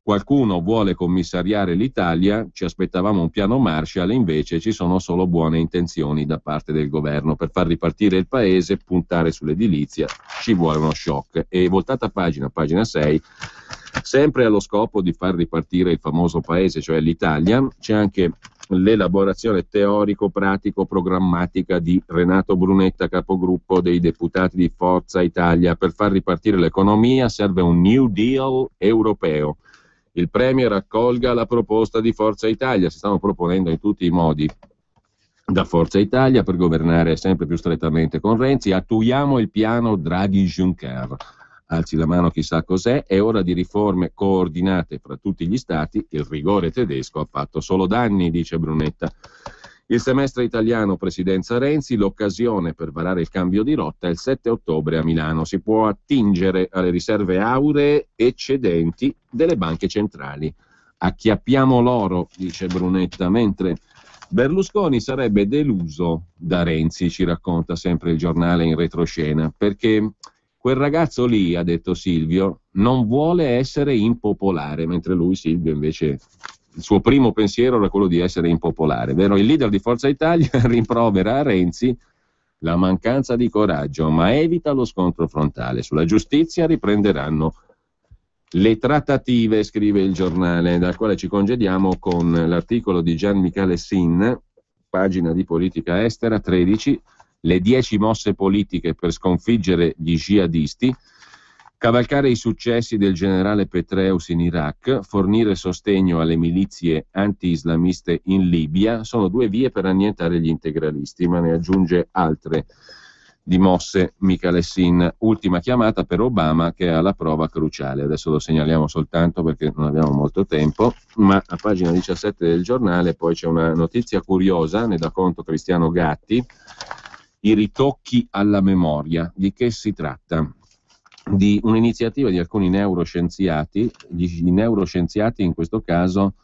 Qualcuno vuole commissariare l'Italia, ci aspettavamo un piano Marshall, invece ci sono solo buone intenzioni da parte del governo per far ripartire il paese, puntare sull'edilizia, ci vuole uno shock. E voltata pagina 6, sempre allo scopo di far ripartire il famoso paese, cioè l'Italia, c'è anche l'elaborazione teorico-pratico-programmatica di Renato Brunetta, capogruppo dei deputati di Forza Italia. Per far ripartire l'economia serve un New Deal europeo. Il Premier accolga la proposta di Forza Italia. Si stanno proponendo in tutti i modi da Forza Italia per governare sempre più strettamente con Renzi. Attuiamo il piano Draghi-Juncker. Alzi la mano, chissà cos'è. È ora di riforme coordinate fra tutti gli stati. Il rigore tedesco ha fatto solo danni, dice Brunetta. Il semestre italiano, presidenza Renzi, l'occasione per varare il cambio di rotta è il 7 ottobre a Milano. Si può attingere alle riserve auree eccedenti delle banche centrali. Acchiappiamo l'oro, dice Brunetta, mentre Berlusconi sarebbe deluso da Renzi, ci racconta sempre il giornale in retroscena, perché quel ragazzo lì, ha detto Silvio, non vuole essere impopolare, mentre lui, Silvio, invece il suo primo pensiero era quello di essere impopolare, vero? Il leader di Forza Italia rimprovera a Renzi la mancanza di coraggio, ma evita lo scontro frontale. Sulla giustizia riprenderanno le trattative, scrive il giornale, dal quale ci congediamo con l'articolo di Gian Michele Sin, pagina di politica estera 13, le 10 mosse politiche per sconfiggere gli jihadisti. Cavalcare i successi del generale Petraeus in Iraq, fornire sostegno alle milizie anti-islamiste in Libia, sono 2 vie per annientare gli integralisti, ma ne aggiunge altre di mosse Michalessin. Ultima chiamata per Obama, che ha la prova cruciale. Adesso lo segnaliamo soltanto perché non abbiamo molto tempo, ma a pagina 17 del giornale poi c'è una notizia curiosa, ne dà conto Cristiano Gatti, i ritocchi alla memoria. Di che si tratta? Di un'iniziativa di alcuni neuroscienziati, i neuroscienziati in questo caso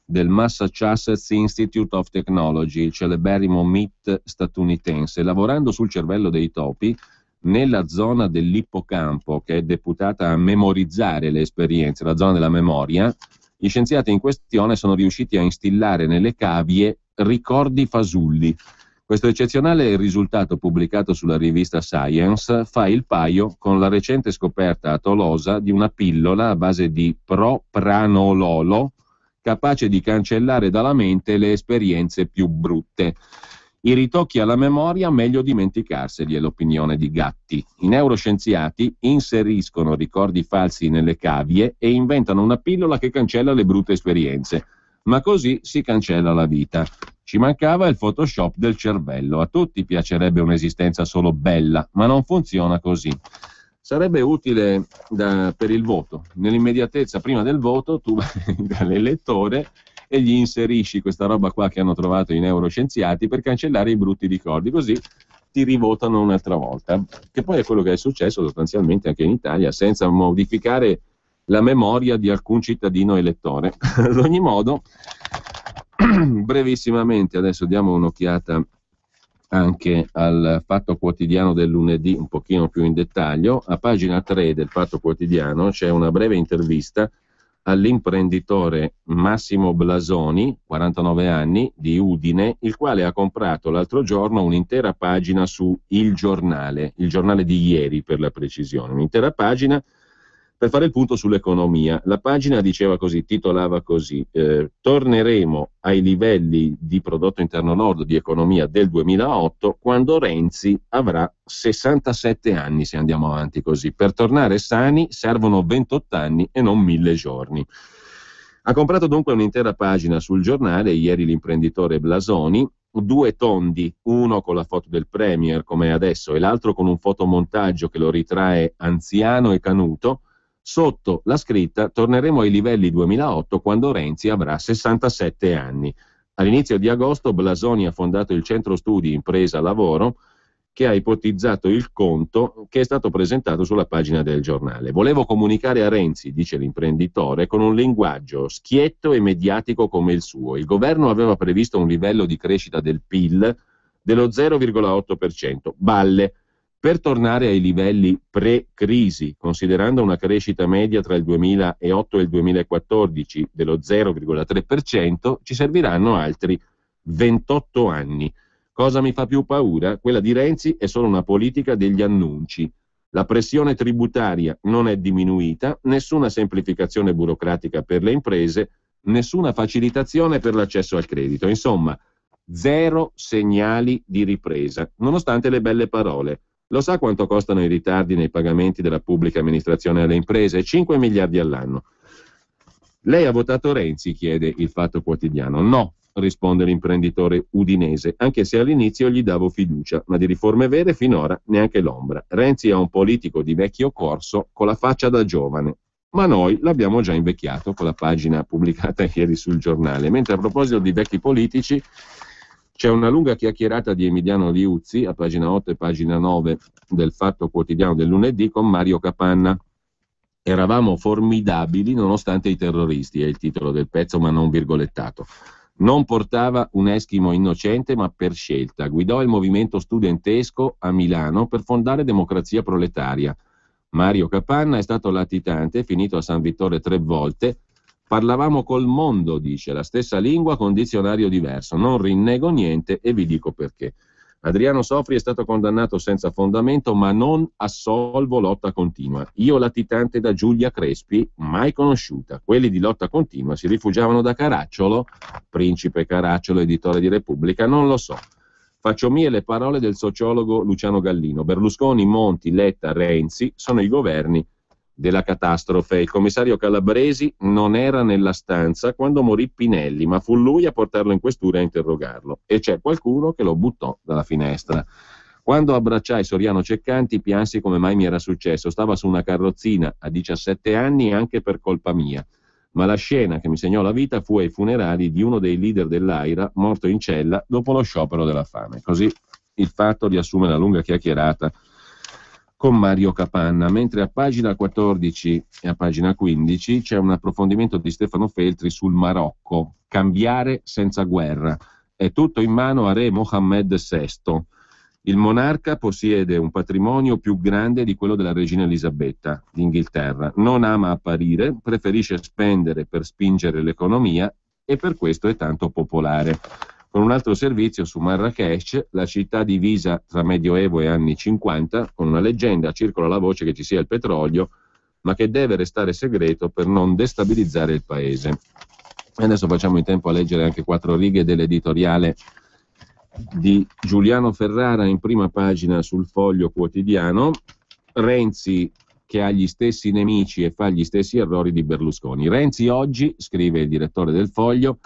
del Massachusetts Institute of Technology, il celeberrimo MIT statunitense, lavorando sul cervello dei topi nella zona dell'ippocampo che è deputata a memorizzare le esperienze, la zona della memoria. Gli scienziati in questione sono riusciti a instillare nelle cavie ricordi fasulli. Questo eccezionale risultato, pubblicato sulla rivista Science, fa il paio con la recente scoperta a Tolosa di una pillola a base di propranololo capace di cancellare dalla mente le esperienze più brutte. I ritocchi alla memoria, meglio dimenticarseli, è l'opinione di Gatti. I neuroscienziati inseriscono ricordi falsi nelle cavie e inventano una pillola che cancella le brutte esperienze. Ma così si cancella la vita. Ci mancava il Photoshop del cervello. A tutti piacerebbe un'esistenza solo bella, ma non funziona così. Sarebbe utile per il voto. Nell'immediatezza, prima del voto, tu vai dall'elettore e gli inserisci questa roba qua che hanno trovato i neuroscienziati per cancellare i brutti ricordi, così ti rivotano un'altra volta. Che poi è quello che è successo sostanzialmente anche in Italia, senza modificare la memoria di alcun cittadino elettore. Ad ogni modo, brevissimamente adesso diamo un'occhiata anche al Fatto Quotidiano del lunedì, un pochino più in dettaglio. A pagina 3 del Fatto Quotidiano c'è una breve intervista all'imprenditore Massimo Blasoni, 49 anni, di Udine, il quale ha comprato l'altro giorno un'intera pagina su Il Giornale di ieri per la precisione, un'intera pagina per fare il punto sull'economia. La pagina diceva così, titolava così, torneremo ai livelli di prodotto interno lordo di economia del 2008 quando Renzi avrà 67 anni, se andiamo avanti così. Per tornare sani servono 28 anni e non 1000 giorni. Ha comprato dunque un'intera pagina sul Giornale ieri l'imprenditore Blasoni, 2 tondi, uno con la foto del Premier come adesso e l'altro con un fotomontaggio che lo ritrae anziano e canuto, Sotto la scritta: torneremo ai livelli 2008 quando Renzi avrà 67 anni. All'inizio di agosto Blasoni ha fondato il Centro Studi Impresa Lavoro, che ha ipotizzato il conto che è stato presentato sulla pagina del giornale. Volevo comunicare a Renzi, dice l'imprenditore, con un linguaggio schietto e mediatico come il suo. Il governo aveva previsto un livello di crescita del PIL dello 0,8%, balle, per tornare ai livelli pre-crisi, considerando una crescita media tra il 2008 e il 2014 dello 0,3%, ci serviranno altri 28 anni. Cosa mi fa più paura? Quella di Renzi è solo una politica degli annunci. La pressione tributaria non è diminuita, nessuna semplificazione burocratica per le imprese, nessuna facilitazione per l'accesso al credito. Insomma, zero segnali di ripresa, nonostante le belle parole. Lo sa quanto costano i ritardi nei pagamenti della pubblica amministrazione alle imprese? 5 miliardi all'anno. Lei ha votato Renzi? Chiede il Fatto Quotidiano. No, risponde l'imprenditore udinese, anche se all'inizio gli davo fiducia, ma di riforme vere finora neanche l'ombra. Renzi è un politico di vecchio corso con la faccia da giovane, ma noi l'abbiamo già invecchiato con la pagina pubblicata ieri sul giornale. Mentre a proposito di vecchi politici c'è una lunga chiacchierata di Emiliano Liuzzi a pagina 8 e pagina 9 del Fatto Quotidiano del lunedì con Mario Capanna. Eravamo formidabili nonostante i terroristi, è il titolo del pezzo, ma non virgolettato. Non portava un eschimo innocente, ma per scelta. Guidò il movimento studentesco a Milano per fondare Democrazia Proletaria. Mario Capanna è stato latitante, finito a San Vittore 3 volte. Parlavamo col mondo, dice, la stessa lingua con dizionario diverso. Non rinnego niente e vi dico perché. Adriano Sofri è stato condannato senza fondamento, ma non assolvo Lotta Continua. Io latitante da Giulia Crespi, mai conosciuta. Quelli di Lotta Continua si rifugiavano da Caracciolo, Principe Caracciolo, editore di Repubblica, non lo so. Faccio mie le parole del sociologo Luciano Gallino. Berlusconi, Monti, Letta, Renzi sono i governi della catastrofe. Il commissario Calabresi non era nella stanza quando morì Pinelli, ma fu lui a portarlo in questura e a interrogarlo. E c'è qualcuno che lo buttò dalla finestra. Quando abbracciai Soriano Ceccanti piansi come mai mi era successo. Stava su una carrozzina a 17 anni anche per colpa mia. Ma la scena che mi segnò la vita fu ai funerali di uno dei leader dell'AIRA morto in cella dopo lo sciopero della fame. Così il Fatto riassume la lunga chiacchierata con Mario Capanna, mentre a pagina 14 e a pagina 15 c'è un approfondimento di Stefano Feltri sul Marocco. Cambiare senza guerra. È tutto in mano a re Mohammed VI. Il monarca possiede un patrimonio più grande di quello della regina Elisabetta d'Inghilterra. Non ama apparire, preferisce spendere per spingere l'economia e per questo è tanto popolare. Con un altro servizio su Marrakech, la città divisa tra Medioevo e anni 50, con una leggenda circola la voce che ci sia il petrolio, ma che deve restare segreto per non destabilizzare il paese. E adesso facciamo in tempo a leggere anche 4 righe dell'editoriale di Giuliano Ferrara in prima pagina sul Foglio Quotidiano. Renzi che ha gli stessi nemici e fa gli stessi errori di Berlusconi. Renzi oggi, scrive il direttore del Foglio,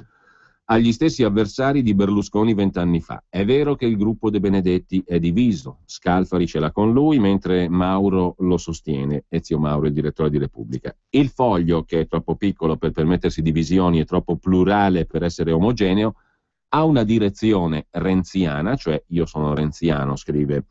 ha gli stessi avversari di Berlusconi 20 anni fa. È vero che il gruppo De Benedetti è diviso, Scalfari ce l'ha con lui mentre Mauro lo sostiene, Ezio Mauro, il direttore di Repubblica. Il Foglio, che è troppo piccolo per permettersi divisioni e troppo plurale per essere omogeneo, ha una direzione renziana, cioè io sono renziano, scrive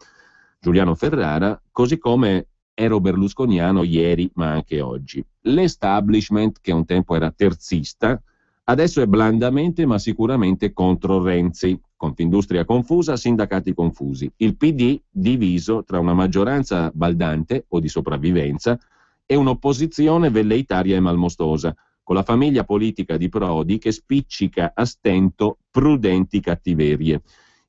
Giuliano Ferrara, così come ero berlusconiano ieri ma anche oggi. L'establishment, che un tempo era terzista, adesso è blandamente ma sicuramente contro Renzi. Confindustria confusa, sindacati confusi. Il PD diviso tra una maggioranza baldante o di sopravvivenza e un'opposizione velleitaria e malmostosa, con la famiglia politica di Prodi che spiccica a stento prudenti cattiverie.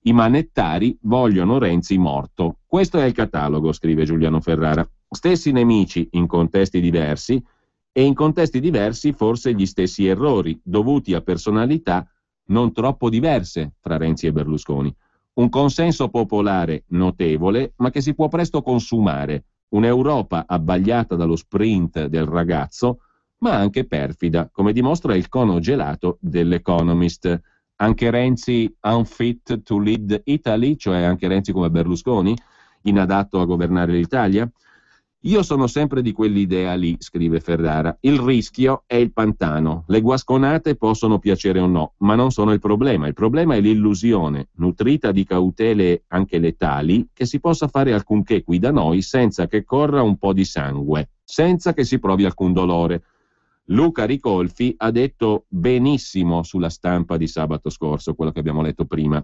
I manettari vogliono Renzi morto. Questo è il catalogo, scrive Giuliano Ferrara. Stessi nemici in contesti diversi, e in contesti diversi forse gli stessi errori, dovuti a personalità non troppo diverse fra Renzi e Berlusconi. Un consenso popolare notevole, ma che si può presto consumare. Un'Europa abbagliata dallo sprint del ragazzo, ma anche perfida, come dimostra il cono gelato dell'Economist. Anche Renzi unfit to lead Italy, cioè anche Renzi come Berlusconi, inadatto a governare l'Italia? Io sono sempre di quell'idea lì, scrive Ferrara. Il rischio è il pantano. Le guasconate possono piacere o no, ma non sono il problema. Il problema è l'illusione, nutrita di cautele anche letali, che si possa fare alcunché qui da noi senza che corra un po' di sangue, senza che si provi alcun dolore. Luca Ricolfi ha detto benissimo sulla Stampa di sabato scorso, quello che abbiamo letto prima.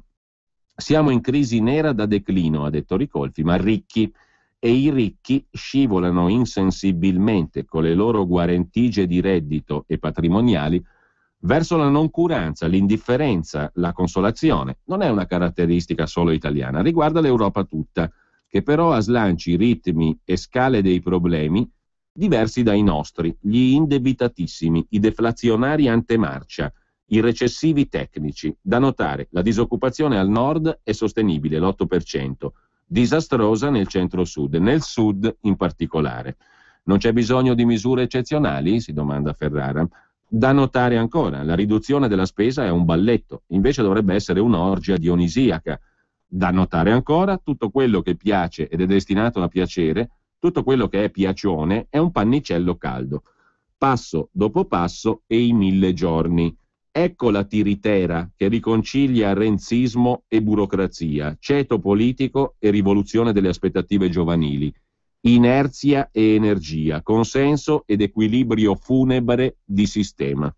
Siamo in crisi nera da declino, ha detto Ricolfi, ma ricchi. E i ricchi scivolano insensibilmente con le loro guarentigie di reddito e patrimoniali verso la noncuranza, l'indifferenza, la consolazione. Non è una caratteristica solo italiana, riguarda l'Europa tutta, che però ha slanci, ritmi e scale dei problemi diversi dai nostri, gli indebitatissimi, i deflazionari antemarcia, i recessivi tecnici. Da notare, la disoccupazione al nord è sostenibile, l'8%, disastrosa nel centro-sud, nel sud in particolare. Non c'è bisogno di misure eccezionali? Si domanda Ferrara. Da notare ancora, la riduzione della spesa è un balletto, invece dovrebbe essere un'orgia dionisiaca. Da notare ancora, tutto quello che piace ed è destinato a piacere, tutto quello che è piacione è un pannicello caldo. Passo dopo passo e i 1000 giorni. Ecco la tiritera che riconcilia renzismo e burocrazia, ceto politico e rivoluzione delle aspettative giovanili, inerzia e energia, consenso ed equilibrio funebre di sistema.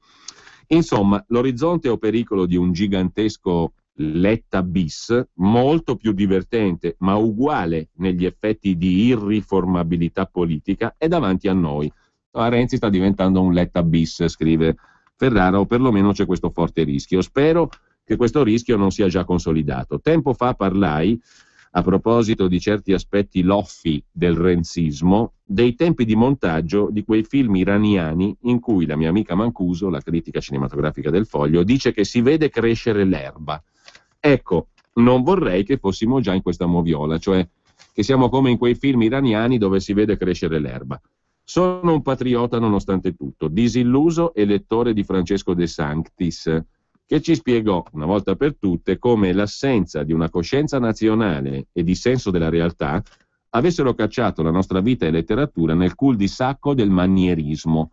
Insomma, l'orizzonte o pericolo di un gigantesco Letta bis, molto più divertente ma uguale negli effetti di irriformabilità politica, è davanti a noi. Renzi sta diventando un Letta bis, scrive Ferrara, o perlomeno c'è questo forte rischio. Spero che questo rischio non sia già consolidato. Tempo fa parlai, a proposito di certi aspetti loffi del renzismo, dei tempi di montaggio di quei film iraniani in cui la mia amica Mancuso, la critica cinematografica del Foglio, dice che si vede crescere l'erba. Ecco, non vorrei che fossimo già in questa moviola, cioè che siamo come in quei film iraniani dove si vede crescere l'erba. Sono un patriota nonostante tutto, disilluso e lettore di Francesco De Sanctis, che ci spiegò una volta per tutte come l'assenza di una coscienza nazionale e di senso della realtà avessero cacciato la nostra vita e letteratura nel cul-di-sacco del manierismo.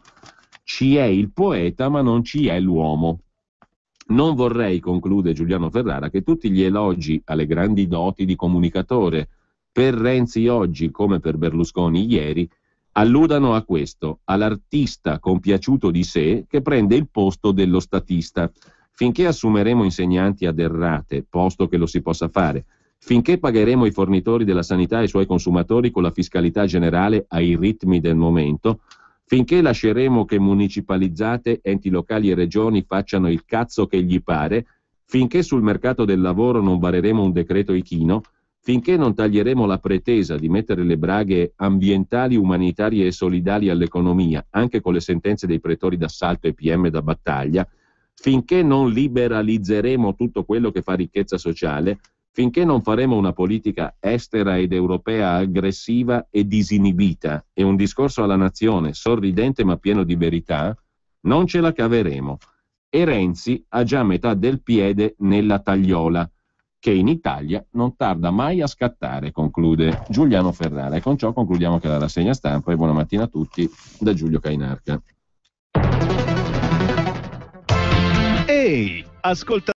Ci è il poeta ma non ci è l'uomo. Non vorrei, conclude Giuliano Ferrara, che tutti gli elogi alle grandi doti di comunicatore per Renzi oggi come per Berlusconi ieri alludano a questo, all'artista compiaciuto di sé che prende il posto dello statista. Finché assumeremo insegnanti ad errate, posto che lo si possa fare, finché pagheremo i fornitori della sanità e i suoi consumatori con la fiscalità generale ai ritmi del momento, finché lasceremo che municipalizzate, enti locali e regioni facciano il cazzo che gli pare, finché sul mercato del lavoro non vareremo un decreto Ichino, finché non taglieremo la pretesa di mettere le braghe ambientali, umanitarie e solidali all'economia, anche con le sentenze dei pretori d'assalto e PM da battaglia, finché non liberalizzeremo tutto quello che fa ricchezza sociale, finché non faremo una politica estera ed europea aggressiva e disinibita e un discorso alla nazione sorridente ma pieno di verità, non ce la caveremo. E Renzi ha già metà del piede nella tagliola, che in Italia non tarda mai a scattare, conclude Giuliano Ferrara. E con ciò concludiamo che la rassegna stampa e buona mattina a tutti da Giulio Cainarca. Ehi, ascolta